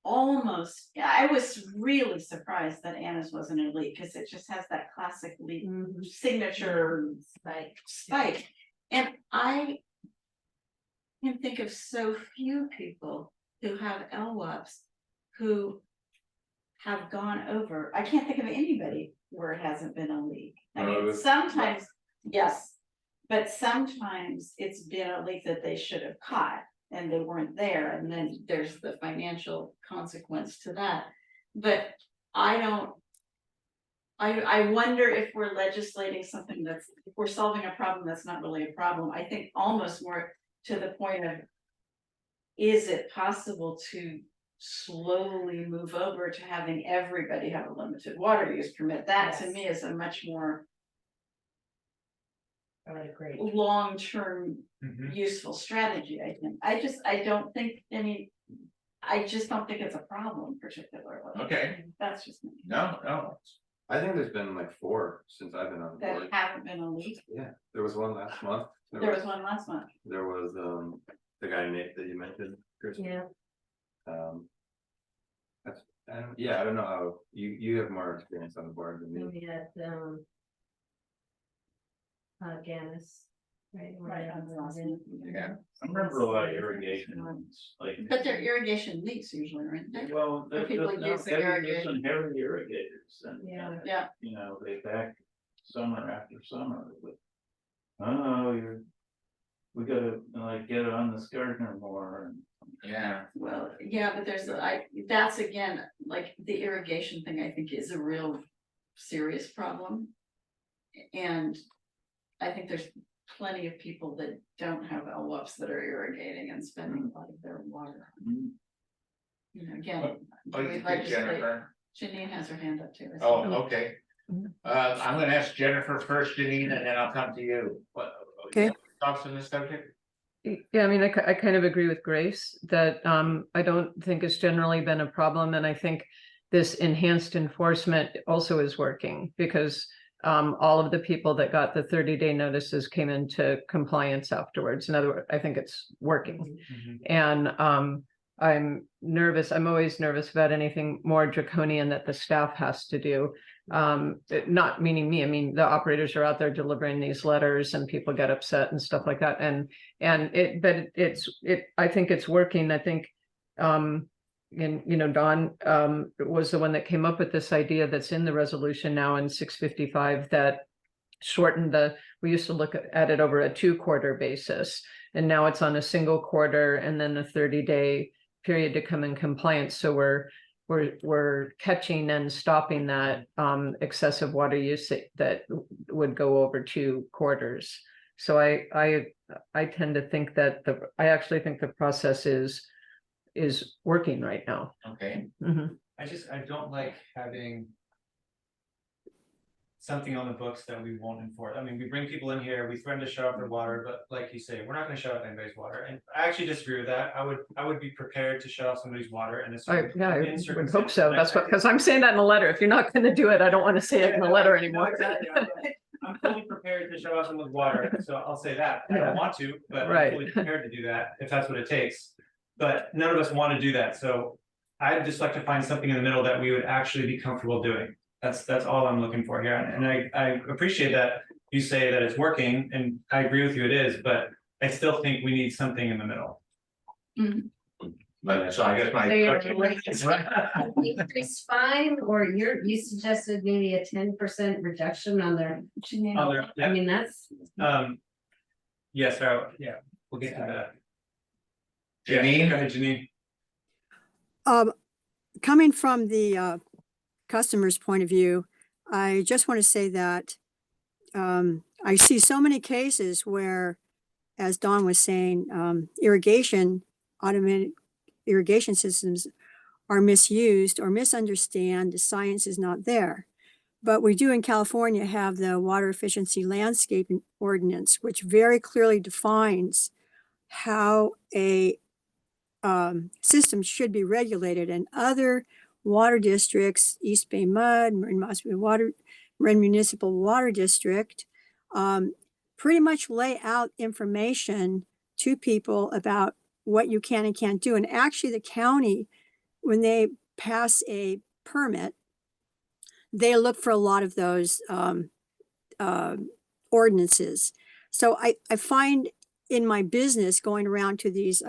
almost, I was really surprised that Anna's wasn't a leak, because it just has that classic leak signature spike. And I can think of so few people who have LWAPs who have gone over. I can't think of anybody where it hasn't been a leak. I mean, sometimes, yes, but sometimes it's been a leak that they should have caught and they weren't there, and then there's the financial consequence to that. But I wonder if we're legislating something if we're solving a problem that's not really a problem. I think almost more to the point of, is it possible to slowly move over to having everybody have a limited water use permit? That to me is a much more I would agree. long-term useful strategy, I think. I don't think I just don't think it's a problem particularly. Okay. That's just me. no, I think there's been like 4 since I've been on the That board. haven't been a leak. Yeah, there was one last month. There was one last month. There was the guy Nate that you mentioned, Chris. Yeah, I don't know how you have more experience on the board than me. we had, Ganis. Right, on the last one. yeah. I remember a lot of irrigation ones, like. But they're irrigation leaks usually, aren't they? Well, For people using irrigation. Heavy irrigators and. Yeah. Yeah. They back summer after summer with. Oh, we gotta like get on this gardener more and. Yeah, Well, yeah, but that's again, like the irrigation thing, I think is a real serious problem. And I think there's plenty of people that don't have LWAPs that are irrigating and spending a lot of their water. Again, what do you think, Jennifer? Janine has her hand up too. I see. Oh, okay. I'm gonna ask Jennifer first, Janine, and then I'll come to you. What? Okay. Thoughts on this subject? Yeah, I mean, I kind of agree with Grace that I don't think it's generally been a problem, and I think this enhanced enforcement also is working because all of the people that got the 30-day notices came into compliance afterwards. In other words, I think it's working. And I'm nervous. I'm always nervous about anything more draconian that the staff has to do. Not meaning me. I mean, the operators are out there delivering these letters and people get upset and stuff like that. I think it's working. I think, Don was the one that came up with this idea that's in the resolution now in 655 that shortened we used to look at it over a 2-quarter basis, and now it's on a single quarter and then a 30-day period to come in compliance. So we're we're catching and stopping that excessive water use that would go over 2 quarters. So I tend to think that I actually think the process is working right now. Okay, Mhm. I don't like having something on the books that we won't enforce. I mean, we bring people in here, we threaten to shut off their water, but like you say, we're not gonna shut off anybody's water. And I actually disagree with that. I would be prepared to shut off somebody's water and this. I would hope so. That's what, because I'm saying that in the letter. If you're not gonna do it, I don't want to say it in the letter anymore. I'm fully prepared to shut off someone's water, so I'll say that. I don't want to, but Right. I'm fully prepared to do that if that's what it takes. But none of us want to do that, so I'd just like to find something in the middle that we would actually be comfortable doing. That's all I'm looking for here, and I appreciate that you say that it's working, and I agree with you, it is, but I still think we need something in the middle. but so I guess my question. Increase fine, or you suggested maybe a 10% reduction on their, I Yeah, mean, that's. yes, yeah, we'll get to that. Janine? Go ahead, Janine. Coming from the customer's point of view, I just want to say that I see so many cases where, as Dawn was saying, automated irrigation systems are misused or misunderstand. The science is not there. But we do in California have the Water Efficiency Landscaping Ordinance, which very clearly defines how a system should be regulated, and other water districts, East Bay Mud, Marin Municipal Water District, pretty much lay out information to people about what you can and can't do. And actually the county, when they pass a permit, they look for a lot of those ordinances. So I find in my business going around to these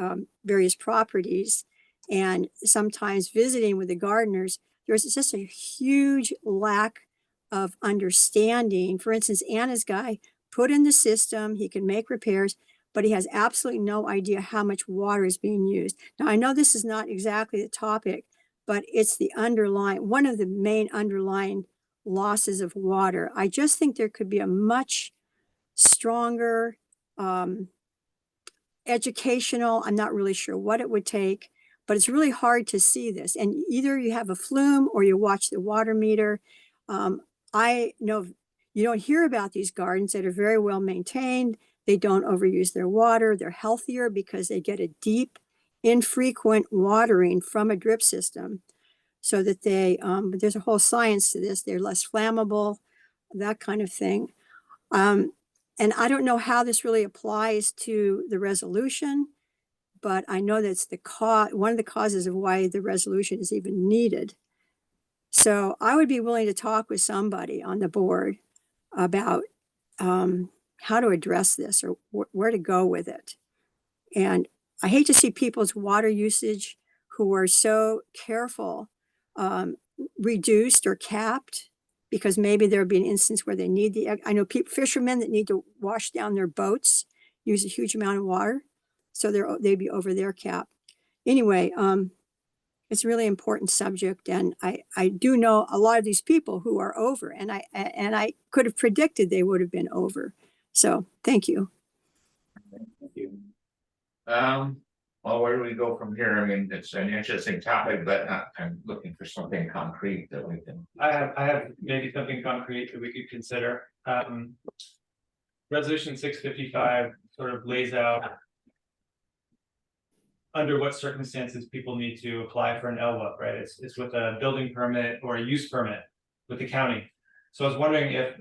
various properties and sometimes visiting with the gardeners, there's just a huge lack of understanding. For instance, Anna's guy put in the system, he can make repairs, but he has absolutely no idea how much water is being used. Now, I know this is not exactly the topic, but it's the one of the main underlying losses of water. I just think there could be a much stronger educational, I'm not really sure what it would take, but it's really hard to see this. And either you have a flume or you watch the water meter. I know you don't hear about these gardens that are very well maintained. They don't overuse their water. They're healthier because they get a deep, infrequent watering from a drip system, so that but there's a whole science to this. They're less flammable, that kind of thing. And I don't know how this really applies to the resolution, but I know that's one of the causes of why the resolution is even needed. So I would be willing to talk with somebody on the board about how to address this or where to go with it. And I hate to see people's water usage who are so careful reduced or capped, because maybe there'll be an instance where they need I know fishermen that need to wash down their boats use a huge amount of water, so they'd be over their cap. Anyway, it's a really important subject, and I do know a lot of these people who are over, and I could have predicted they would have been over. So thank you. Thank you. Well, where do we go from here? I mean, it's an interesting topic, but I'm looking for something concrete that we can. I have maybe something concrete that we could consider. Resolution 655 sort of lays out under what circumstances people need to apply for an LWUP, right? It's with a building permit or a use permit with the county. So I was wondering if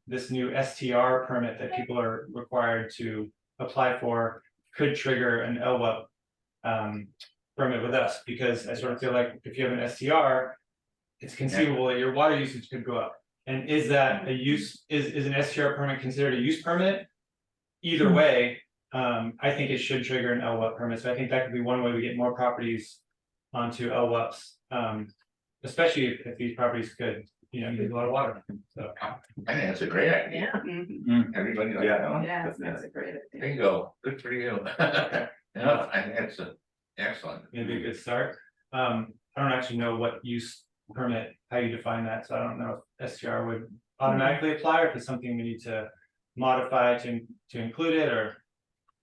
this new STR permit that people are required to apply for could trigger an LWUP permit with us, because I sort of feel like if you have an STR, it's conceivable that your water usage could go up. And is that a use, is an STR permit considered a use permit? Either way, I think it should trigger an LWUP permit. So I think that could be one way we get more properties onto LWUPs, especially if these properties could, use a lot of water. So I think that's a great idea. Everybody like that one? Yeah, that's a great idea. Bingo, good for you. Yeah, I think that's excellent. maybe a good start. I don't actually know what use permit, how you define that, so I don't know if STR would automatically apply, or if it's something we need to modify to include it, or.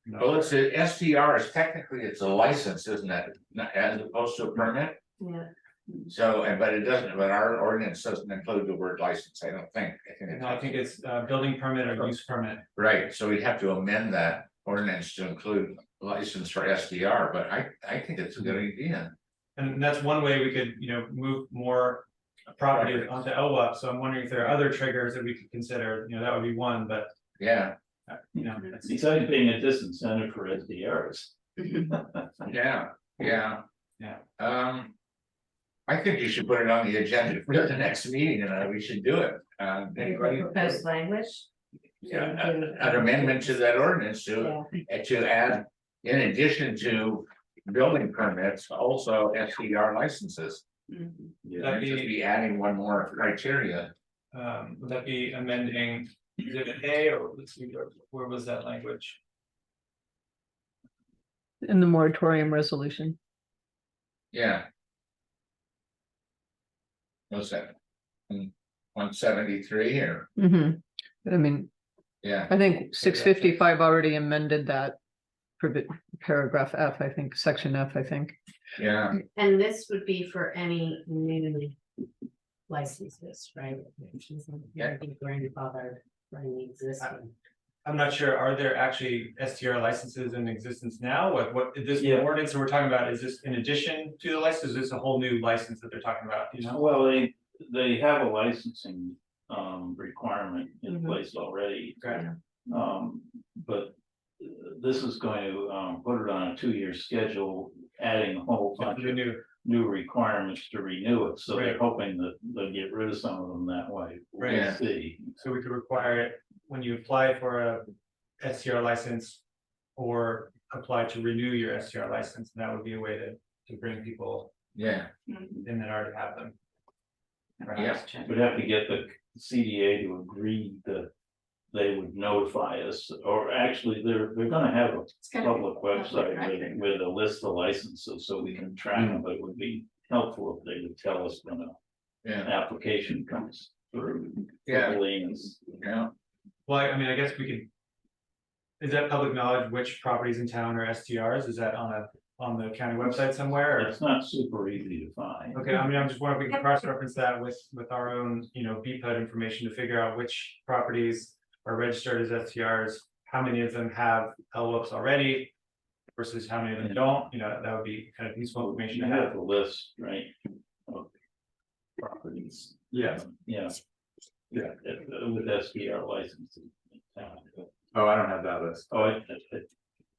No. Well, it's a STR is technically, it's a license, isn't it? As opposed to a permit. Yeah. So, but it doesn't, but our ordinance doesn't include the word license, I don't think. No, I think it's building permit or use permit. Right, so we'd have to amend that ordinance to include license for SDR, but I think it's a good idea. And that's one way we could, move more property onto LWAP, so I'm wondering if there are other triggers that we could consider, that would be one, but. Yeah, That's Besides being a disincentive for SDRs. yeah. Yeah. I think you should put it on the agenda for the next meeting, and we should do it. Anybody? Proposed language. Yeah, an amendment to that ordinance to add, in addition to building permits, also SDR licenses. Would that Just be adding one more criteria. Would that be amending exhibit A, or let's see, where was that language? In the moratorium resolution. Yeah. What's that? 173 or, I mean, yeah, I think 655 already amended that. Paragraph F, I think, section F, I think. yeah, And this would be for any new licenses, right? Yeah. Grandfathered for any existing. I'm not sure, are there actually STR licenses in existence now? What this Yeah. ordinance that we're talking about, is this in addition to the license? Is this a whole new license that they're talking about, Well, they have a licensing requirement in place already. Okay. But this is going to put it on a 2-year schedule, adding a whole bunch The of new, new requirements to renew it. So they're Right. hoping that they'll get rid of some of them that way. We'll Right. see. so we could require it when you apply for a STR license, or apply to renew your STR license, and that would be a way to bring people yeah, in that already have them. yeah. We'd have to get the CDA to agree that they would notify us, or actually, they're gonna have a It's gonna be public website record. with a list of licenses, so we can track them, but it would be helpful if they would tell us when an Yeah, application comes through. Yeah. For liens. yeah, Well, I mean, I guess we could. Is that public knowledge, which properties in town are STRs? Is that on the county website somewhere, or? It's not super easy to find. Okay, I mean, I'm just wondering if we can cross-reference that with our own, BPUD information to figure out which properties are registered as STRs, how many of them have LWIPs already versus how many of them don't, that would be kind of useful information You to have have. the list, right? Of properties. Yeah. Yeah. Yeah, with SDR licenses. in town. Oh, I don't have that list. Oh,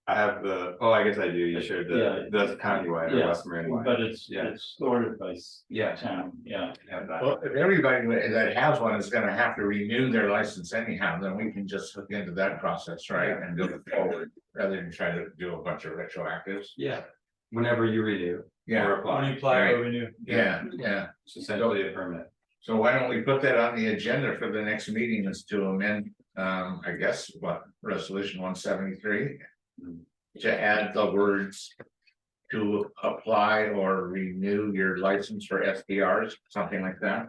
I have I guess I do. You shared Yeah. the countywide or Yeah, West Marin wide. but it's Yeah. sorted by Yeah. town, yeah. Have that. Well, if everybody that has one is gonna have to renew their license anyhow, then we can just look into that process, right? And go forward, rather than try to do a bunch of retroactives. Yeah. Whenever you renew. Yeah. Or When apply. you apply Right. or renew. Yeah, It's essentially a permit. so why don't we put that on the agenda for the next meeting, is to amend, I guess, resolution 173. To add the words to apply or renew your license for SDRs, something like that.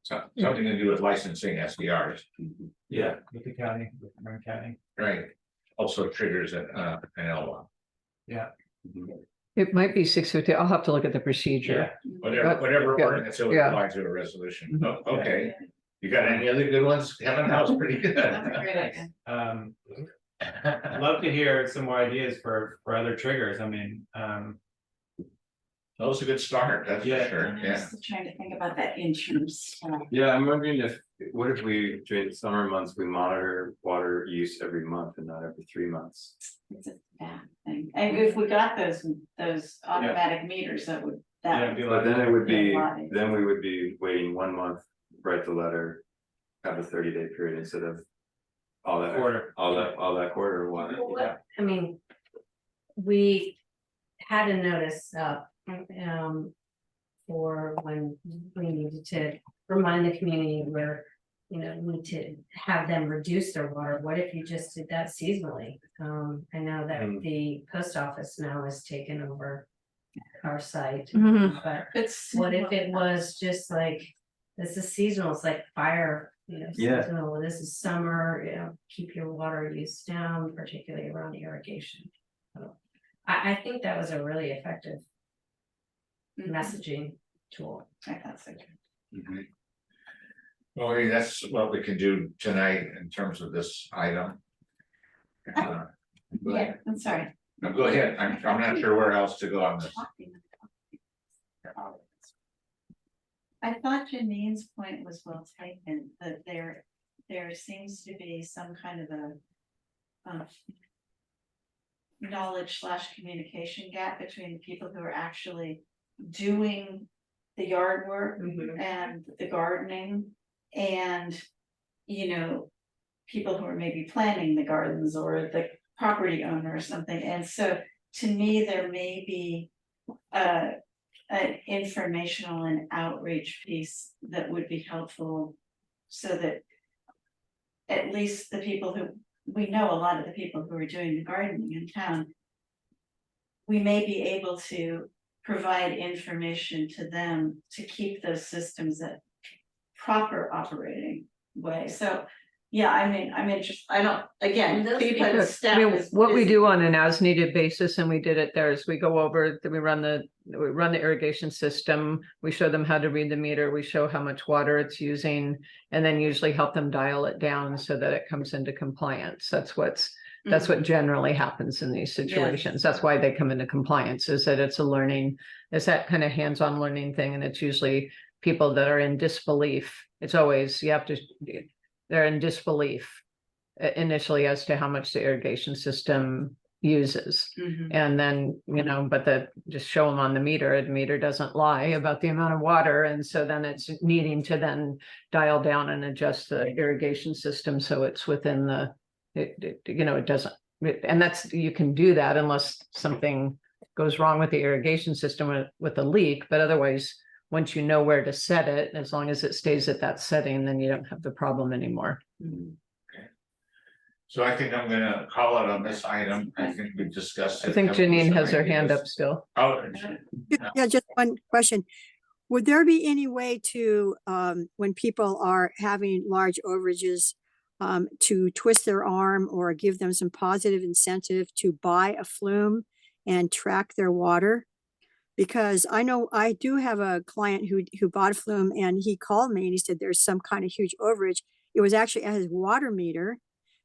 So, something to do with licensing SDRs, Yeah, with the county, with Marin County. right? Also triggers an LWA, Yeah. It might be 650. I'll have to look at the procedure. whatever Yeah, ordinance it would yeah. apply to a resolution. Mhm. Oh, okay. You got any other good ones? Kevin, that was pretty good. That's a great idea. I'd love to hear some more ideas for other triggers, I mean, That was a good start, that's for Yeah. sure, I'm yeah. just trying to think about that insurance. Yeah, I'm wondering what if we, during the summer months, we monitor water use every month and not every 3 months? It's a bad thing. And if we got those automatic meters, that would, yeah, that it'd be would. But then it would be, Yeah, why? then we would be waiting 1 month, write the letter, have a 30-day period instead of all that, Quarter. all that quarter water. Well, what- I mean, we had a notice up, for when we needed to remind the community where, need to have them reduce their water. What if you just did that seasonally? I know that Mm. the post office now has taken over our site, Mhm. but It's. what if it was just like, this is seasonal, it's like fire, Yeah. seasonal, this is summer, keep your water use down, particularly around irrigation. So, I think that was a really effective messaging tool. I thought so too. Mhm. Well, maybe that's what we can do tonight in terms of this item. Go ahead. I'm sorry. No, go ahead. I'm not sure where else to go on this. I thought Janine's point was well taken, that there seems to be some kind of a knowledge / communication gap between the people who are actually doing the yard work and the gardening and, people who are maybe planting the gardens or the property owner or something. And so to me, there may be an informational and outreach piece that would be helpful so that at least the people who, we know a lot of the people who are doing the gardening in town, we may be able to provide information to them to keep those systems at proper operating way. So, yeah, I'm interested. I don't, again, I mean, what we do on an as needed basis, and we did it there, is we go over, we run the irrigation system, we show them how to read the meter, we show how much water it's using, and then usually help them dial it down so that it comes into compliance. That's what generally happens in these situations. That's why they come into compliance, is that it's a learning, it's that kind of hands-on learning thing, and it's usually people that are in disbelief. It's always, they're in disbelief initially as to how much the irrigation system uses. And then, but just show them on the meter doesn't lie about the amount of water. And so then it's needing to then dial down and adjust the irrigation system so it's within it doesn't, and that's, you can do that unless something goes wrong with the irrigation system with a leak, but otherwise, once you know where to set it, as long as it stays at that setting, then you don't have the problem anymore. Okay. So I think I'm gonna call it on this item. I think we discussed it. I think Janine has her hand up still. Oh. Yeah, just one question. Would there be any way to, when people are having large overages, to twist their arm or give them some positive incentive to buy a flume and track their water? Because I know I do have a client who bought a flume, and he called me and he said there's some kind of huge overage. It was actually at his water meter.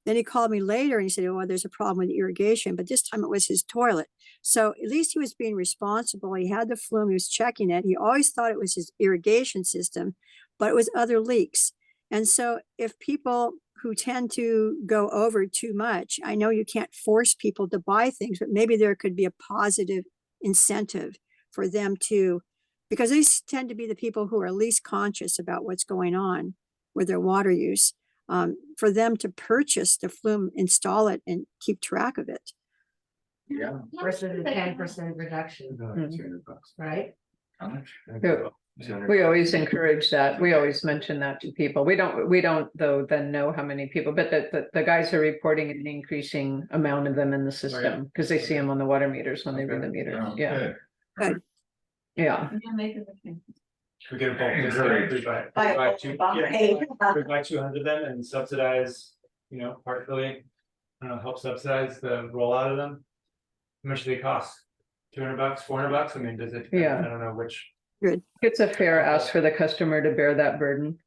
Then he called me later and he said, oh, there's a problem with the irrigation, but this time it was his toilet. So at least he was being responsible. He had the flume, he was checking it. He always thought it was his irrigation system, but it was other leaks. And so if people who tend to go over too much, I know you can't force people to buy things, but maybe there could be a positive incentive for them to, because these tend to be the people who are least conscious about what's going on with their water use, for them to purchase the flume, install it, and keep track of it. Yeah. Versus a 10% reduction, right? How much? We always encourage that. We always mention that to people. We don't though then know how many people, but the guys are reporting an increasing amount of them in the system because they see them on the water meters when they read the meter. Oh, Yeah. Good. Yeah. We get a bulk Encourage. discount, we buy 200 of them and subsidize, partially, help subsidize the rollout of them. How much do they cost? $200, $400? I mean, does it? Yeah. I don't know which. It's a fair ask for the customer to bear that burden.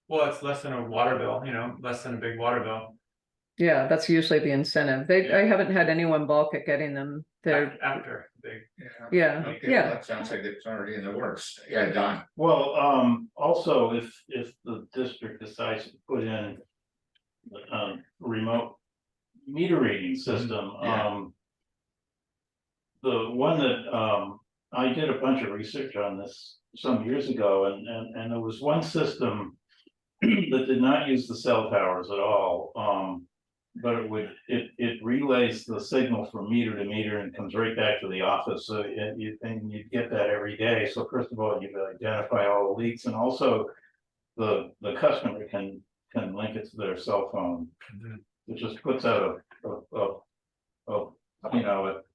Well, it's less than a water bill, less than a big water bill. Yeah, that's usually the incentive. I haven't had anyone balk at getting them. They're After big. Yeah, Okay, yeah. well, that sounds like it's already in the works. Yeah, Don. Well, also, if the district decides to put in a remote meter reading system, Yeah. the one that, I did a bunch of research on this some years ago, and there was one system that did not use the cell towers at all. But it relays the signal from meter to meter and comes right back to the office. So you get that every day. So first of all, you identify all the leaks, and also the customer can link it to their cell phone. It just puts out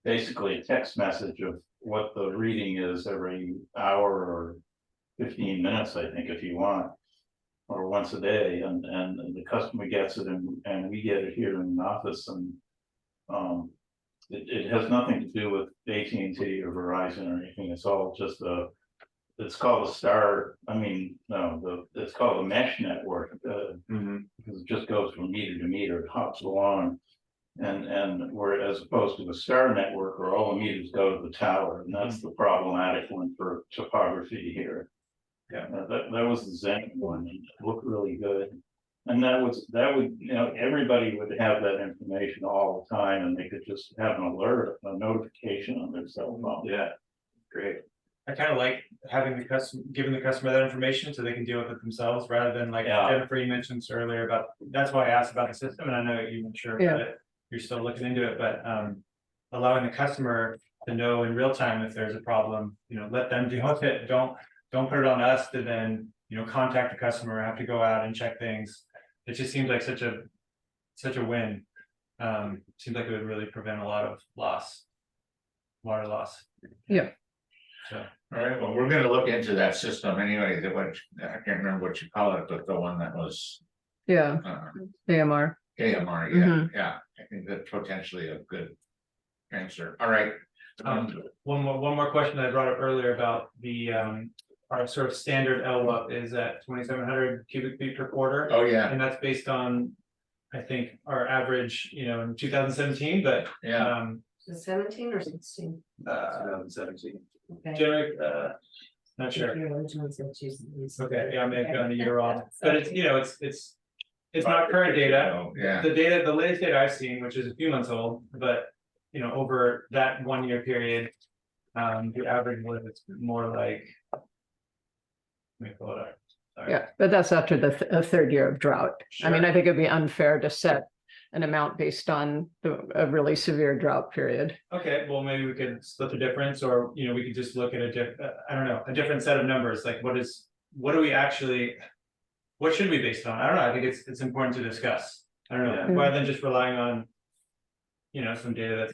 basically a text message of what the reading is every hour or 15 minutes, I think, if you want. Or once a day, and the customer gets it and we get it here in the office, and it has nothing to do with AT&T or Verizon or anything. It's all just it's called a star, it's called a mesh network, because it just goes from meter to meter, it hops along. And where, as opposed to a star network where all the meters go to the tower, and that's the problematic one for topography here. Yeah, that was the Zen one, and it looked really good. And that would, everybody would have that information all the time, and they could just have an alert, a notification on their cell phone. Yeah, great. I kind of like having giving the customer that information so they can deal with it themselves, rather than like Yeah. Jennifer, you mentioned earlier about, that's why I asked about the system, and I know you weren't sure about it. You're still looking into it, but allowing the customer to know in real time if there's a problem, let them deal with it. Don't put it on us to then, contact the customer, have to go out and check things. It just seems like such a win. Seems like it would really prevent a lot of water loss. Yeah. So, All right, well, we're gonna look into that system anyway, I can't remember what you call it, but the one that was. Yeah, AMR. AMR, yeah, yeah, I think that's potentially a good answer. All right. one more question I brought up earlier about the our sort of standard LWAP is at 2,700 cubic feet per quarter. Oh, yeah, And that's based on, I think, our average, in 2017, but yeah, 17 or 16? 2017. Okay. Generally, not sure. Okay, yeah, I may have gotten the year wrong, but it's not current data. Oh, yeah, The latest data I've seen, which is a few months old, but over that 1 year period, the average was more like. Let me pull it up. Sorry. Yeah, but that's after the third year of drought. I mean, Sure. I think it'd be unfair to set an amount based on a really severe drought period. Okay, well, maybe we could split the difference, or we could just look at a different set of numbers. Like, what should we base it on? I don't know. I think it's important to discuss. I don't know, rather than just relying on, some data that's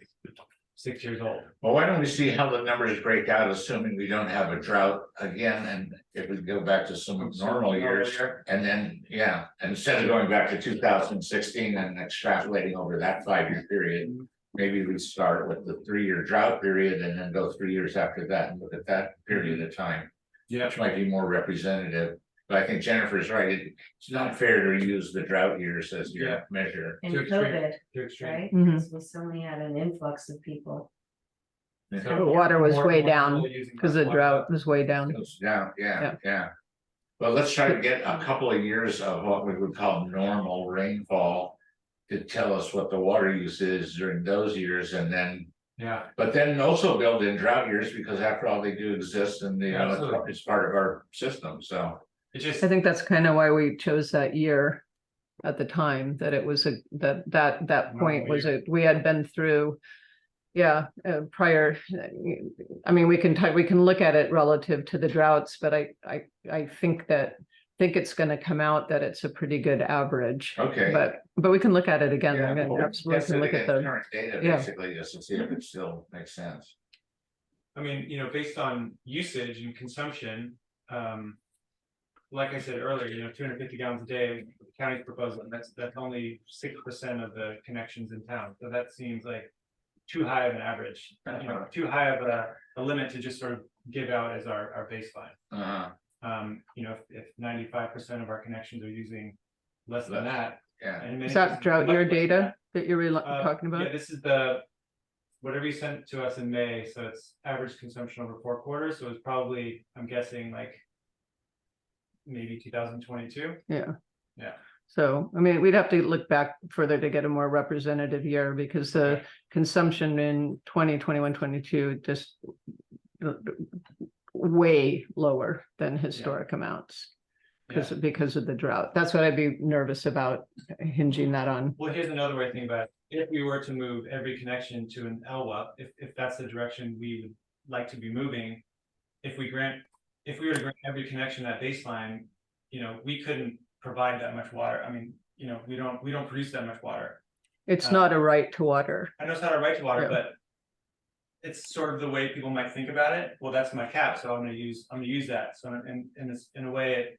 6 years old. well, why don't we see how the numbers break out, assuming we don't have a drought again, and if we go back to some normal years. And then, yeah, instead of going back to 2016 and extrapolating over that 5-year period, maybe we start with the 3-year drought period and then go 3 years after that and look at that period of time. Yeah. Which might be more representative, but I think Jennifer's right, it's not fair to use the drought years as your measure. And Too extreme. COVID, Too extreme. right? Mhm. Because we suddenly had an influx of people. The water was way down using because the water. drought was way down. Yeah. Well, let's try to get a couple of years of what we would call normal rainfall. To tell us what the water use is during those years, and then. Yeah. But then also build in drought years, because after all, they do exist, and Absolutely. it's part of our system, so. It just. I think that's kind of why we chose that year at the time, that it was that point was we had been through. Prior, I mean, we can look at it relative to the droughts, but I think it's going to come out that it's a pretty good average. Okay. But we can look at it again. Yeah, I'm gonna well, absolutely yes, can look at the the current data, yeah. basically, just to see if it still makes sense. I mean, based on usage and consumption, like I said earlier, 250 gallons a day, the county's proposal, and that's only 6% of the connections in town. So that seems like too high of an average, too high of a limit to just sort of give out as our baseline. If 95% of our connections are using less than that. Yeah. and Is that drought year data that you're talking Yeah, about? this is whatever you sent to us in May, so it's average consumption over 4 quarters, so it's probably, I'm guessing, like maybe 2022. Yeah. Yeah. So, I mean, we'd have to look back further to get a more representative year, because the consumption in 2021, 22 just way lower than historic amounts because of the drought. That's what I'd be nervous about hinging that on. Well, here's another way to think about it. If we were to move every connection to an LWAP, if that's the direction we would like to be moving, if we were to grant every connection that baseline, we couldn't provide that much water. I mean, we don't produce that much water. It's not a right to water. I know it's not a right to water, Yeah. but it's sort of the way people might think about it. Well, that's my cap, so I'm gonna use that. So in a way, it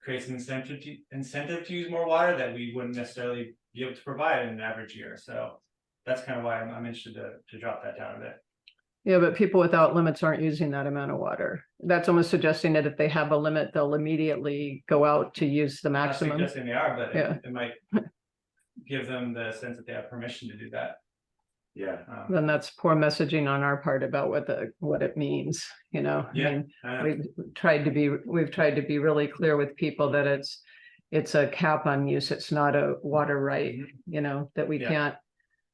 creates an incentive to use more water that we wouldn't necessarily be able to provide in an average year. So that's kind of why I'm interested to drop that down a bit. Yeah, but people without limits aren't using that amount of water. That's almost suggesting that if they have a limit, they'll immediately go out to use the Not maximum. suggesting they are, but Yeah. it might give them the sense that they have permission to do that. Yeah. Then that's poor messaging on our part about what it means, you know? I Yeah, mean, I know. we've tried to be really clear with people that it's a cap on use. It's not a water right, you know, that Yeah.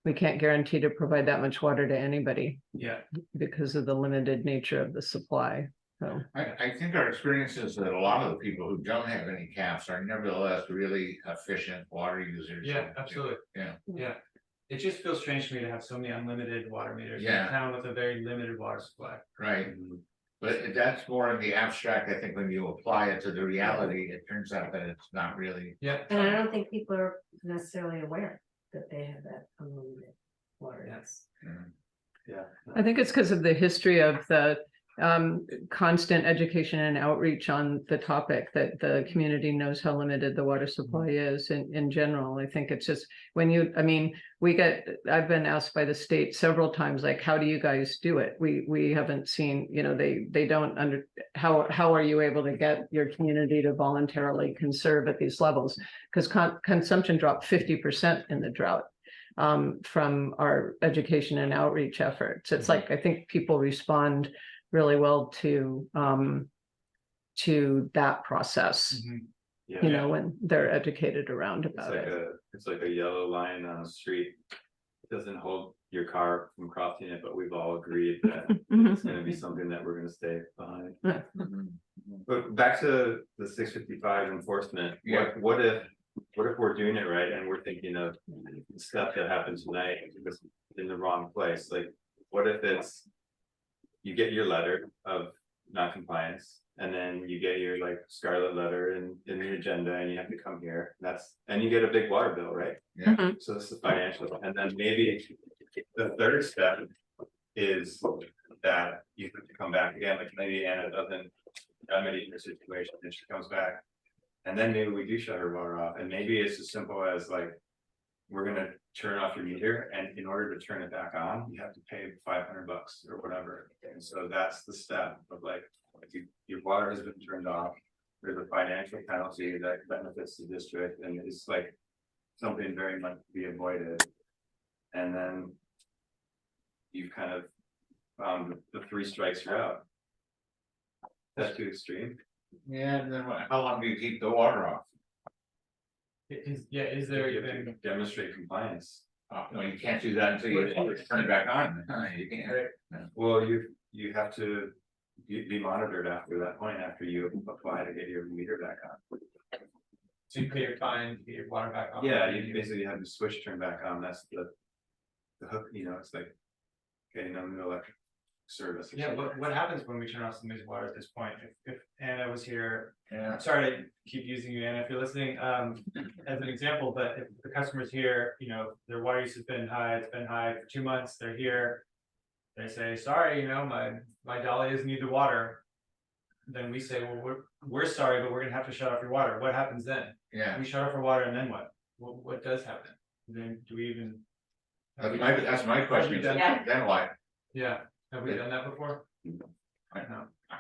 we can't guarantee to provide that much water to anybody Yeah, because of the limited nature of the supply. So, I think our experience is that a lot of the people who don't have any caps are nevertheless really efficient water users. yeah, absolutely. Yeah. Yeah. It just feels strange to me to have so many unlimited water meters in Yeah. a town with a very limited water supply. Right, but that's more in the abstract. I think when you apply it to the reality, it turns out that it's not really. Yeah. And I don't think people are necessarily aware that they have that unlimited water. Yes. Yeah. I think it's because of the history of the constant education and outreach on the topic that the community knows how limited the water supply is in general. I think it's just I mean, I've been asked by the state several times, like, how do you guys do it? We haven't seen, you know, they don't how are you able to get your community to voluntarily conserve at these levels? Because consumption dropped 50% in the drought. From our education and outreach efforts. It's like, I think people respond really well to that process, Yeah. you know, when they're educated around It's about like it. it's like a yellow line on the street. It doesn't hold your car from crossing it, but we've all agreed that it's gonna be something that we're gonna stay behind. But back to the 655 enforcement, Yeah. what if we're doing it right and we're thinking of stuff that happened tonight was in the wrong place? Like, what if it's you get your letter of non-compliance and then you get your like scarlet letter in the agenda and you have to come here. And you get a big water bill, right? Yeah. Mhm. So this is financial. And then maybe the third step is that you have to come back again, like maybe Anna doesn't remedy her situation and she comes back. And then maybe we do shut her water off. And maybe it's as simple as like, we're gonna turn off your meter, and in order to turn it back on, you have to pay $500 or whatever. And so that's the step of like, your water has been turned off. There's a financial penalty that benefits the district, and it's like something very much to be avoided. And then you've kind of found the 3 strikes you're out. That's too extreme. Yeah, and then how long do you keep the water off? Is there You have to even demonstrate compliance. No, you can't do that until you turn it back on. You can't. Well, you have to be monitored after that point, after you apply to get your meter back on. to pay your fine, to get your water back on? Yeah, you basically have the switch turned back on. That's the hook, you know, it's like getting on the electric service. or Yeah, something. what happens when we turn off somebody's water at this point? If Anna was here, Yeah. I'm sorry to keep using you, Anna, if you're listening, as an example, but if the customer's here, you know, their water use has been high, it's been high for 2 months, they're here. They say, sorry, you know, my dolly doesn't need the water. Then we say, well, we're sorry, but we're gonna have to shut off your water. What happens then? Yeah, We shut off our water and then what? What does happen? Then do we even? that's my question. Yeah. Then what? Yeah, have we done that before? I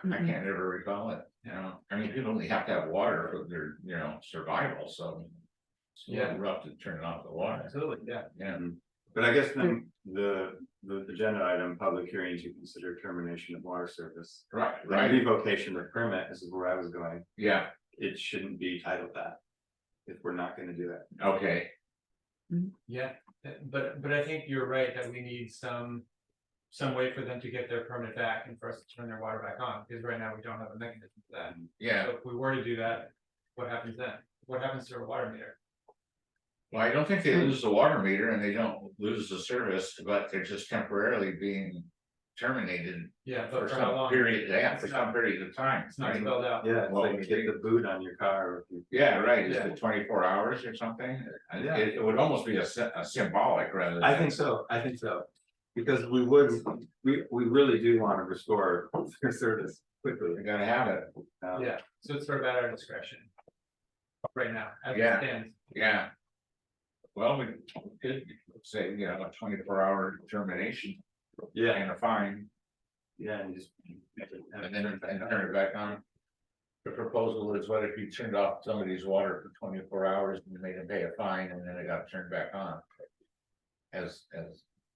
can't ever recall it, you know, I mean, people only have to have water for their, you know, survival, so. It's a little Yeah. rough to turn off the water, Absolutely, yeah. yeah. But I guess then the agenda item, public hearing to consider termination of water service. Right, The right, revocation of permit, this is where I was going, yeah, it shouldn't be titled that. If we're not gonna do that. okay, Yeah, but I think you're right that we need some way for them to get their permit back and for us to turn their water back on, because right now we don't have a mechanism for that. yeah. So if we were to do that, what happens then? What happens to our water meter? Well, I don't think they lose the water meter and they don't lose the service, but they're just temporarily being terminated Yeah, for but for how some long? period, for some period of time. It's not right? spelled out. Yeah, it's Well, like you get the boot on your car. Yeah, right, is Yeah. it 24 hours or something? Yeah. It would almost be a symbolic rather than. I think so. Because we really do want to restore their service quickly. We gotta have it. Yeah, so it's sort of at our discretion. Right now, as it Yeah. stands. Yeah. Well, we could say, you know, a 24-hour termination Yeah, and a fine, yeah, and just. and then turn it back on. The proposal is, what if you turned off somebody's water for 24 hours and you made them pay a fine and then it got turned back on? As,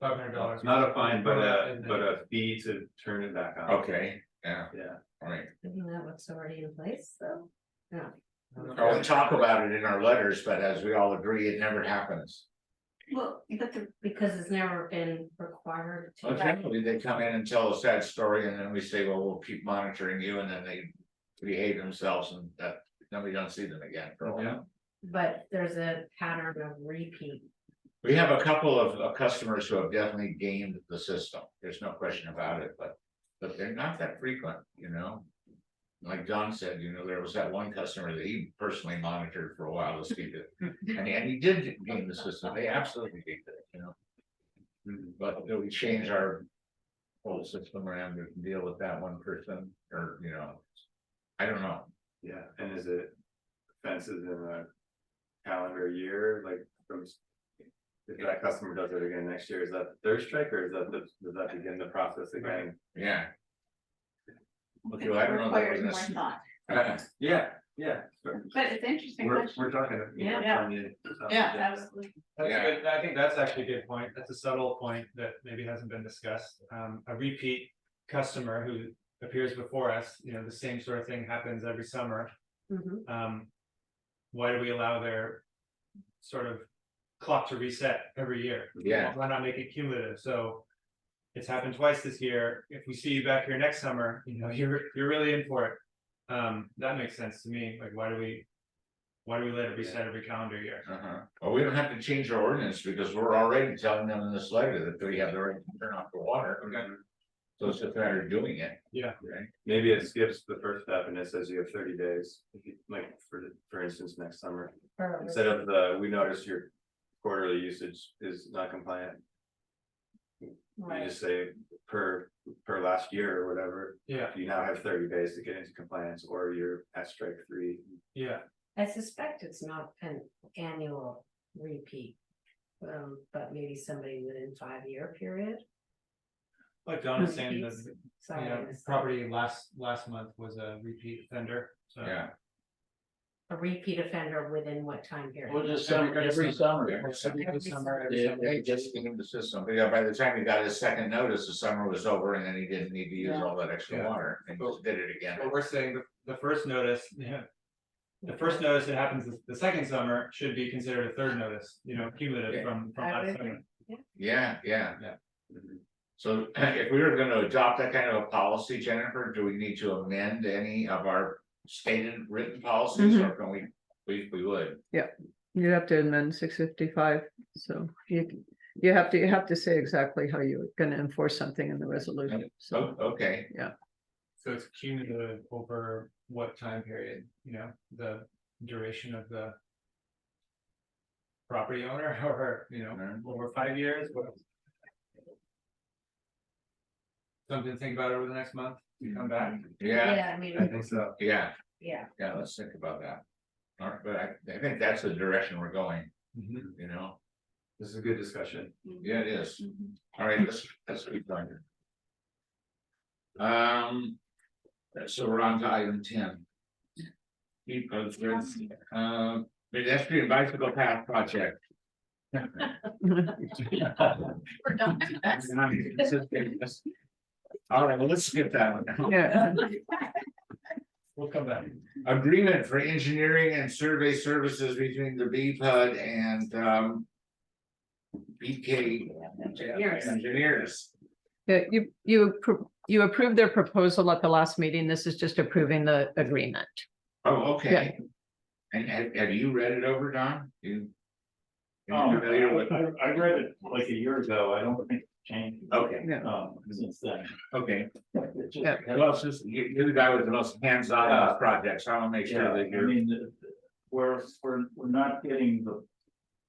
$500. Not a fine, but a fee to turn it back on. okay, yeah, Yeah. right. Isn't that what's already in place, though? Yeah. Or we talk about it in our letters, but as we all agree, it never happens. Well, but the, Because it's never been required to. Well, generally, they come in and tell a sad story and then we say, well, we'll keep monitoring you, and then they behave themselves and that, then we don't see them again for a while. But there's a pattern of repeat. We have a couple of customers who have definitely gamed the system, there's no question about it, but they're not that frequent, you know? Like John said, you know, there was that one customer that he personally monitored for a while to see that, and he did game the system, they absolutely gamed it, you know? But we change our whole system around to deal with that one person, or, you know, I don't know. Yeah, and is it fences in a calendar year, like from? If that customer does it again next year, is that their strike, or is that does that begin the process again? Yeah. it Okay, well, I don't know. requires more thought, Yeah, but it's interesting. we're talking. Yeah. Yeah, absolutely. That's Yeah. good. I think that's actually a good point. That's a subtle point that maybe hasn't been discussed. A repeat customer who appears before us, you know, the same sort of thing happens every summer. Mhm. Why do we allow their sort of clock to reset every year? Yeah. Why not make it cumulative? So it's happened twice this year. If we see you back here next summer, you know, you're really in for it. That makes sense to me. Like, why do we let it reset every calendar year? Well, we don't have to change our ordinance because we're already telling them in this letter that we have the right to turn off the water. So it's just a matter of doing it. Yeah. Right? Maybe it skips the first step and it says you have 30 days, like for instance, next summer. Instead of we notice your quarterly usage is not compliant. You just say per last year or whatever, Yeah, you now have 30 days to get into compliance, or you're at strike 3. yeah. I suspect it's not an annual repeat. But maybe somebody within 5-year period. Like Don was saying, that, Sorry, you know, property last month was a repeat offender, so. Yeah. a repeat offender within what time period? Well, just every summer. Every summer. They just gamed the system. Yeah, by the time he got his second notice, the summer was over and then he didn't need to use all that extra Yeah. water and just did it again. But we're saying the first notice, the first notice that happens the second summer should be considered a third notice, you know, cumulative from I would last summer. Yeah. Yeah. So if we were gonna adopt that kind of a policy, Jennifer, do we need to amend any of our stated written policies, or can we would? You have to amend 655, so you have to say exactly how you're gonna enforce something in the resolution, so. Okay, So it's cumulative over what time period, you know, the duration of the property owner, or, you know, over 5 years, what? Something to think about over the next month, you come back. yeah, I mean, I think so. yeah, yeah. let's think about that. All right, but I think that's the direction we're going, you know? This is a good discussion. Yeah, it is. All right, let's keep going. So we're on to item 10. Pedestrian bicycle path project. We're done. All right, well, let's skip that one. Yeah, We'll come back. Agreement for engineering and survey services between the BPUD and BK engineers. yeah, you approved their proposal at the last meeting, this is just approving the agreement. Oh, okay. And have you read it over, Don? You familiar with? I read it like a year ago. I don't think it changed. Okay, Since then. okay. It just- Yeah. Well, it's just, you're the guy with the most hands-on on this project, so I want to make sure Yeah, that I you're. mean, we're not getting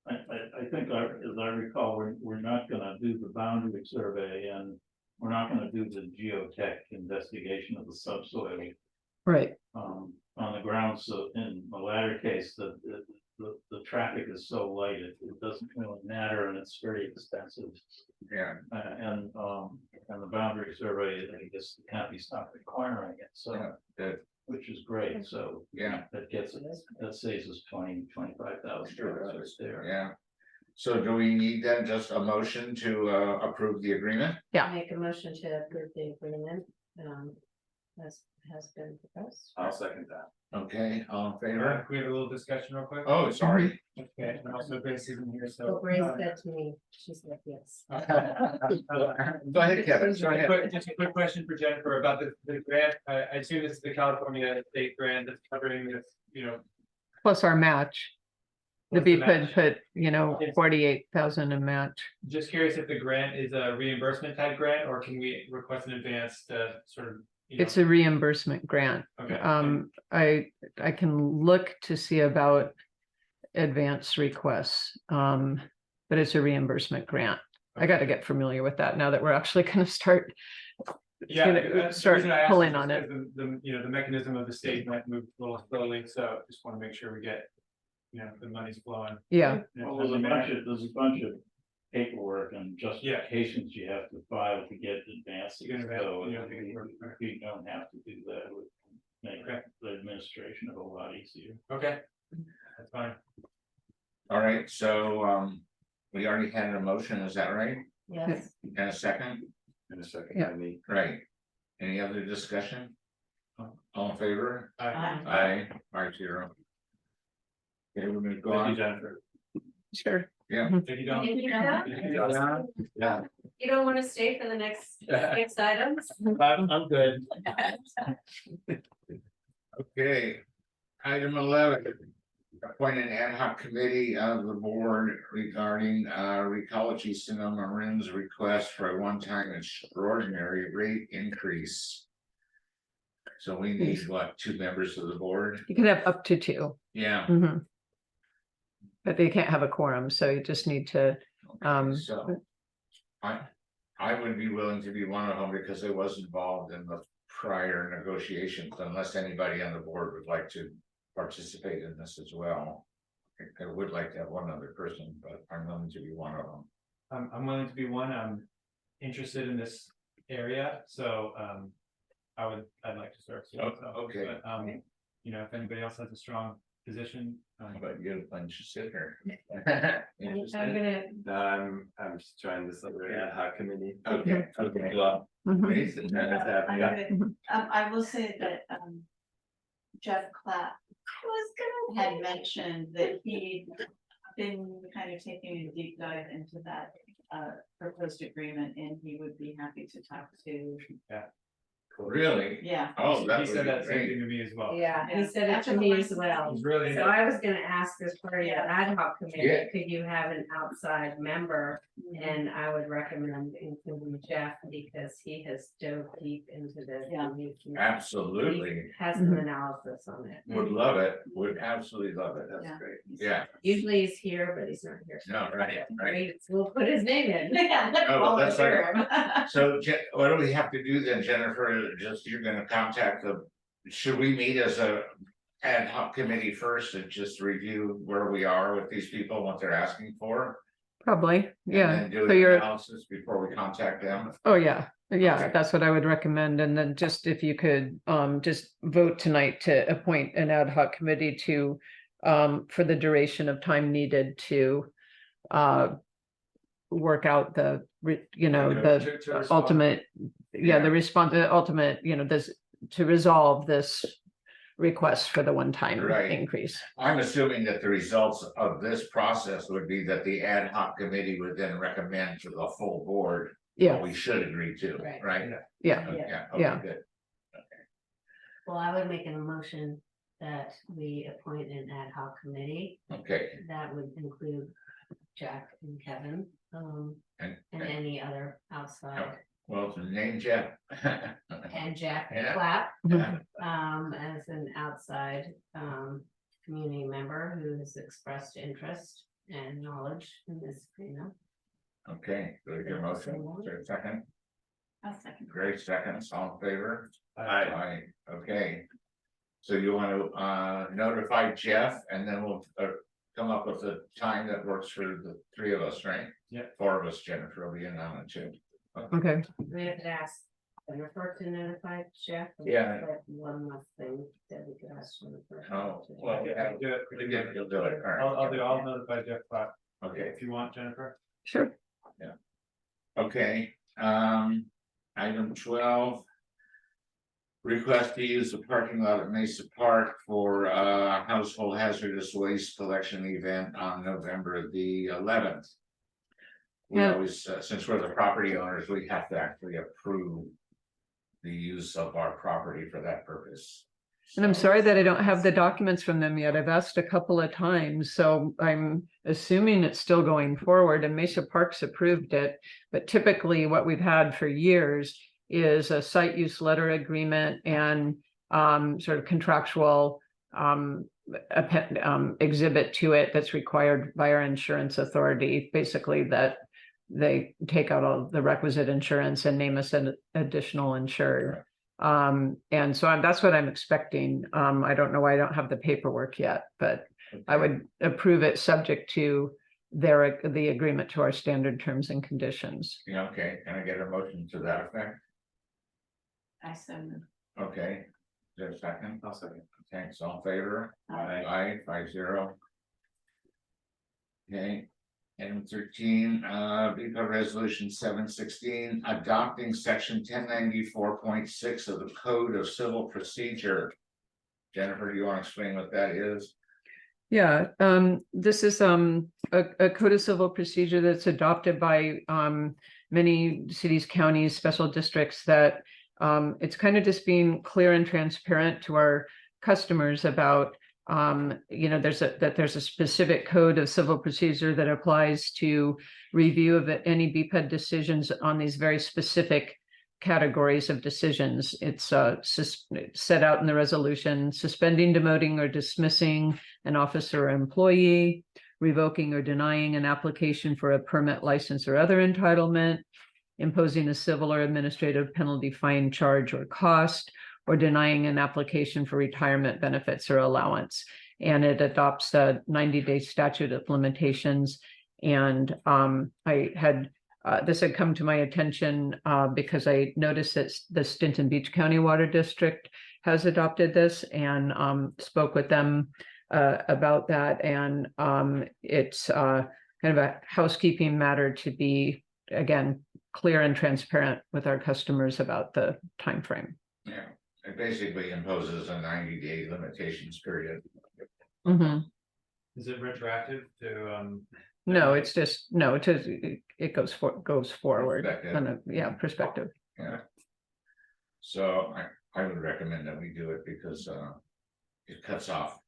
I think, as I recall, we're not gonna do the boundary survey and we're not gonna do the geotech investigation of the subsoil. Right, On the grounds of, in the latter case, the traffic is so light, it doesn't really matter and it's very expensive. Yeah, And the boundary survey, I guess the county stopped requiring it, so, yeah, good, which is great, so. yeah, That saves us $25,000 right there. yeah. So do we need then just a motion to approve the agreement? Yeah. Make a motion to approve the agreement, as has been proposed. I'll second that. Okay, all in favor? We have a little discussion real quick. Oh, sorry. Okay, and also Grace isn't here, so. So Grace said to me, she's like, yes. Go ahead, Kevin, go ahead. Just a quick question for Jennifer about the grant. I assume this is the California state grant that's covering this, you know. plus our match. The what's the BCPUD match? put, you know, Yes. 48,000 in match. Just curious if the grant is a reimbursement type grant, or can we request in advance to sort of, you know? It's a reimbursement grant. Okay. I can look to see about advance requests. But it's a reimbursement grant. I got to get familiar with that now that we're actually going to start. Yeah, gonna that's the start reason I asked pulling is on it. because The, you know, the mechanism of the state might move a little slowly, so just want to make sure we get, you know, the money's flowing. Yeah, Well, there's a bunch of paperwork and justifications you have to file to get advances, You can advance, so yeah. if you don't have to do that, it would make Okay. the administration a whole lot easier. Okay, that's fine. All right, so we already had a motion, is that right? Yes. And a second, In a second, Yeah. I mean, right? Any other discussion? All in favor? Aye. Aye, 5-0. Okay, we're gonna go thank you, on. Jennifer. sure. Yeah. Thank you, Don. Thank you, Don. Yeah. You don't want to stay for the next items? I'm good. Okay, item 11. Appoint an ad hoc committee of the board regarding Recology Sonoma Marin's request for a one-time extraordinary rate increase. So we need what, 2 members of the board? You can have up to 2. Yeah. Mhm. But they can't have a quorum, so you just need to, So I would be willing to be one of them because I was involved in the prior negotiations, unless anybody on the board would like to participate in this as well. I would like to have one other person, but I'm willing to be one of them. I'm willing to be one. I'm interested in this area, so I'd like to serve. So, Okay. but, you know, if anybody else has a strong position. But you're a bunch of sitter. I'm just trying this other ad hoc committee. Okay, okay. Well, Mhm. Mason, I'm yeah. good. I will say that, Jeff Clapp had mentioned that he'd been kind of taking a deep dive into that, proposed agreement, and he would be happy to talk to, Really? yeah. Oh, that He said would that be same great. thing to me as well. Yeah, he Yeah. said it After to the me last as well. It was really So nice. I was gonna ask as part of your Yeah. ad hoc Yeah. committee, could you have an outside member? And I would recommend including Jeff because he has dove deep into this. Yeah. and he Absolutely. Has some analysis on it. Would love it, would absolutely love it. Yeah. Great. Yeah, Usually he's here, but he's not here. no, right, right. Great, we'll put his name in. Yeah, Oh, that's volunteer right. him. So what do we have to do then, Jennifer? Just, you're gonna contact should we meet as a ad hoc committee first and just review where we are with these people, what they're asking for? Probably, yeah. And then do So the you're, analysis before we contact them? oh, yeah, yeah, Okay. that's what I would recommend. And then just if you could, just vote tonight to appoint an ad hoc committee to, for the duration of time needed to, work out the, you know, To the respond. ultimate, yeah, the Yeah. response, the ultimate, you know, this, to resolve this request for the one-time Right. increase. I'm assuming that the results of this process would be that the ad hoc committee would then recommend to the full board what Yeah, we should agree to, Right. right? yeah, Okay, Yeah. okay, Yeah. good. Well, I would make a motion that we appoint an ad hoc committee Okay, that would include Jack and Kevin, and, and any other outside, well, to name Jeff. and Jack Yeah. Clapp, Yeah. as an outside, community member who has expressed interest. and knowledge in this cleanup. Okay, do we get a motion? Is there a second? I'll second. Great, seconds, all in favor? Aye. Okay. So you want to notify Jeff and then we'll come up with a time that works for the three of us, right? Yeah. 4 of us, Jennifer will be in on it too. Okay, We have to ask Jennifer to notify Jeff. or Yeah. like One last thing that we could ask Jennifer. Oh, to do. well, Yeah, do it. You'll do it. All right. I'll notify Jeff, Okay, if you want, Jennifer. sure. okay, item 12. Request to use the parking lot at Mesa Park for household hazardous waste collection event on November the 11th. We Yeah. always, since we're the property owners, we have to actually approve the use of our property for that purpose. And I'm sorry that I don't have the documents from them yet. I've asked a couple of times, so I'm assuming it's still going forward and Mesa Parks approved it. But typically what we've had for years is a site use letter agreement and sort of contractual exhibit to it that's required by our insurance authority, basically that they take out all the requisite insurance and name us an additional insured. And so that's what I'm expecting. I don't know why I don't have the paperwork yet, but I would approve it subject to the agreement to our standard terms and conditions. Yeah, okay, can I get a motion to that effect? I send Okay, is there a second? I'll second. Thanks, all in favor? Aye. 5-0. Okay, item 13, BCPUD resolution 716, adopting section 1094.6 of the Code of Civil Procedure. Jennifer, do you want to explain what that is? Yeah, this is a code of civil procedure that's adopted by many cities, counties, special districts that it's kind of just being clear and transparent to our customers about there's a specific code of civil procedure that applies to review of any BCPUD decisions on these very specific categories of decisions. It's set out in the resolution: suspending, demoting, or dismissing an officer or employee, revoking or denying an application for a permit, license, or other entitlement, imposing a civil or administrative penalty, fine, charge, or cost, or denying an application for retirement benefits or allowance. And it adopts a 90-day statute of limitations. And this had come to my attention because I noticed that the Stinton Beach County Water District has adopted this, and spoke with them about that. And it's kind of a housekeeping matter to be, again, clear and transparent with our customers about the time frame. Yeah, it basically imposes a 90-day limitations period. Is it retroactive to No, it's just, no, it goes forward. Perspective. Perspective. Yeah. So I would recommend that we do it because it cuts off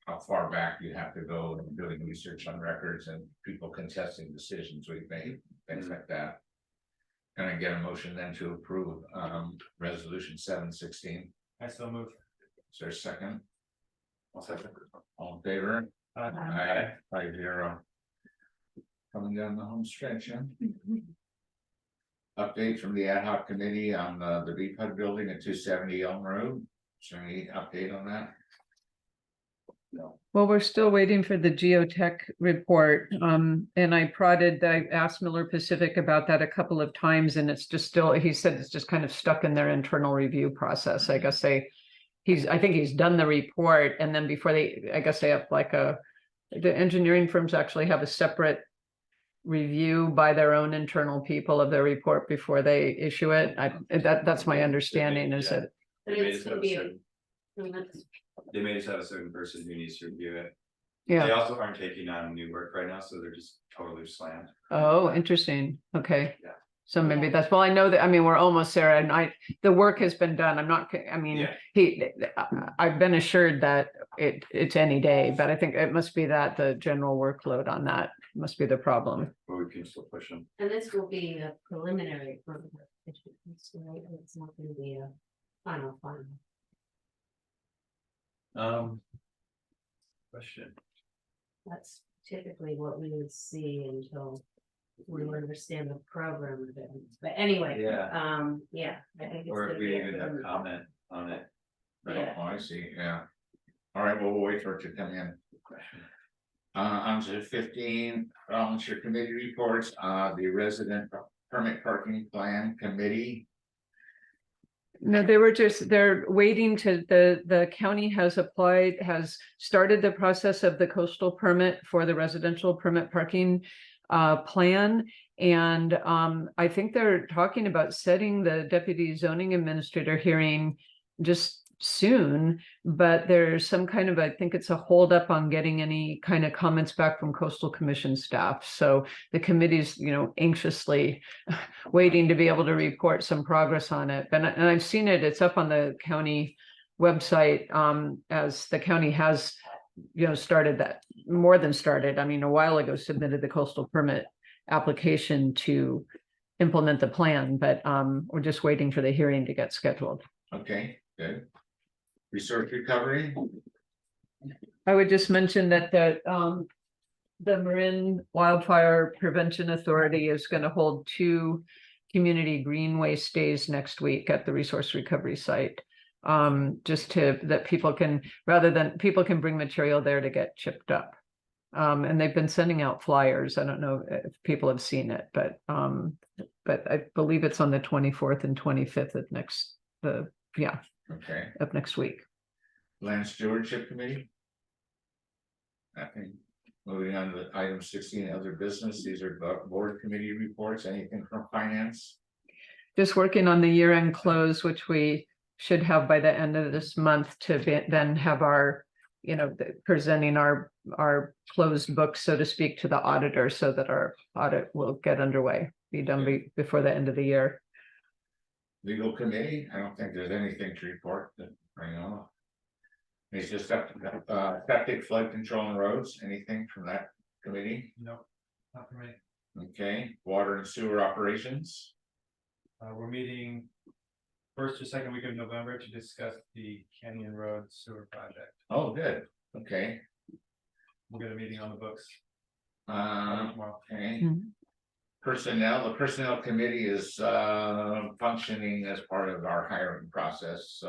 how far back you have to go and doing research on records and people contesting decisions we've made, things like that. Can I get a motion then to approve resolution 716? I still move. Is there a second? I'll second. All in favor? Aye. 5-0. Coming down the home stretch, huh? Update from the ad hoc committee on the BCPUD building at 270 Elm Road. Is there any update on that? No. Well, we're still waiting for the geotech report. And I asked Miller Pacific about that a couple of times, and it's just still, he said it's just kind of stuck in their internal review process. I guess I think he's done the report, and then before I guess they have the engineering firms actually have a separate review by their own internal people of their report before they issue it. That's my understanding, is that. But it's gonna be They may just have a certain person who needs to review it. Yeah. They also aren't taking on new work right now, so they're just totally slammed. Oh, interesting. Okay. Yeah. So maybe that's, well, I know that, I mean, we're almost there, and the work has been done. I'm not, I mean, I've been assured that it's any day, but I think it must be that the general workload on that must be the problem. But we can still push them. And this will be a preliminary. It's not gonna be a final. Question. That's typically what we would see until we understand the program a bit. But anyway, Yeah. yeah, I think it's Or gonna if we be. even have comment on it. Yeah. Oh, I see, yeah. All right, well, we'll wait for it to come in. On to 15, volunteer committee reports, the resident permit parking plan committee. No, they're waiting to, the county has started the process of the coastal permit for the residential permit parking plan. And I think they're talking about setting the deputy zoning administrator hearing just soon, but there's some kind of, I think it's a holdup on getting any kind of comments back from coastal commission staff. So the committee's, anxiously waiting to be able to report some progress on it. And I've seen it, it's up on the county website, as the county has, started that, more than started, I mean, a while ago submitted the coastal permit application to implement the plan, but we're just waiting for the hearing to get scheduled. Okay, good. Resource recovery. I would just mention that the Marin Wildfire Prevention Authority is going to hold 2 community greenway stays next week at the resource recovery site. Just that people can, people can bring material there to get chipped up. And they've been sending out flyers. I don't know if people have seen it, but I believe it's on the 24th and 25th of of next week. Land Stewardship Committee. Nothing. Moving on to item 16, other business. These are board committee reports. Anything from finance? Just working on the year-end close, which we should have by the end of this month to then have our, presenting our closed books, so to speak, to the auditor, so that our audit will get underway, be done before the end of the year. Legal committee, I don't think there's anything to report that I know of. It's just septic flood control and roads, anything from that committee? No, not for me. Okay, water and sewer operations. We're meeting first or second week of November to discuss the Canyon Road sewer project. Oh, good, okay. We'll get a meeting on the books. Okay. Mhm. Personnel, the personnel committee is functioning as part of our hiring process,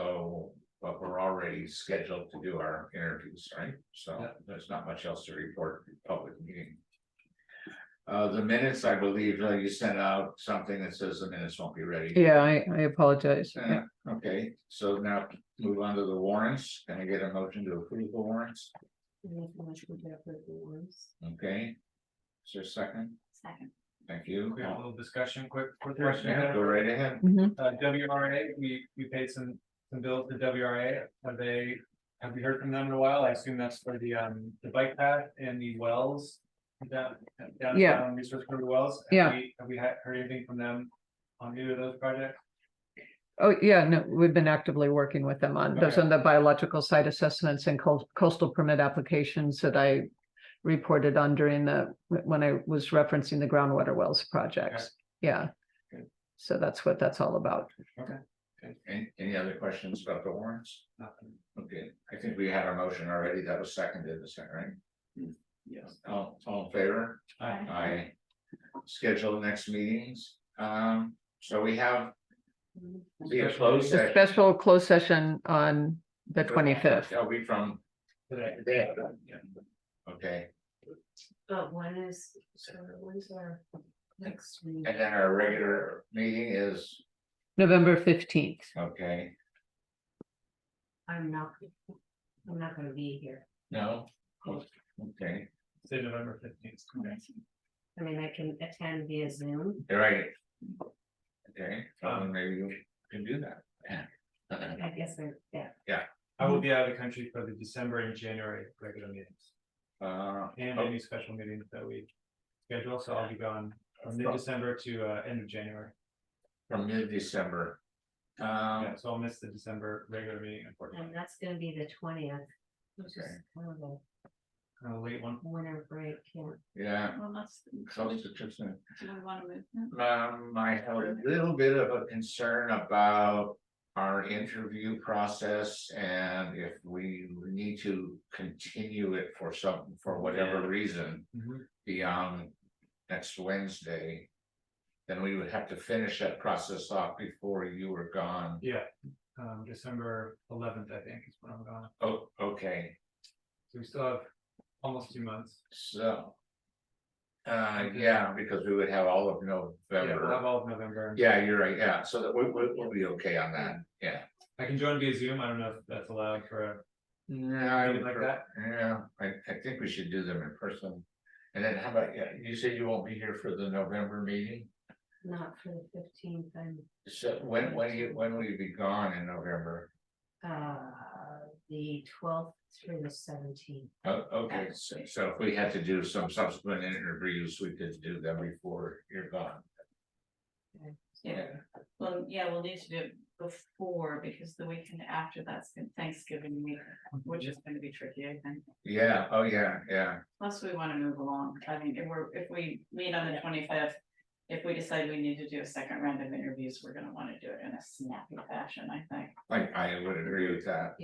but we're already scheduled to do our interviews, right? So there's not much else to report in public meeting. The minutes, I believe you sent out something that says the minutes won't be ready. Yeah, I apologize. Okay, so now move on to the warrants. Can I get a motion to approve the warrants? Okay. Is there a second? Second. Thank you. We have a little discussion, quick Yeah, question. go right ahead. WRA, we paid some bills to WRA. Have we heard from them in a while? I assume that's for the bike path and the wells. Downtown resource for the wells. Have we heard anything from them on either of those projects? Oh, yeah, no, we've been actively working with them on those, on the biological site assessments and coastal permit applications that I reported on when I was referencing the groundwater wells projects. Yeah. Okay. So that's what that's all about. Okay. Any other questions about the warrants? Nothing. Okay, I think we had our motion already. That was seconded, is that right? Yes. All in favor? Aye. Schedule the next meetings. So we have the closed A session. special closed session on the 25th. Are we from Today. today? Okay, But when's our next meeting? and then our regular meeting is, November 15th. okay, I'm not gonna be here. no? Okay, Say November 15th. I mean, I can attend via Zoom. you're right. Okay, well, then maybe you can do that. I guess, yeah. I will be out of the country for the December and January regular meetings. And any special meetings that we schedule, so I'll be gone from mid-December to end of January. From mid-December. Yeah, so I'll miss the December regular meeting, unfortunately. And that's gonna be the 20th. Which is Okay. kind of a Kind of a late one. winter break, yeah. Yeah, Well, that's. close to Tristan. Do we want to move? I have a little bit of a concern about our interview process, and if we need to continue it for whatever reason beyond next Wednesday, then we would have to finish that process off before you were gone. Yeah, December 11th, I think is when I'm gone. Oh, okay, So we still have almost 2 months. so. Okay. Yeah, because we would have all of Yeah, we'll have November. all of November. Yeah, you're right, yeah, so that we'll be okay on that, yeah. I can join via Zoom. I don't know if that's allowed for Yeah, I Something would, like that? yeah, I think we should do them in person. And then how about, yeah, you said you won't be here for the November meeting? Not for the 15th, I'm, So when will you be gone in November? the 12th through the 17th. Oh, okay, so if we had to do some subsequent interviews, we could do them before you're gone. Yeah, well, yeah, we'll need to do it before, because the weekend after that's Thanksgiving week, which is gonna be tricky, I think. Yeah, oh, yeah, yeah, Plus, we wanna move along. I mean, if we meet on the 25th, if we decide we need to do a second round of interviews, we're gonna wanna do it in a snappy fashion, I think. I would agree with that.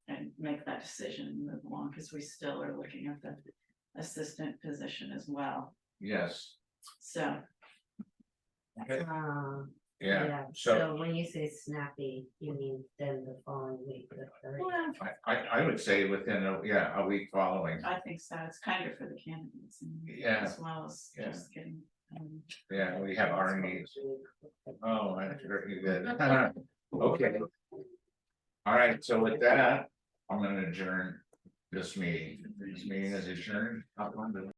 And make that decision and move along, because we still are looking at the assistant position as well, Yes, so. Okay. Yeah, so so when you say snappy, you mean then the following week, the 30th? Well, I would say within a week following. I think so, it's kinder for the candidates and Yeah. as well as Yeah. just getting. Yeah, we have our needs. Oh, that's very good. Okay. All right, so with that, I'm gonna adjourn this meeting. This meeting is adjourned.